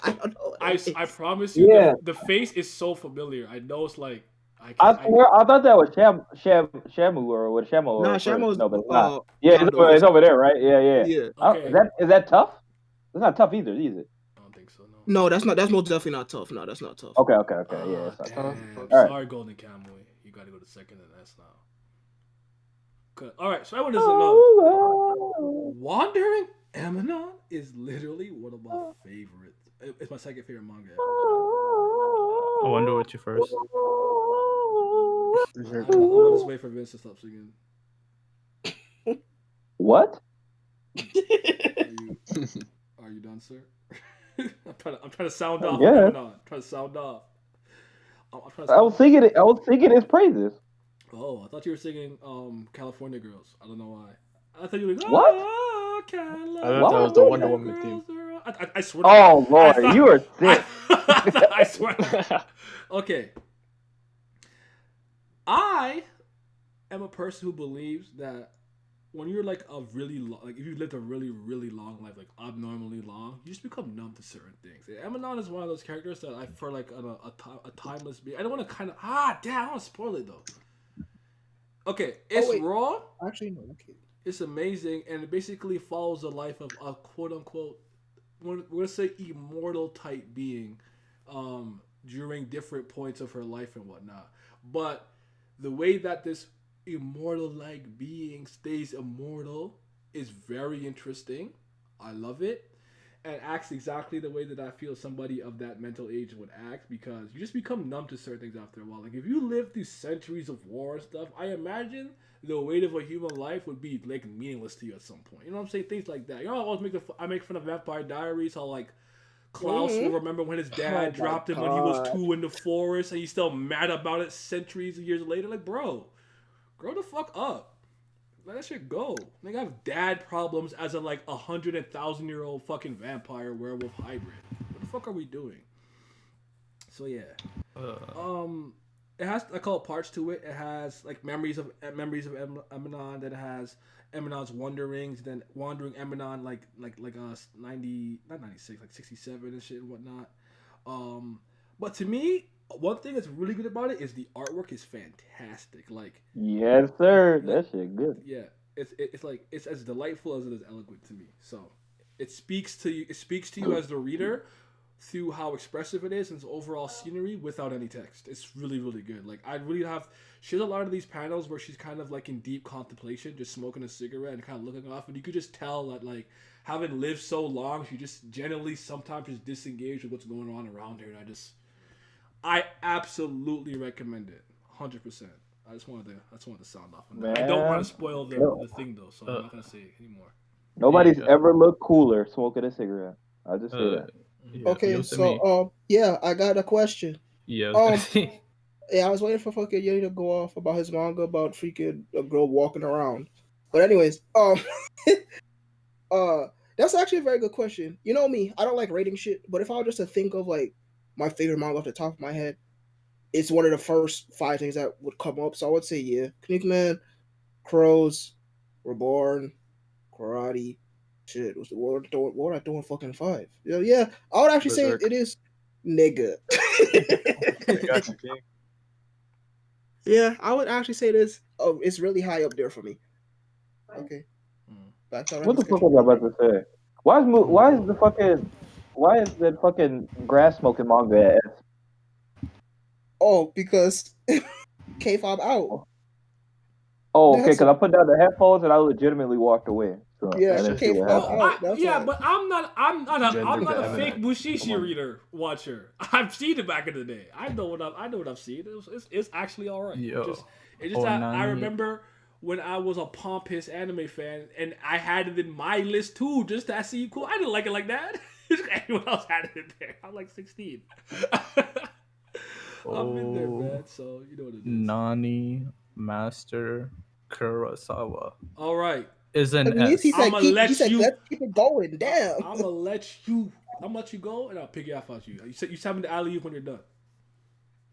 I promise you, Yeah. the face is so familiar. I know it's like I swear, I thought that was Shamu or what Shamu. Nah, or Shamu's, no, but it's not. Yeah, Gundam. it's over there, right? Yeah. Yeah. Okay. Is that tough? It's not tough either, is it? I don't think so. No. No, that's not. That's most definitely not tough. No, that's not tough. Okay. Yeah, it's not tough. Damn. All right. Sorry, Golden Camel. You got to go to second and S now. Good. All right. So everyone doesn't know. Wandering Eminon is literally one of my favorites. It's my second favorite manga. I wonder what you first. I'm gonna just wait for Vince to stop singing. What? Are you done, sir? I'm trying to sound off. Yeah. Eminon. I'm trying to sound off. I was singing his praises. Oh, I thought you were singing California Girls. I don't know why. I thought you were like, What? oh, I thought that was the Wonder Woman theme. I swear. Oh Lord, you are sick. I swear. Okay. I am a person who believes that when you're like a really like if you lived a really long life, like abnormally long, you just become numb to certain things. Eminon is one of those characters that I for like a timeless being. I don't want to kind of damn, I don't want to spoil it though. Okay, it's raw. Actually, no. Okay. It's amazing, and it basically follows the life of a quote unquote, we're gonna say immortal type being, during different points of her life and whatnot. But the way that this immortal like being stays immortal is very interesting. I love it. And acts exactly the way that I feel somebody of that mental age would act, because you just become numb to certain things after a while. Like if you live through centuries of war and stuff, I imagine the weight of a human life would be like meaningless to you at some point. You know what I'm saying? Things like that. You know, I always make fun of Vampire Diaries, how like Klaus will remember when his dad dropped him when he was 2 in the forest, and he's still mad about it centuries of years later. Like, bro, grow the fuck up. Let that shit go. Like, I have dad problems as a like 100,000-year-old fucking vampire werewolf hybrid. What the fuck are we doing? So yeah, it has, I call it parts to it. It has like memories of Eminon. Then it has Eminon's Wanderings. Then Wandering Eminon, like 90, not 96, like 67 and shit and whatnot. But to me, one thing that's really good about it is the artwork is fantastic. Like, Yes, sir. That shit good. yeah, it's like it's as delightful as it is eloquent to me. So it speaks to you. It speaks to you as the reader through how expressive it is and its overall scenery without any text. It's really, really good. Like, I really have. She has a lot of these panels where she's kind of like in deep contemplation, just smoking a cigarette and kind of looking off, and you could just tell that, like, having lived so long, she just generally sometimes just disengaged with what's going on around her. And I absolutely recommend it, 100%. I just wanted to sound off on that. I don't want to spoil the thing though, so I'm not gonna say it anymore. Nobody's ever looked cooler smoking a cigarette. I'll just say that. Yeah, Okay, so I got a question. Yeah. Yeah, I was waiting for fucking Yeti to go off about his manga about freaking a girl walking around. But anyways, that's actually a very good question. You know me, I don't like rating shit, but if I were just to think of like my favorite manga off the top of my head, it's one of the first 5 things that would come up. So I would say, yeah, Knickman, Crows, Reborn, Karate. Shit, what would I doing fucking 5? Yeah, I would actually say it is nigga. Gotcha, King. Yeah, I would actually say this. Oh, it's really high up there for me. Okay. Back to our What the fuck discussion. was I about to say? Why is that fucking grass smoking manga ass? Oh, because K-pop out. Oh, okay, That's because I put down the headphones and I legitimately walked away. So I yeah, didn't see what K-pop happened. out. That's why. But I'm Gender not a feminine. fake Mushishi Come on. reader watcher. I've seen it back in the day. I know what I've seen. It's actually all right. Yo. It's just that I Onani. remember when I was a pompous anime fan and I had it in my list too, just to see cool. I didn't like it like that. Anyone else had it in there. I'm like 16. I'm in there, man. So you know what it is. Nani Master Kurosawa All right. is I an mean, he S. said, I'ma he let said, you. let's keep it going. Damn. I'm gonna let you go, and I'll pick it up on you. You tell me the alley when you're done.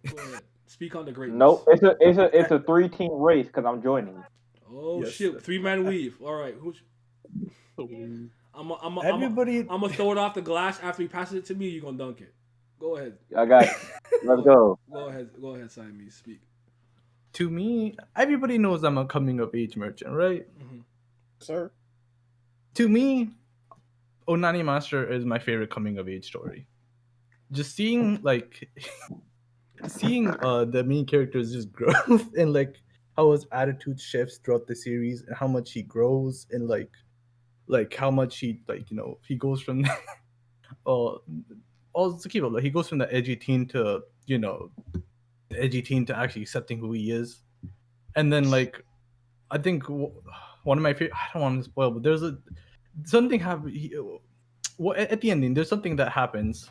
Go ahead. Speak on the greatness. Nope, it's a 3-team race because I'm joining. Oh Yes, shit! sir. 3-man weave. All right. Who's? Everybody- I'm gonna throw it off the glass after he passes it to me. You're gonna dunk it. Go ahead. I got you. Let's go. Go ahead, Simon. Speak. To me, everybody knows I'm a coming of age merchant, right? Sir. To me, Onani Master is my favorite coming of age story. Just seeing the main character's just growth and like how his attitude shifts throughout the series and how much he grows and like how much he he goes from also keep it like he goes from the edgy teen to the edgy teen to actually accepting who he is, and then like I think one of my favorite, I don't want to spoil, but there's something happen. Well, at the ending, there's something that happens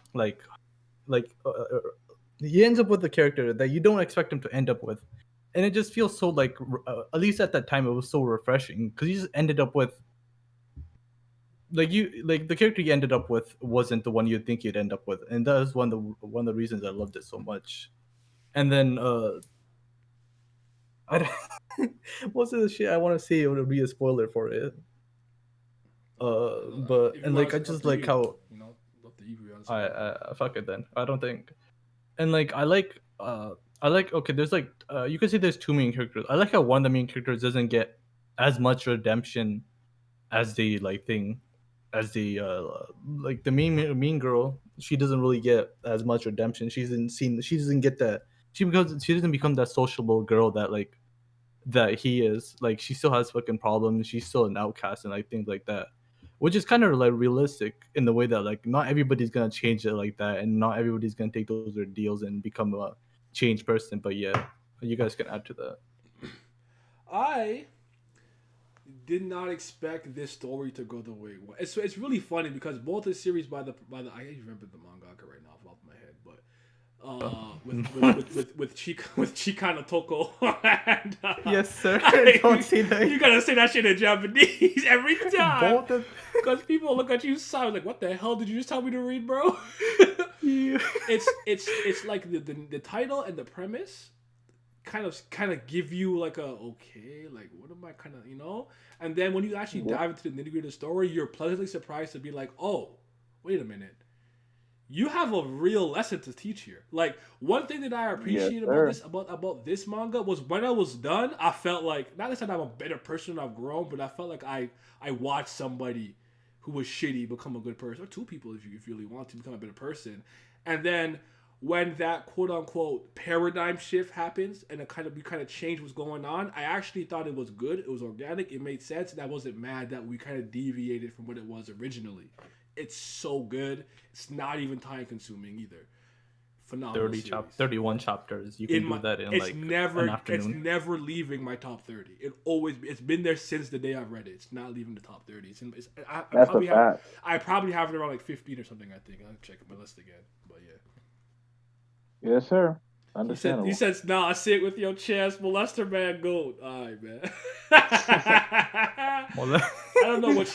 he ends up with a character that you don't expect him to end up with, and it just feels so like at least at that time it was so refreshing because he just ended up with the character you ended up with wasn't the one you'd think you'd end up with, and that is one of the reasons I loved it so much. And then I don't, most of the shit I want to say would be a spoiler for it. But and like I just like how I fuck it then. I don't think, and like I like okay. There's like you could say there's two main characters. I like how one of the main characters doesn't get as much redemption as the like the mean girl. She doesn't really get as much redemption. She doesn't get that. She doesn't become that sociable girl that he is. Like she still has fucking problems. She's still an outcast and like things like that, which is kind of like realistic in the way that like not everybody's gonna change it like that, and not everybody's gonna take those ordeals and become a changed person. But yeah, you guys can add to that. I did not expect this story to go the way it went. It's really funny because both the series by the I can't remember the mangaka right now off the top of my head, but with Chikana Toko and Yes, sir. don't say that. You gotta say that shit in Japanese every time because people look at you sound like, what the hell did you just tell me to read, bro? It's like the title and the premise kind of give you like a okay, like what am I kind of and then when you actually dive into the nitty-gritty of the story, you're pleasantly surprised to be like, oh, wait a minute, you have a real lesson to teach here. Like one thing that I appreciate about this manga was when I was done, I felt like not that I'm a better person, I've grown, but I felt like I watched somebody who was shitty become a good person, or two people if you really want to become a better person, and then when that quote unquote paradigm shift happens and we kind of change what's going on, I actually thought it was good. It was organic. It made sense, and I wasn't mad that we kind of deviated from what it was originally. It's so good. It's not even time consuming either. Phenomenal. 31 chapters. You can do that in like an afternoon. It's never leaving my top 30. It's been there since the day I've read it. It's not leaving the top 30. I probably have it around like 15 or something. I think I'll check my list again. But yeah. Yes, sir. Understandable. He says, nah, sit with your chest, molester man gold. Alright, man. I don't know what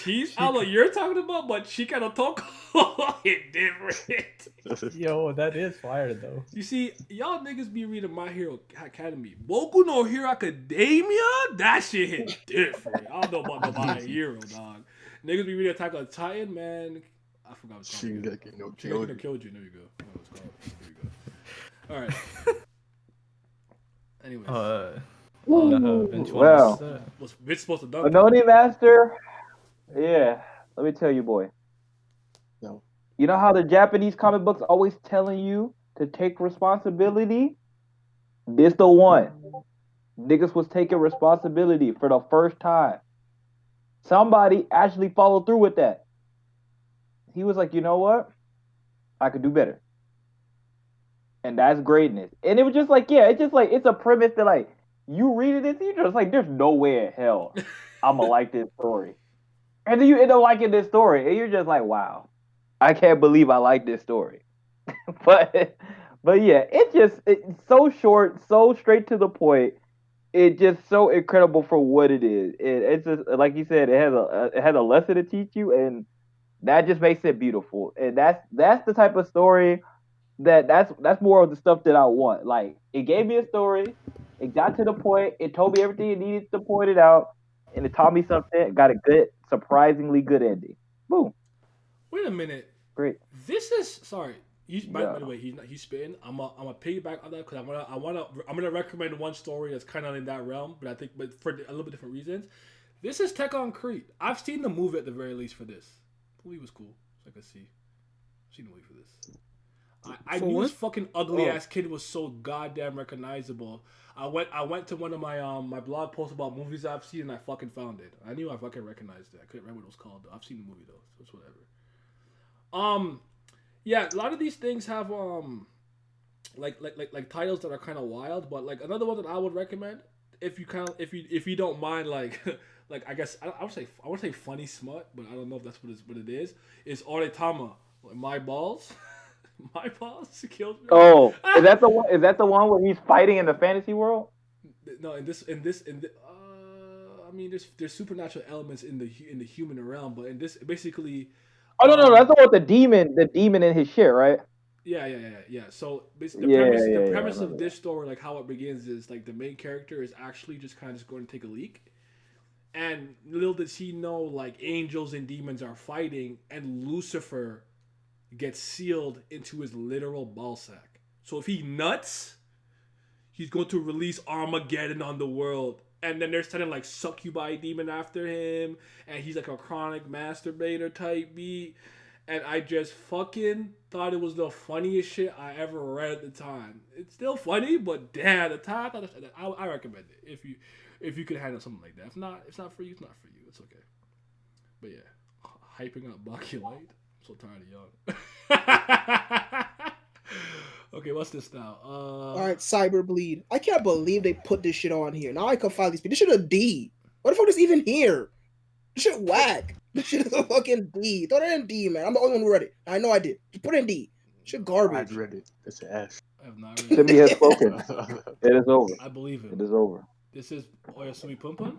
you're talking about, but she kind of talk it different. Yo, that is fire though. You see, y'all niggas be reading My Hero Academy. Boku no Hero Academia? That shit hit different. I don't know about My Hero, dog. Niggas be reading Attack on Titan, man. I forgot what it's called. Shingeki no Kyojin. There you go. There you go. All right. Anyways. Well, What's Mitch supposed to dunk? Ononi Master. Yeah, let me tell you, boy. No. You know how the Japanese comic books always telling you to take responsibility? This the one. Niggas was taking responsibility for the first time. Somebody actually followed through with that. He was like, you know what? I could do better. And that's greatness. And it was just like, yeah, it's just like it's a premise that like you read it, you're just like, there's no way in hell I'ma like this story. And then you end up liking this story, and you're just like, wow, I can't believe I like this story. but but yeah, it's so short, so straight to the point. It's just so incredible for what it is. It's just like you said, it has a lesson to teach you, and that just makes it beautiful. And that's the type of story that's more of the stuff that I want. Like it gave me a story, it got to the point, it told me everything it needed to point it out, and it taught me something. It got a good, surprisingly good ending. Boom, Wait a minute. great. This is sorry. By Yeah. the way, he's spitting. I'm a piggyback on that because I'm gonna recommend one story that's kind of in that realm, but for a little bit different reasons. This is Tech on Crete. I've seen the movie at the very least for this. The movie was cool, so I could see. I've seen the movie for this. I For knew what? this fucking ugly ass kid was so goddamn recognizable. I went to one of my blog posts about movies I've seen and I fucking found it. I knew I fucking recognized it. I couldn't remember what it was called though. I've seen the movie though, so it's whatever. Yeah, a lot of these things have like titles that are kind of wild, but like another one that I would recommend if you don't mind like like I guess I would say funny smut, but I don't know if that's what it is Oretama, like my balls. My balls killed me. Oh, is that the one? Is that the one where he's fighting in the fantasy world? No, I mean, there's supernatural elements in the human realm, but in this basically, Oh no, that's the one with the demon in his shit, right? yeah. So the Yeah, premise yeah, the yeah. I premise of remember this story, like how it begins, is like the main character is actually just kind of going to take a leak, and little does he know, like angels and demons are fighting, and Lucifer gets sealed into his literal ball sack. So if he nuts, he's going to release Armageddon on the world. And then they're sending like succubi demon after him, and he's like a chronic masturbator type beat. And I just fucking thought it was the funniest shit I ever read at the time. It's still funny, but damn, at the time I recommend it if you could handle something like that. If not, it's not for you. It's not for you. It's okay. But yeah, hyping up Baki Light. I'm so tired of y'all. Okay, what's this now? All right, Cyberbleed. I can't believe they put this shit on here. Now I can find these people. This shit a D. What the fuck is even here? This shit whack. This shit is a fucking D. Throw that in D, man. I'm the only one who read it. I know I did. Just put it in D. Shit garbage. I've read it. It's an S. I have not read Timmy it. has spoken. It is over. I believe It him. is over. This is Oyasumi Pumpun.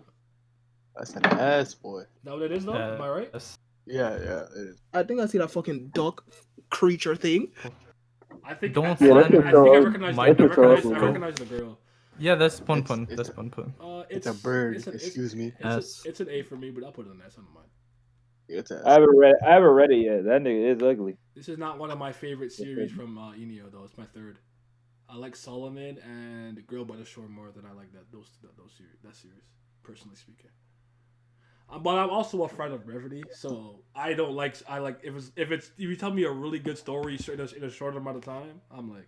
That's an S, boy. Is that what it is, though? Am I right? Yes. Yeah, it is. I think I see that fucking duck creature thing. I think Don't I slander think I recognize my the, girl. I recognize the girl. Yeah, that's Pun It's- Pun. it's That's a- Pun Pun. It's a bird. Excuse me. It's an A for me, but I'll put it an S on mine. It's an I S. haven't read it yet. That nigga is ugly. This is not one of my favorite series from Enio, though. It's my third. I like Solomon and Girl by the Shore more than I like that series, personally speaking. But I'm also a friend of brevity, so I like if you tell me a really good story in a short amount of time, I'm like,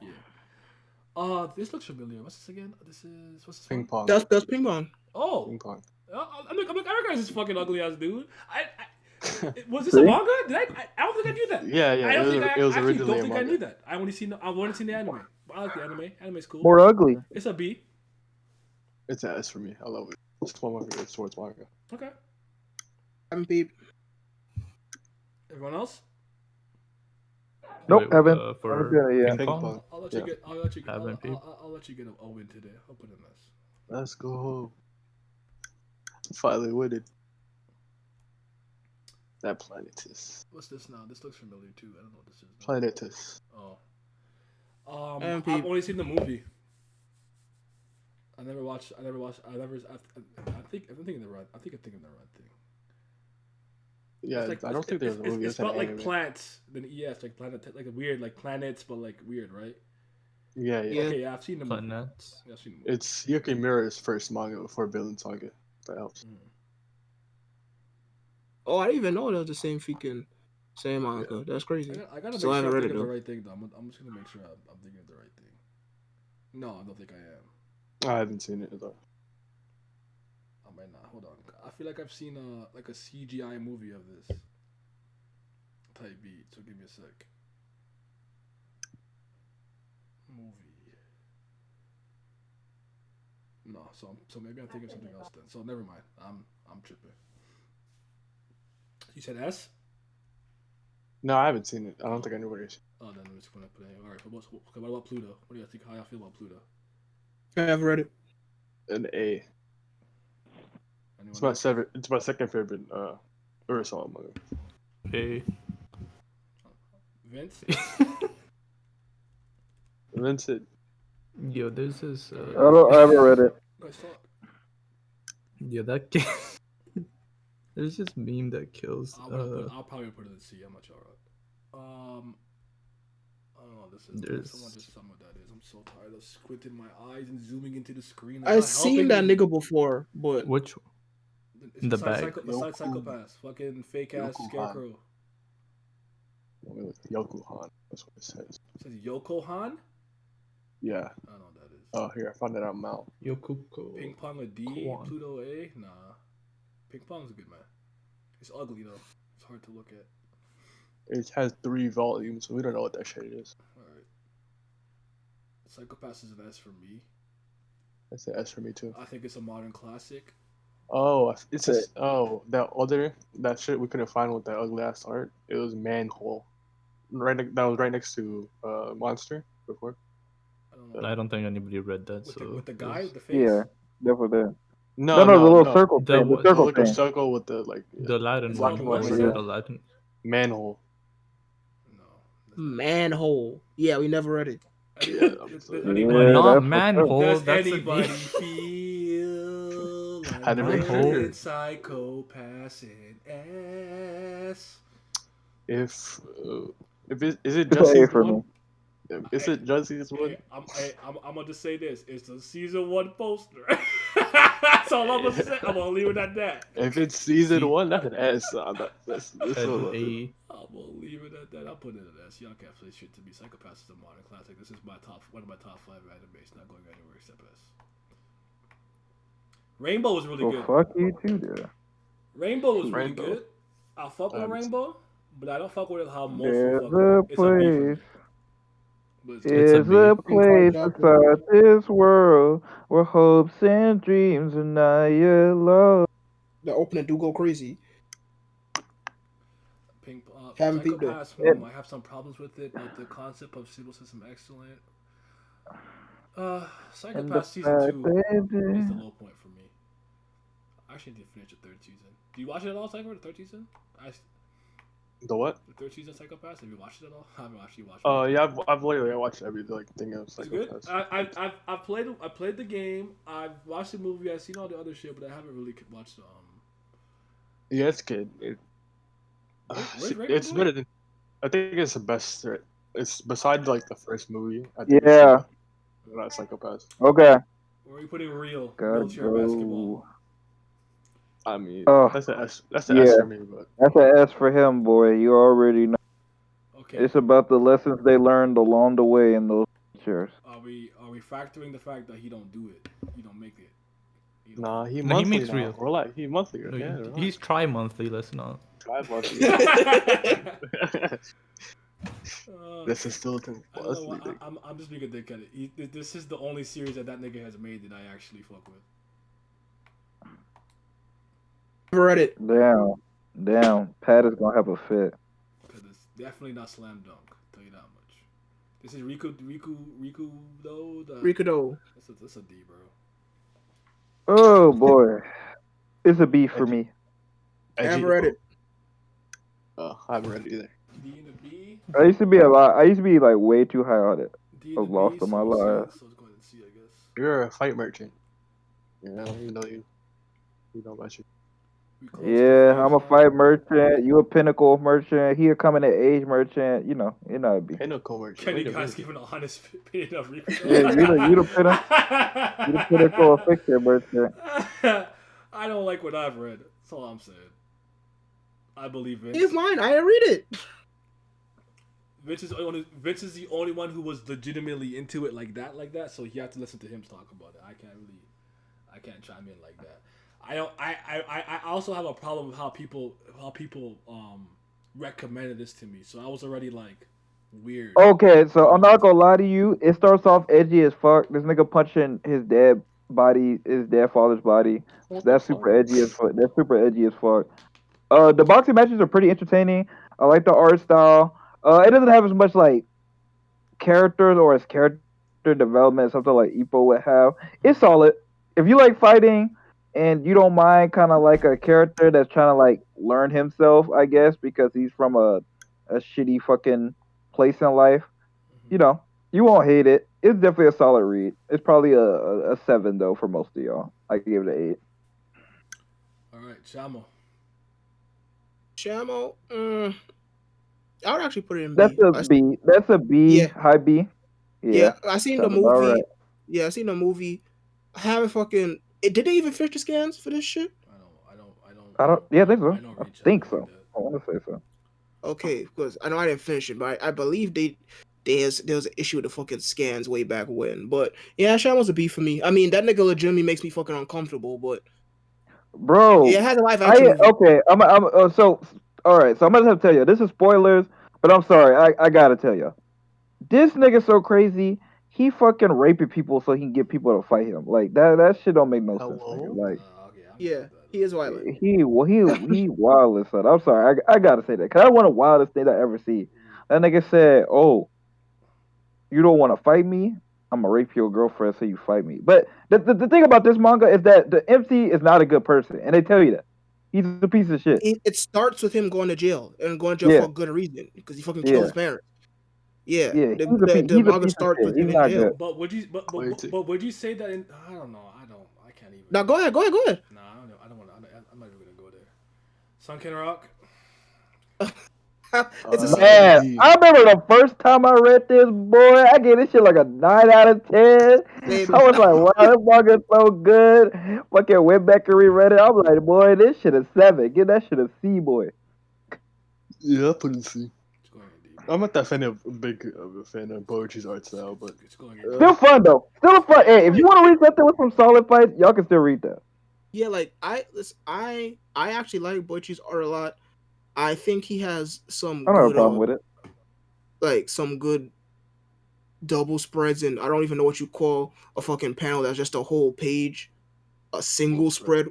yeah. This looks familiar. What's this again? What's this? Ping pong. That's ping pong. Oh, Ping pong. I recognize this fucking ugly ass dude. Was this a manga? I don't think I knew that. Yeah. It was actually originally don't think a I knew manga. that. I've only seen the anime. But I like the anime. Anime's cool. More ugly. It's a B. It's an S for me. I love it. It's one of my favorite sports manga. Okay. MP. Everyone else? Nope, Wait, haven't. for Yeah. ping Ping pong. pong. I'll let you Yeah. get. I'll let you get a win today. I'll put in this. Let's go. Finally winning. That Planetus. What's this now? This looks familiar too. I don't know what this is. Planetus. Oh. MP. I've only seen the movie. I think I'm thinking the right thing. Yeah, It's I don't think there's a movie. It's It's an about like anime. plants. Then yes, like planet, like weird, like planets, but like weird, right? Yeah. Okay, yeah, I've seen the movie. Planets. Yeah, I've seen the movie. It's Yuki Mira's first manga before Villain Saga. That helps. Oh, I didn't even know that was the same manga. That's crazy. I gotta Still make sure haven't I'm read thinking it of the though. right thing though. I'm just gonna make sure I'm thinking of the right thing. No, I don't think I am. I haven't seen it though. I might not. Hold on. I feel like I've seen like a CGI movie of this type beat. So give me a sec. Movie. No, so maybe I'm thinking of something else then. So never mind. I'm tripping. You said S? No, I haven't seen it. I don't think anybody's. Oh, then I'm just gonna put it. All right. What about Pluto? What do you think? How y'all feel about Pluto? I haven't read it. An A. Anyone It's my else? It's my second favorite Urusama manga. Hey. Vince? Vincent. Yo, there's this. I haven't read it. Nice talk. Yeah, that game. There's this meme that kills. I'll probably put it in C. I'm not sure. I don't know. Someone just tell me what that is. I'm so tired of squinting my eyes and zooming into the screen. I've seen that nigga before, but Which? In the bag. Besides Psychopaths, fucking fake ass Yoku Scarecrow. Yokuhan. That's what it says. It says Yoko Han. Yeah. I don't know what that is. Oh, here I found it on Mal. Yokuko. Ping Pong a D, Kwan. Pluto A. Nah, Ping Pong's a good man. It's ugly though. It's hard to look at. It has 3 volumes, so we don't know what that shit is. All right. Psychopaths is an S for me. That's an S for me too. I think it's a modern classic. Oh, that shit we couldn't find with that ugly ass art. It was Manhole. That was right next to Monster before. I don't know. I don't think anybody read that. With the guy with the face. Yeah, definitely. No, The little circle The thing. The what- circle little thing. circle with the like the Latin It's one. not the What one, was yeah. it? The Latin. Manhole. No. Manhole. Yeah, we never read it. Yeah, Does Yeah, anybody, Not that's for manhole. does That's anybody a feel like Had to make sure. playing Psychopaths in S? Is it It's just an A season for 1? me. Is it just season 1? I'm gonna just say this: it's the season 1 poster. That's all I'm gonna say. I'm gonna leave it at that. If it's season 1, that's an S. That's an A. I'm gonna leave it at that. I'll put it in S. Y'all can't say shit to me. Psychopaths is a modern classic. This is one of my top 5 animes. Not going anywhere except S. Rainbow was really Well, good. fuck you too, there. Rainbow was really Rainbow. good. I fuck with Rainbow, but I don't fuck with it how most There's people fuck a with it. It's a B for me. place. But it's It's a Is B. a place Chapter. inside this world where hopes and dreams are not yet lost. The opening do go crazy. Pink, Haven't peeped it. Psychopaths, I have some problems with it, but the concept of single system excellent. And the Psychopaths season fact 2 that is the low point for me. I actually didn't finish the 3rd season. Do you watch it at all, Psycho? The 3rd season? The what? The 3rd season Psychopaths? Have you watched it at all? I haven't actually watched it. Oh yeah, I've literally watched every thing else. It's good. I played the game. I've watched the movie. I've seen all the other shit, but I haven't really watched Yeah, it's good. It's better than. I think it's the best. It's besides like the first movie. I think Yeah. It's not Psychopaths. Okay. Where are you putting real Gotta wheelchair basketball? go. I mean, Oh, that's an S. That's an S yeah. for me, but That's an S for him, boy. You already know. Okay. It's about the lessons they learned along the way in those pictures. Are we factoring the fact that he don't do it? He don't make it. He don't- nah, he No, he monthly makes now. real. Relax, he monthly. No, Yeah, relax. he's tri-monthly. Let's not. Try monthly. This is still I don't know why, I'm just being a dickhead. This is the only series that nigga has made that I actually fuck with. Never read it. Damn. Pat is gonna have a fit. Because it's definitely not slam dunk. I'll tell you that much. This is Riku though. Rikudo. That's a D, bro. Oh boy, it's a B for me. I haven't read it. I haven't read it either. D and a B. I used to be like way too high on it. D I've and a lost B. on my So life. let's go ahead and see, I guess. You're a fight merchant. Yeah, you know you know about you. We close to Yeah, phase I'm a now. fight merchant. You a pinnacle merchant. He a coming of age merchant. You know it'd be. Pinnacle merchant. Can Wait you a guys minute. give an honest opinion of Riku? Yeah, you the pinnacle of fiction merchant. I don't like what I've read. That's all I'm saying. I believe Vince. He's mine. I didn't read it. Vince is the only one who was legitimately into it like that. So you have to listen to him talk about it. I can't chime in like that. I also have a problem with how people recommended this to me. So I was already like weird. Okay, so I'm not gonna lie to you. It starts off edgy as fuck. This nigga punching his dead father's body. That's super edgy as fuck. That's super edgy as fuck. The boxing matches are pretty entertaining. I like the art style. It doesn't have as much like characters or as character development as something like Ipo would have. It's solid. If you like fighting and you don't mind kind of like a character that's trying to like learn himself, I guess, because he's from a shitty fucking place in life, you know, you won't hate it. It's definitely a solid read. It's probably a 7 though for most of y'all. I give it an 8. All right, Shamo. Shamo, I would actually put it in That's B. a B. That's a B. Yeah. High B. Yeah, I seen the sounds about movie. right. Yeah, I seen the movie. I haven't fucking. Did they even finish the scans for this shit? I don't. Yeah, I think so. I don't I read think Shamo so. like that. I want to say so. Okay, because I know I didn't finish it, but I believe there was an issue with the fucking scans way back when. But yeah, Shamo's a B for me. I mean, that nigga legitimately makes me fucking uncomfortable. But Bro, yeah, it has a live action movie. okay. So all right. So I'm gonna have to tell you. This is spoilers, but I'm sorry. I gotta tell you. This nigga so crazy. He fucking raping people so he can get people to fight him. Like that shit don't make no sense, nigga. Like Okay, I'm Yeah, he is violent. he wild as son. I'm sorry. I gotta say that because that's one of the wildest things I ever see. That nigga said, "Oh, you don't want to fight me? I'm gonna rape your girlfriend so you fight me." But the thing about this manga is that the MC is not a good person, and they tell you that he's a piece of shit. It starts with him going to jail and going to jail Yeah, for a good reason because he fucking killed yeah, his parents. Yeah, yeah. the He's a manga piece of starts shit. with He's him in not jail. good. But would you say that in? I don't know. I can't even. Now go ahead. Nah, I don't want. I'm not even gonna go there. Sunken Rock. It's a Man, D. I remember the first time I read this, boy. I gave this shit like a 9 out of 10. same. I was like, wow, this manga's so good. Fucking went back and reread it. I was like, boy, this shit is 7. Give that shit a C, boy. Yeah, I put it C. It's going in deep. I'm not that fan of a fan of Poetry's art style, but It's going in deep. Still fun, though. Still fun. Hey, if you want to read something with some solid fights, y'all can still read that. Yeah, like I actually like Boichi's art a lot. I think he has some I don't have a good problem with it. like some good double spreads, and I don't even know what you call a fucking panel that's just a whole page, a single spread.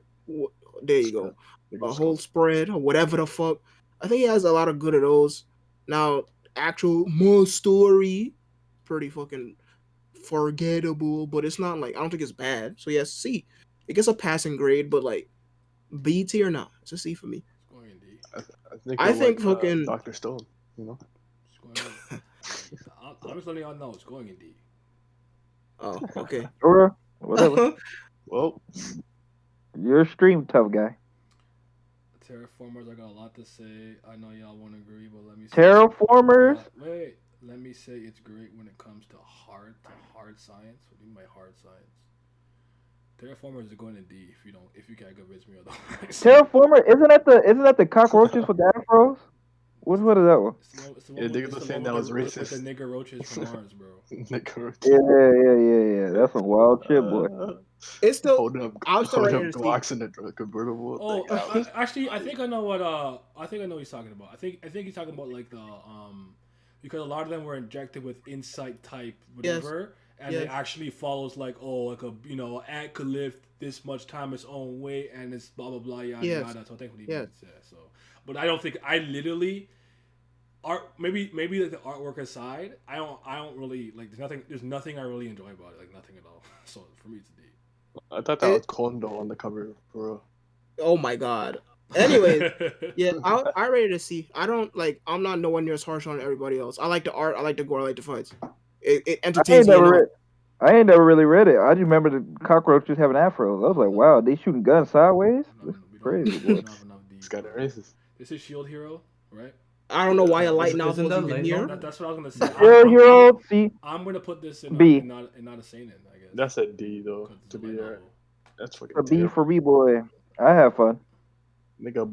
There you go, a whole spread or whatever the fuck. I think he has a lot of good of those. Now, actual more story, pretty fucking forgettable, but it's not like I don't think it's bad. So yes, C. It gets a passing grade, but like B tier now. It's a C for me. It's going in deep. I think fucking Dr. Stone, you know? It's going in. I'm just letting y'all know it's going in deep. Oh, okay. Or whatever. Well, You're a stream tough guy. Terraformers, I got a lot to say. I know y'all won't agree, but let me say. Terraformers? Wait, let me say it's great when it comes to hard science. What do you mean by hard science? Terraformers is going in D if you can't convince me otherwise. Terraformer? Isn't that the cockroaches with the afros? What is that one? It's the yeah, one they with, were it's the saying one that was with the racist. nigger roaches from Mars, bro. Yeah. That's some wild shit, boy. It's still Holding up Glocks in the convertible. Oh, like, actually, I think I know what. I think I know what he's talking about. I think he's talking about like the because a lot of them were injected with insight type whatever, and it actually follows like like a ant could live this much time its own way, and it's blah blah blah yada yada. So I think what he means. Yeah. So, but I don't think I literally. Maybe like the artwork aside, I don't really like. There's nothing I really enjoy about it. Like nothing at all. So for me, it's D. I thought that was Kondo on the cover, bro. Oh my god. Anyways, yeah, I rated a C. I'm not nowhere near as harsh on everybody else. I like the art, I like the gore, I like the fights. It entertains me enough. I ain't never really read it. I just remember the cockroaches having afros. I was like, wow, they shooting guns sideways? That's crazy, boy. It's kind of racist. This is Shield Hero, right? I don't know why a light novel Isn't is that even light here. novel? That's what I was gonna say. Shield Hero, C. I'm gonna put this in B. not a seinen, I guess. That's a D though. To be there, that's fucking A B terrible. for me, boy. I have fun. Nigga,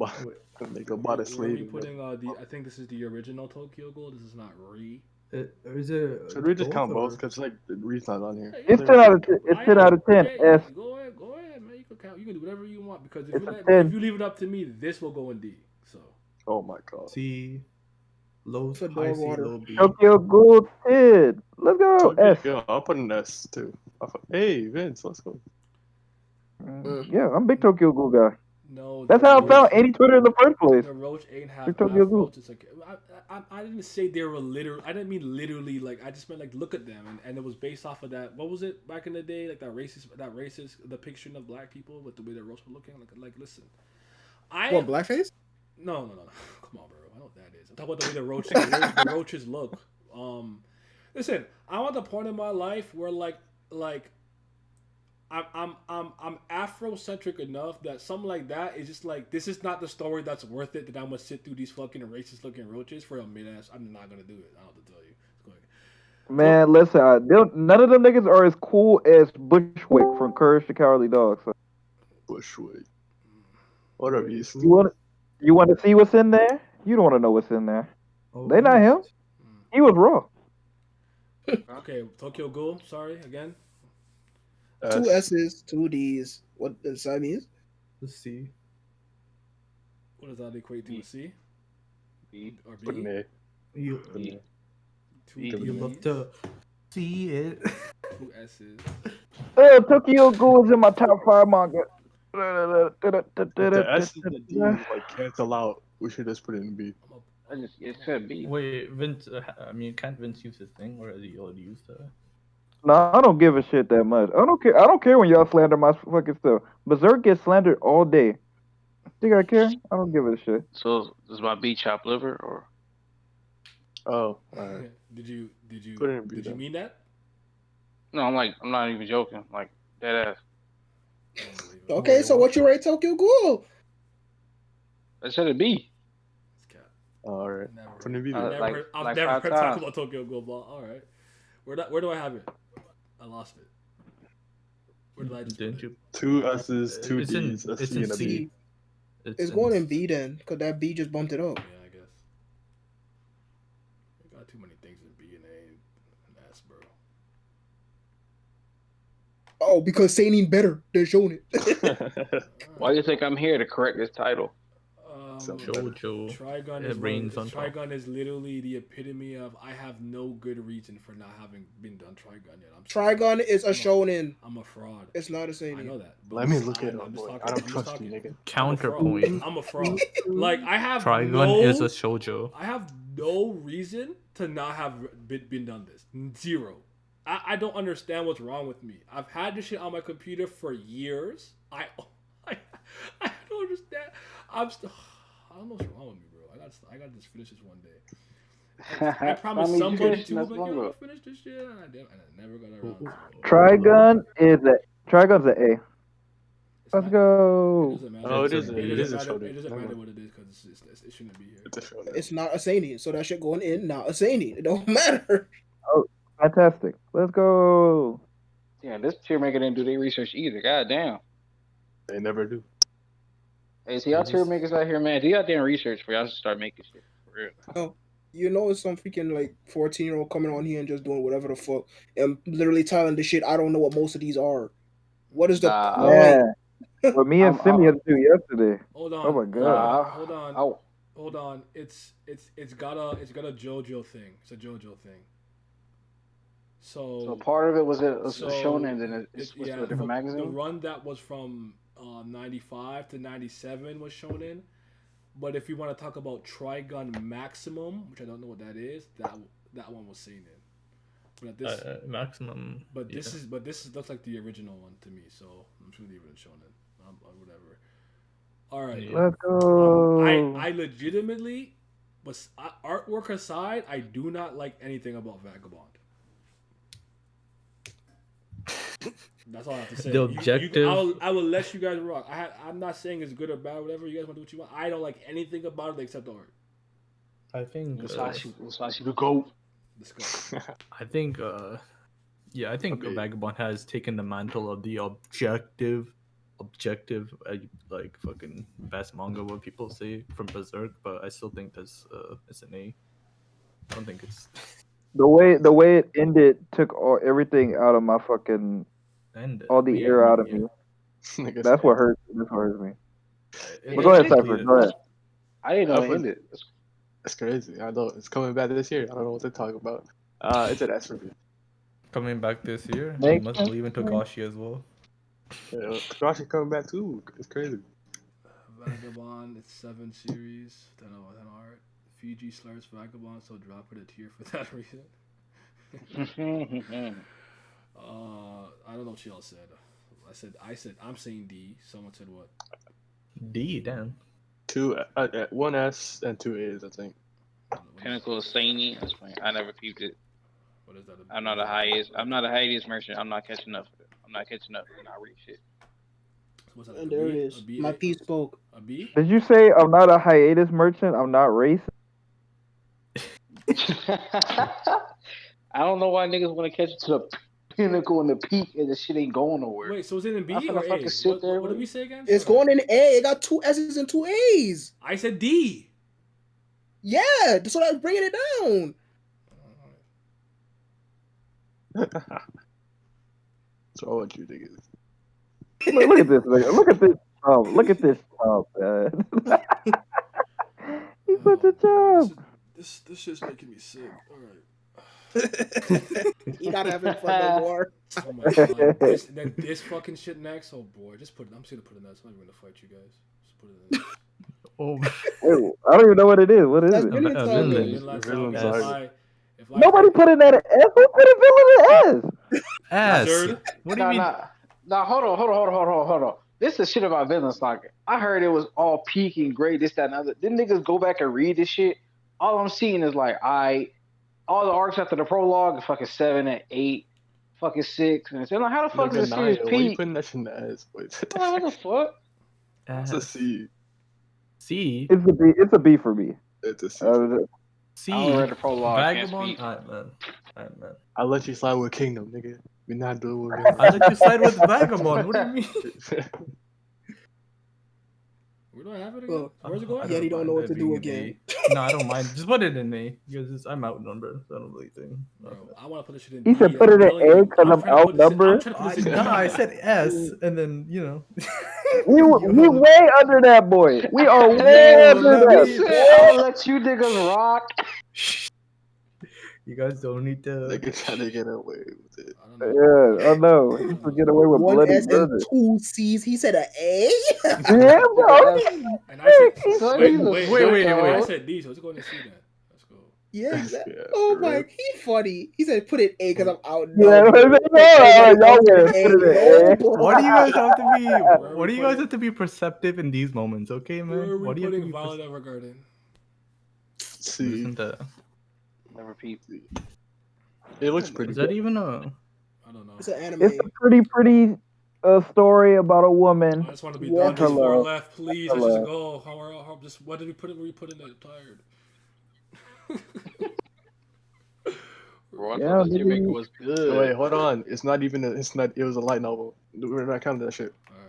They go buy the Where are we slave. putting I think this is the original Tokyo Ghoul. This is not re. Is it Should we just both count both? or- Because like the Reed's not on here. It's 10 out of 10. It's 10 out of 10. S. Go ahead, man. You can count. You can do whatever you want because It's a 10. if you leave it up to me, this will go in D. So Oh my god. C, low, For high dog C, water. low B? Tokyo Ghoul 10. Let's go. S. Yo, I'll put an S too. Hey Vince, let's go. Yeah, I'm a big Tokyo Ghoul guy. no, That's how I found any Twitter in the first place. The roach ain't half Big Tokyo Ghoul. roach. It's like I didn't say they were literal. I didn't mean literally. Like I just meant like look at them, and it was based off of that. What was it back in the day? Like that racist depiction of black people with the way the roach were looking. Like listen, What, blackface? No. Come on, bro. I know what that is. I'm talking about the way the roaches look. Listen, I'm at the point in my life where like I'm Afrocentric enough that something like that is just like this is not the story that's worth it that I'm gonna sit through these fucking racist looking roaches for a mid-ass. I'm not gonna do it. I don't have to tell you. Go ahead. Man, listen, none of them niggas are as cool as Bushwick from Courage the Cowardly Dog. So. Bushwick. What are these? You want to see what's in there? You don't want to know what's in there. Oh, They not him. He was raw. Okay, Tokyo Ghoul. Sorry again. 2 S's, 2 D's. What does that mean? Let's see. What does that equate to? A C? B Or Put an B? A. You, Put an A. Two You you D's, love to see it. 2 S's. Tokyo Ghoul is in my top 5 manga. If the S and the D like cancel out, we should just put it in B. It said B. Wait, Vince. I mean, can't Vince use his thing, or has he already used that? No, I don't give a shit that much. I don't care. I don't care when y'all slander my fucking stuff. Berserk gets slandered all day. Think I care? I don't give a shit. So is my B chopped liver or? Oh, alright. Did you Put it in B did you then. mean that? No, I'm not even joking. Like dead ass. Okay, so what you rate Tokyo Ghoul? I said a B. It's cat. Alright. Never Put it in B I've then. never like- heard, I've like never 5 heard talk times. about Tokyo Ghoul ball. All right, where do I have it? I lost it. Where did I just Didn't put it? you? 2 S's, 2 It's in- D's, a it's C in and a B. C. It's going in B then, because that B just bumped it up. Yeah, I guess. I got too many things in B and A and S, bro. Oh, because Seinen better than Shonen. Why do you think I'm here to correct this title? Jojo. Trigun It is rains on top. Trigun is literally the epitome of I have no good reason for not having been done Trigun yet. Trigun is a Shonen. I'm a fraud. It's not a I Seinen. know that. but Let me listen, look it I'm up, just boy. talking- I don't I'm just trust you, talking. nigga. Counterpoint. I'm a fraud. Like I have Trigun no, is a shoujo. I have no reason to not have been done this. Zero. I don't understand what's wrong with me. I've had this shit on my computer for years. I don't understand. I don't know what's wrong with me, bro. I got to just finish this one day. I promised Finally somebody finished, to that's like, long yo, ago. finish this shit, and I never got around to it. Trigun's an A. It's Let's not- go. It doesn't matter. Oh, it is a- It it doesn't is a matter. shonen. It doesn't Never matter mind. what it is because it shouldn't be here. It's a shonen. It's not a Seinen, so that shit going in, not a Seinen. It don't matter. Fantastic. Let's go. Yeah, this tier maker didn't do their research either. God damn. They never do. Hey, see y'all tier makers out here, man. Do y'all damn research for y'all to start making shit. For real. You know, it's some freaking like 14-year-old coming on here and just doing whatever the fuck and literally telling the shit. I don't know what most of these are. What is the Nah. point? Yeah. What me and Simi had to do yesterday. Hold on. Oh my god. Nah. Hold on. Oh, Hold on. It's got a JoJo thing. It's a JoJo thing. so part of it was a So, shonen, and it switched to a different the magazine. run that was from 95 to 97 was shonen. But if you want to talk about Trigun Maximum, which I don't know what that is, that one was seinen. But this Maximum. this looks like the original one to me, so I'm just gonna leave it in shonen. Or whatever. All right. Yeah. Let's go. I legitimately, but artwork aside, I do not like anything about Vagabond. That's all I have to say. The objective- I will let you guys rock. I'm not saying it's good or bad, whatever. You guys want to do what you want. I don't like anything about it except the art. I think. Musashi the GOAT. Let's go. I think. I think Okay. Vagabond has taken the mantle of the objective objective like fucking best manga what people say from Berserk, but I still think that's it's an A. I don't think it's The way it ended took everything out of my fucking and all the air out of me. Nigga That's said- what hurts. That's what hurts me. it But go ahead, technically Cypher. is. Go ahead. I didn't know I it put- ended. It's crazy. I know it's coming back this year. I don't know what to talk about. It's an S for me. Coming back this year. You Makes must sense believe in to me. Togashi as well. Kakashi coming back too. It's crazy. Vagabond, it's 7 series, 10 out of 10 art. Fiji slurs Vagabond, so drop it a tier for that reason. I don't know what y'all said. I said I'm saying D. Someone said what? D, damn. One S and 2 A's, I think. Pinnacle of Seinen. That's fine. I never peeped it. What is that? I'm not a highest merchant. I'm not catching up. I'm not catching up. And I read shit. What's that? And there it is. My piece spoke. A B? Did you say I'm not a hiatus merchant? I'm not racist. I don't know why niggas want to catch it to the pinnacle and the peak and the shit ain't going nowhere. Wait, so is it in B I'm or finna A? fucking sit there What did with- we say again? It's Sorry. going in A. It got 2 S's and 2 A's. I said D. Yeah, that's what I was bringing it down. So I want you niggas. Look at this. Look at this. Look at this. Man. He's such a chump. This shit's making me sick. All right. You're not having fun no more. Oh my god. This fucking shit next. Oh boy, just put it. I'm just gonna put it next. I'm not even gonna fight you guys. Just put it in. Oh, Wait, I don't even know what it is. What is That's it? Villain Saga. Vinland Vinland Saga. Saga. If I Nobody put in that S. Who put a villain in S? ass. Third? What do you mean? Nah, hold on. This is shit about Vinland Saga. I heard it was all peak and great, this, that, and other. Then niggas go back and read this shit. All I'm seeing is like, all the arcs after the prologue is fucking 7 and 8, fucking 6. And I'm like, how the fuck is the series Why you peak? putting that shit in the S? Wait, I'm like, what the fuck? it's a C. C. It's a B. It's a B for me. It's a C. C. I read the prologue. I can't Vagabond. speak. Alright, man. I'll let you slide with Kingdom, nigga. We're not doing with Vinland. I let you side with Vagabond. What do you mean? Where do I have it again? Well, Where's it going? Yeah, he don't know what to do again. No, I don't mind. Just put it in A because I'm outnumbered. So I don't really think. Bro, I want to put this shit in He D. said put it in telling you. A 'cause I'm trying to put this in- outnumbered. I'm trying to put this in No, D. I said S, and then you know. We way under that, boy. We are way No, under no, that. He said, I'll let you niggas rock. You guys don't need to. Nigga trying to get away with it. I don't know. Yeah, I know. He used to get away with 1 bloody S and murder. 2 C's. He said an A? Yeah, bro. And I said, Son, wait, he's a wait, sicko. wait. I said D, so let's go ahead and see that. Let's go. Yeah, exactly. Yeah, Oh for my, real. he funny. He said put it A because I'm out. Yeah, y'all were put it in A. Why do you guys have to be? Where are Why we do you guys putting- have to be perceptive in these moments? Okay, Where are man. we Why do you have to putting be Violet Evergarden? C. Isn't that? Never peeped. It looks pretty Is that good. even a? I don't know. It's an anime. It's a pretty story about a woman. I just want to be Walk done. Just 4 hello. left, please. Hello. Let's just go. How just what did we put it? Where we put it? I'm tired. Bro, I Yeah, thought this maybe- Jamaica was good. Wait, hold on. It's not even. It's not. It was a light novel. We're not counting that shit. All right.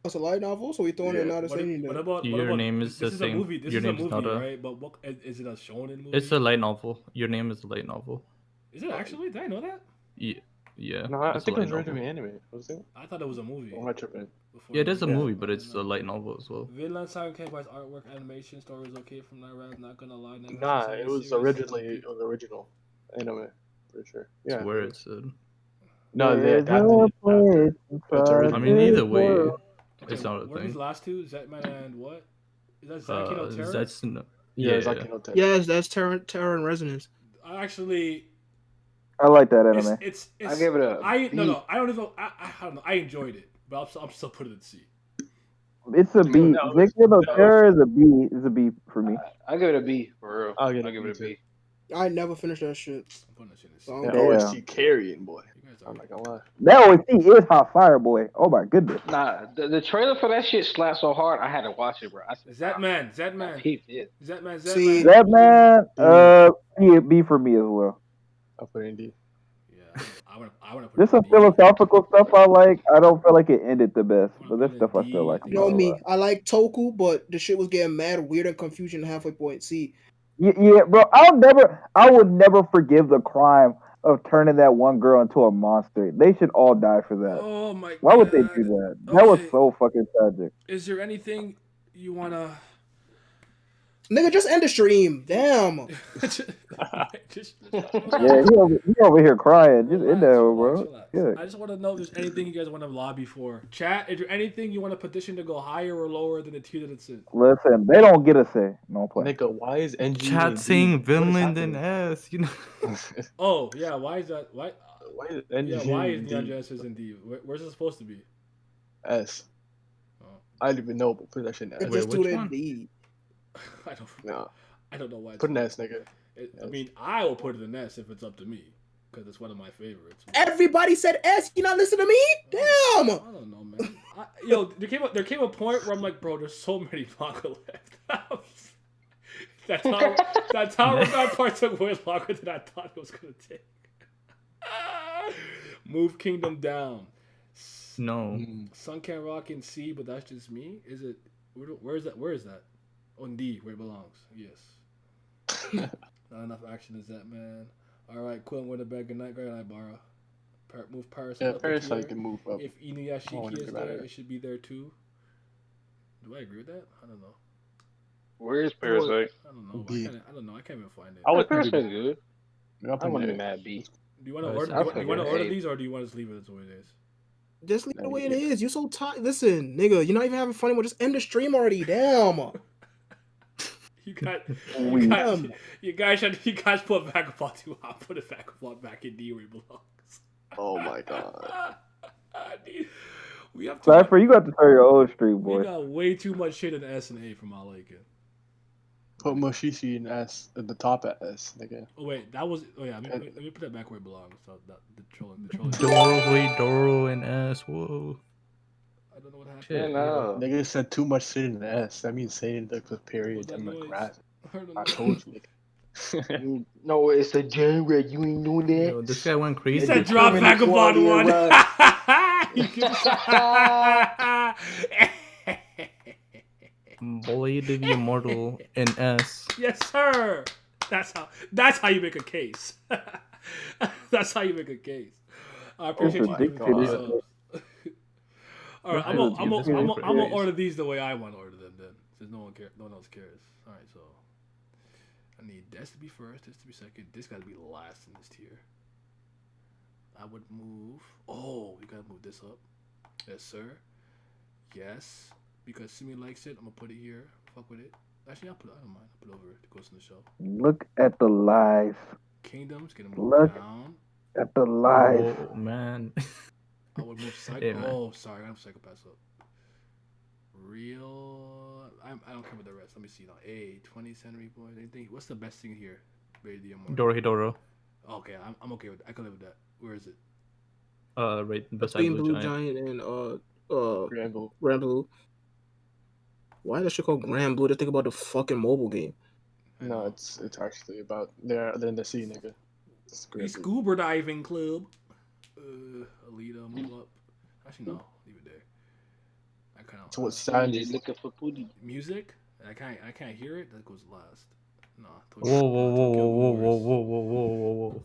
It's a light novel, so we throwing it Yeah. not the What, same. what then. about Your name is this the is same. a movie? This Your is a name is movie, not a- right? But what is it a shonen movie? It's a light novel. Your name is a light novel. Is it actually? Did I know that? Yeah. No, I it's a think it was light originally novel. anime. Was it? I thought it was a movie. Or am I tripping? before Yeah, it is a the movie, but it's a no. light novel as well. Vinland Saga came by its artwork, animation, story is okay from Nightrise, not gonna lie. never Nah, seen it the was series. originally original anime for sure. Yeah. Yeah. Where it said. No, they There's adapted no it after. place It's original. I mean, either way, world. Okay, it's not a what are thing. these last two? Zetman and what? Is that Zaki no Terror? That's Yeah, yeah. it's like no Yes, that's Terror and Resonance. I actually, I like that it's, anime. it's, I give it a I B. no, I don't even. I don't know. I enjoyed it, but I'm still putting it at C. It's a B. No, Zeki no no. Terror is a B. Is a B for me. I give it a B for real. I'll I give it give a it a B, B. I never finished that shit. I'm putting that shit in C. So Yeah, I'm- Yeah. OST carrying boy. You guys are. I'm not gonna lie. That OST is hot fire, boy. Oh my goodness. Nah, the trailer for that shit slapped so hard I had to watch it, bro. I said, Zetman, I Zetman, peeped it. Zetman, See, Zetman. That man, B for me as well. I'll put it in D. Yeah, I I want to put There's it some in D. philosophical stuff I like. I don't feel like it ended the best, I but wanna there's put it in stuff I D, still like I You think know about a me, lot. I like Toku, but the shit was getting mad, weird, and confusion at halfway point. See, Yeah, bro. I would never forgive the crime of turning that one girl into a monster. They should all die for that. Oh my Why would they god. do that? That was Okay. so fucking tragic. Is there anything you wanna? nigga, just end the stream. Damn. just Yeah, he over here crying. Just in there, bro. relax. Yeah. I just want to know if there's anything you guys want to lobby for. Chat, is there anything you want to petition to go higher or lower than the tier that it's in? Listen, they don't get a say. No play. Nigga, why is NG Chat in D? saying What is Vinland and happening? S. You know. Oh yeah, why is that? Why? Why is NG Yeah, why is in Neon D? Genesis in D? Where's it supposed to be? S. Oh. I don't even know, but put that shit in S. Just Wait, do which it one? indeed. I don't. No, I don't know why. It's put an S, nigga. I mean, I will put it in S if it's up to me, because it's one of my favorites. Everybody said S. You not listen to me? Damn. I don't know, man. There came a point where I'm like, bro, there's so many manga left. that Tower of God part took way longer than I thought it was gonna take. Move Kingdom down. No. Sun Can Rock in C, but that's just me. Is it? Where is that? Where is that? On D, where it belongs. Yes. Not enough action is that, man. All right, Quinn Winterberg. Good night, Barra. Move Parasite. Yeah, up a Parasite tier. can move up. If Inuyashiki wouldn't is be there, better. it should be there too. Do I agree with that? I don't know. Where is Parasite? I don't know. B. I don't know. I can't even find it. I would Parasite's think good. up I in wouldn't there. be mad B. Do you want to Parasite. order? I'll Do you want to take order it. these, or do you want to just leave it the way it is? Just leave it the way it Yeah. is. You so tired. Listen, nigga, you're not even having fun anymore. Just end the stream already. Damn. You guys, Damn. you guys put Vagabond too high. Put a Vagabond back in D where it belongs. Oh my god. We have too much, Cypher, you got to start your own stream, we boy. got way too much shit in S and A for my liking. Put Mushishi in S at the top at S, nigga. Oh wait, that was. Oh yeah, let me put that back where it belongs. So the trolling. Doro and S. Whoa. I don't know what happened. Shit. Nigga said too much shit in the S. That means saying the period. What was I'm that like, noise? grass. I heard a I noise. told you, nigga. No, it's a genre. You ain't know that. Yo, this guy went He crazy. said drop Determined Vagabond equality one. of You can- Blade of the Immortal in S. Yes, sir. That's how you make a case. That's how you make a case. I appreciate you giving God. me subs. All right, I'm gonna order these the way I want to order them then, since no one else cares. All right, so I need this to be first, this to be second, this got to be last in this tier. I would move. Oh, you gotta move this up. Yes, sir. Yes, because Simi likes it. I'm gonna put it here. Fuck with it. Actually, I don't mind. I'll put it over to Ghost in the Shell. Look at the lies. Kingdom's gonna move Look. down. At the lies. Oh man. I would move Hey, man. Oh, sorry, I'm Psychopaths up. Real. I don't care about the rest. Let me see now. 20 century boys. Anything? What's the best thing here? Brady Doro. Okay, I'm okay with. I can live with that. Where is it? Right beside Between Blue Blue Giant. Giant and Ramble. Grand Blue. Why is that shit called Grand Blue? To think about the fucking mobile game. No, it's actually about they're in the sea, nigga. It's We great. scuba diving club. Alita, move up. Actually, no, leave it there. I kind of. So what sound Just is looking for booty. Music? I can't hear it. That goes last. No. Whoa.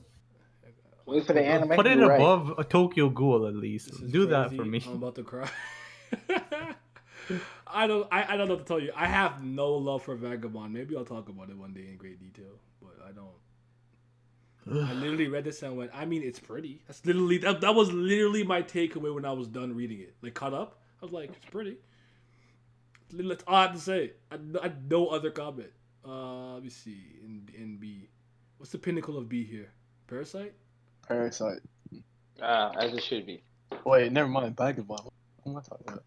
Wait for the anime. Put it You're right. above a Tokyo Ghoul at least. This is Do that crazy. for me. I'm about to cry. I don't know what to tell you. I have no love for Vagabond. Maybe I'll talk about it one day in great detail, but I don't. I literally read this and went, I mean, it's pretty. That's literally that was literally my takeaway when I was done reading it. Like caught up, I was like, it's pretty. That's all I have to say. I had no other comment. Let me see. In B, what's the pinnacle of B here? Parasite. Parasite. As it should be. Wait, never mind. Vagabond. What am I talking about?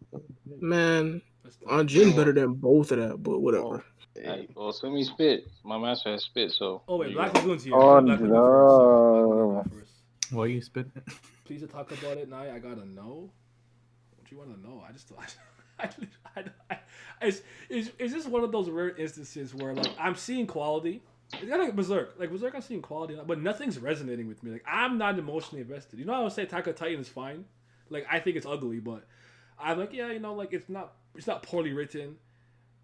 Man, That's the- Anjin better than both of that, but whatever. Hey. Well, so let me spit. My master has spit, so. Oh wait, there you Black go. Lagoon's here. Oh, Black Lagoon first. Sorry, Black Lagoon first. Why you spit? Please to talk about it now. I gotta know. What you want to know? Is this one of those rare instances where like I'm seeing quality, It's kind of like Berserk. Like Berserk, I'm seeing quality, but nothing's resonating with me. Like I'm not emotionally invested. You know, I would say Attack on Titan is fine. Like I think it's ugly, but I'm like, yeah, you know, like it's not poorly written.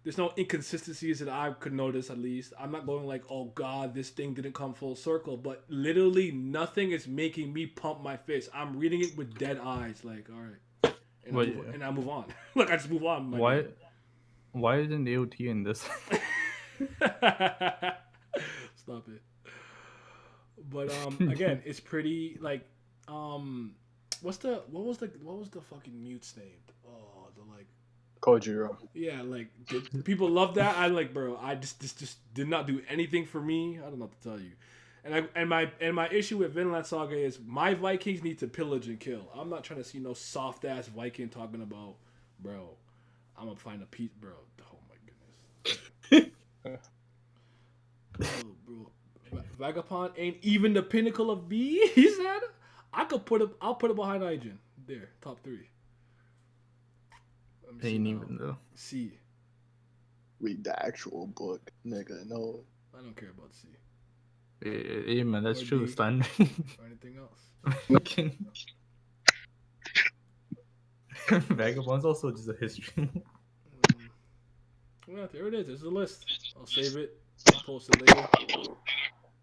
There's no inconsistencies that I could notice. At least I'm not going like, oh god, this thing didn't come full circle. But literally nothing is making me pump my fist. I'm reading it with dead eyes. Like, all right, and I move on. Like I just move on. Why isn't AOT in this? Stop it. But again, it's pretty like what was the fucking mute's name? Oh, the like Kojiro. yeah, like people love that. I like, bro. I just did not do anything for me. I don't know what to tell you. And my issue with Vinland Saga is my Vikings need to pillage and kill. I'm not trying to see no soft ass Viking talking about, bro. I'm gonna find a piece, bro. Oh my goodness. Oh, bro. Vagabond ain't even the pinnacle of B. He said, I'll put it behind Aijin. There, top 3. Ain't even though. C. Read the actual book, nigga. No. I don't care about C. Yeah, man, that's Or true. D. Standard. Or anything else. Fucking Vagabond's also just a history. Yeah, there it is. There's the list. I'll save it. I'll post it later.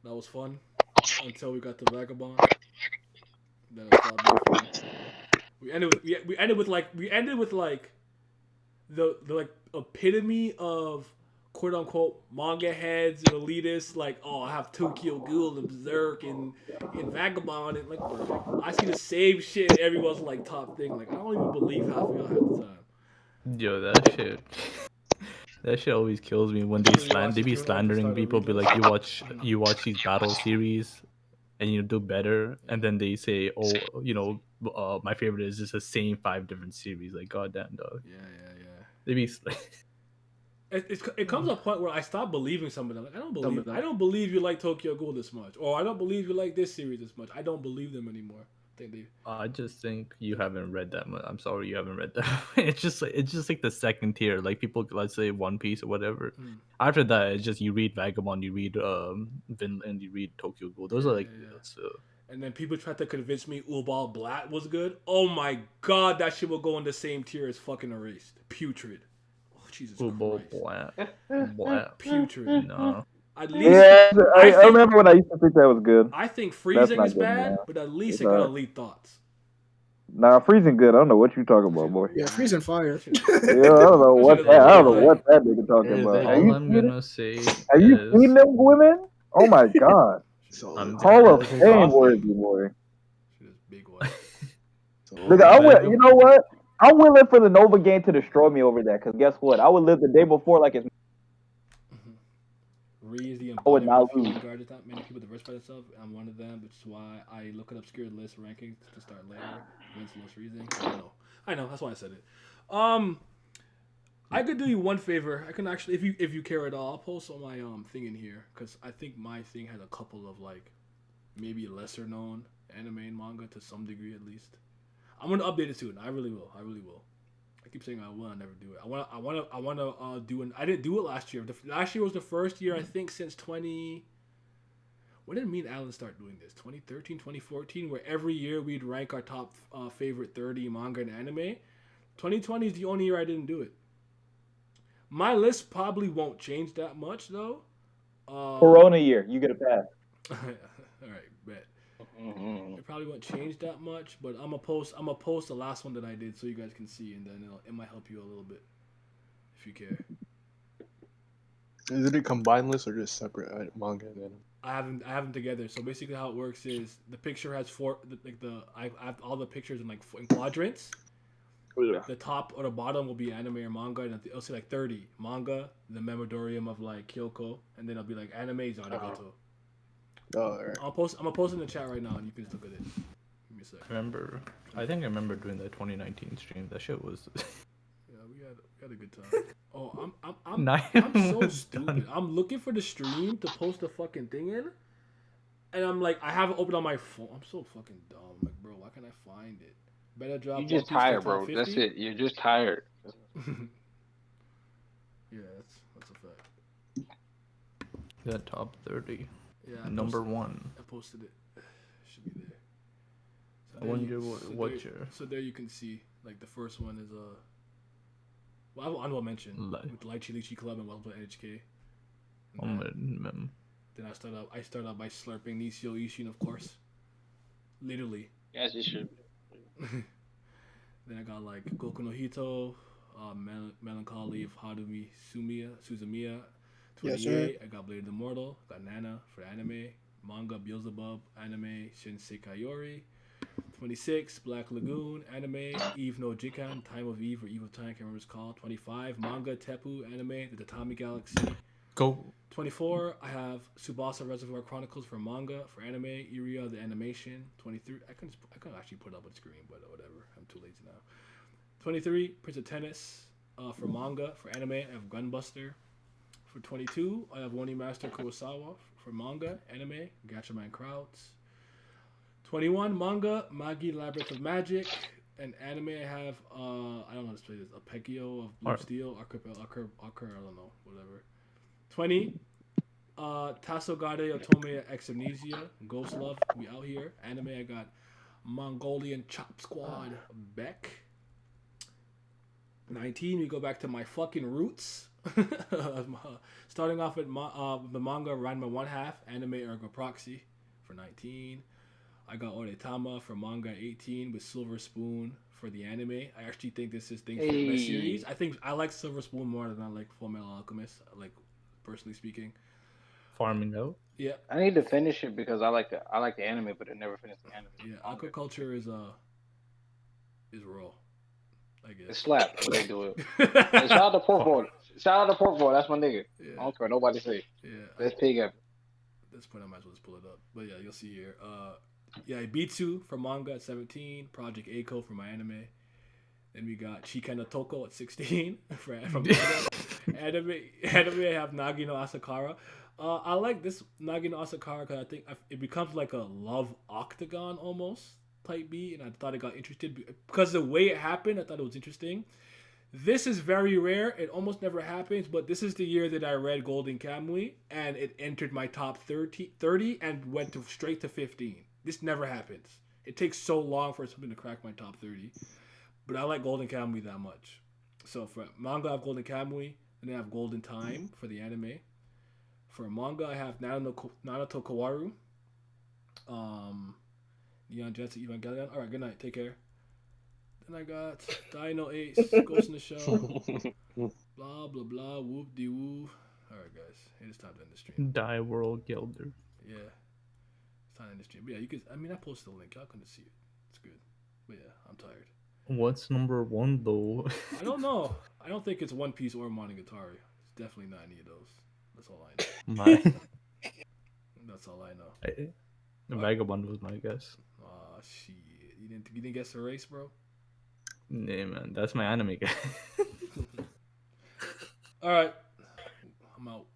That was fun until we got to Vagabond. Then it stopped being fun. We ended with like the like epitome of quote unquote manga heads and elitists. Like, oh, I have Tokyo Ghoul and Berserk and Vagabond and like, bro, I see the same shit. Everyone's like top thing. Like, I don't even believe half of y'all half the time. Yo, that shit. That shit always kills me when they be slandering people. Be like, you watch these battle series, and you do better, and then they say, oh, you know, my favorite is just the same 5 different series. Like, goddamn, dog. Yeah. They be. It comes to a point where I stop believing somebody. Like, I don't believe you like Tokyo Ghoul this much, or I don't believe you like this series this much. I don't believe them anymore. I just think you haven't read that much. I'm sorry, you haven't read that. It's just like the second tier. Like people, let's say One Piece or whatever. After that, it's just you read Vagabond, you read Vinland, you read Tokyo Ghoul. Those are like so. And then people tried to convince me Ubal Blatt was good. Oh my god, that shit will go in the same tier as fucking Erased. Putrid. Oh Jesus Ubal Christ. Blatt. Putrid. No. At least I remember when I used to think that was good. I think Freezing is bad, but at least it got elite thoughts. Nah, Freezing good. I don't know what you talking about, boy. Yeah, Freezing fire. Yeah, I don't know what that nigga talking about. All I'm gonna say have you seen them women? Oh my god. Hall of Fame worthy, boy. Big one. Nigga, you know what? I'm willing for the Nova game to destroy me over that, because guess what? I would live the day before like it's Re is the would not embodiment of guard. Not many people diversify themselves. I'm one of them, which is why I look at obscure list rankings to start later. When's the most reason? I know. That's why I said it. I could do you one favor. I can actually, if you care at all, I'll post on my thing in here, because I think my thing has a couple of like maybe lesser known anime and manga to some degree at least. I'm gonna update it soon. I really will. I keep saying I will. I never do it. I want to do an. I didn't do it last year. Last year was the first year I think since 20. When did me and Alan start doing this? 2013, 2014, where every year we'd rank our top favorite 30 manga and anime. 2020 is the only year I didn't do it. My list probably won't change that much though. Corona year, you get a pass. All right, bet. It probably won't change that much, but I'm gonna post the last one that I did so you guys can see, and then it might help you a little bit if you care. Is it a combined list or just separate manga and anime? I have them together. So basically, how it works is the picture has I have all the pictures in quadrants. Yeah. The top or the bottom will be anime or manga, and it'll say like 30 manga, the Memoriam of like Kyoko, and then it'll be like anime Zanagoto. Oh, right. I'm gonna post it in the chat right now, and you can just look at it. Give me a sec. I think I remember doing that 2019 stream. That shit was. Yeah, we had a good time. Oh, I'm so stupid. I'm looking for the stream to post the fucking thing in, and I'm like, I have it open on my phone. I'm so fucking dumb. I'm like, bro, why can't I find it? Better drop. You just tired, bro. That's it. You're just tired. Yeah, that's a fact. The top 30. Yeah, Number 1. I posted it. Should be there. So I there wonder you- what there- your So there you can see, like the first one is well, I will honorable mention with Lychee Lychee Club and Welcome to NHK. Then I start out by slurping Nisio Ishin, of course. Literally. Yes, you should. Then I got like Goku no Hito, Melancholy of Harumi Suzumiya. Yes, 28, I got Blade of the Immortal, got Nana for anime, manga Beelzebub, anime Shinsei Kaiori. 26, Black Lagoon, anime, Eve no Jikan, Time of Eve or Eve of Time, I can't remember what it's called. 25, manga Tepu, anime, The Tatami Galaxy. go. 24, I have Tsubasa Reservoir Chronicles for manga, for anime, Iria the Animation. 23, I can actually put it up on screen, but whatever, I'm too lazy now. 23, Prince of Tennis, for manga, for anime, I have Gunbuster. For 22, I have Woni Master Kurosawa. For manga, anime, Gatchaman Crowds. 21, manga, Magi Labyrinth of Magic. And anime, I have, I don't know how to play this, Apekio of Blue Steel, Archer, I don't know, whatever. 20, Tasogade Otome Ex Amnesia, Ghost Love, we out here. Anime, I got Mongolian Chop Squad, Beck. 19, we go back to my fucking roots. Starting off with the manga Ranma 1/2, anime Ergo Proxy for 19. I got Oretama for manga 18 with Silver Spoon for the anime. I actually think this is things for the best series. I think I like Silver Spoon more than I like Full Metal Alchemist, like personally speaking. Farming out. Yeah. I need to finish it because I like the anime, but I never finished the anime. Yeah, aquaculture is raw. I guess. It's slap when they do it. Hey, shout out to Porkball. Shout out to Porkball. That's my nigga. Yeah. I don't care what nobody say. Yeah. Best pig ever. At this point, I might as well just pull it up. But yeah, you'll see here. Yeah, Ibitsu for manga at 17. Project Eiko for my anime. Then we got Chiken no Toko at 16 from manga. anime, I have Nagi no Asakara. I like this Nagi no Asakara because I think it becomes like a love octagon almost type B, and I thought it got interested because the way it happened. I thought it was interesting. This is very rare. It almost never happens, but this is the year that I read Golden Kamuy, and it entered my top 30 and went straight to 15. This never happens. It takes so long for something to crack my top 30. But I like Golden Kamuy that much. So for manga, I have Golden Kamuy. Then I have Golden Time for the anime. For manga, I have Naruto Kawaru. Neon Jetsu Evangelion. Alright, good night. Take care. Then I got Dino Ace, Ghost in the Shell. Blah, blah, blah. Whoop de woo. Alright, guys. It is time to end the stream. Die World Gilder. Yeah. It's time to end the stream. But yeah, you can. I mean, I posted the link. Y'all couldn't see it. It's good. But yeah, I'm tired. What's number 1 though? I don't know. I don't think it's One Piece or Monogatari. It's definitely not any of those. That's all I know. My That's all I know. the Vagabond was my guess. Aw, shit. You didn't guess the race, bro? Nah, man, that's my anime guy. All right. I'm out.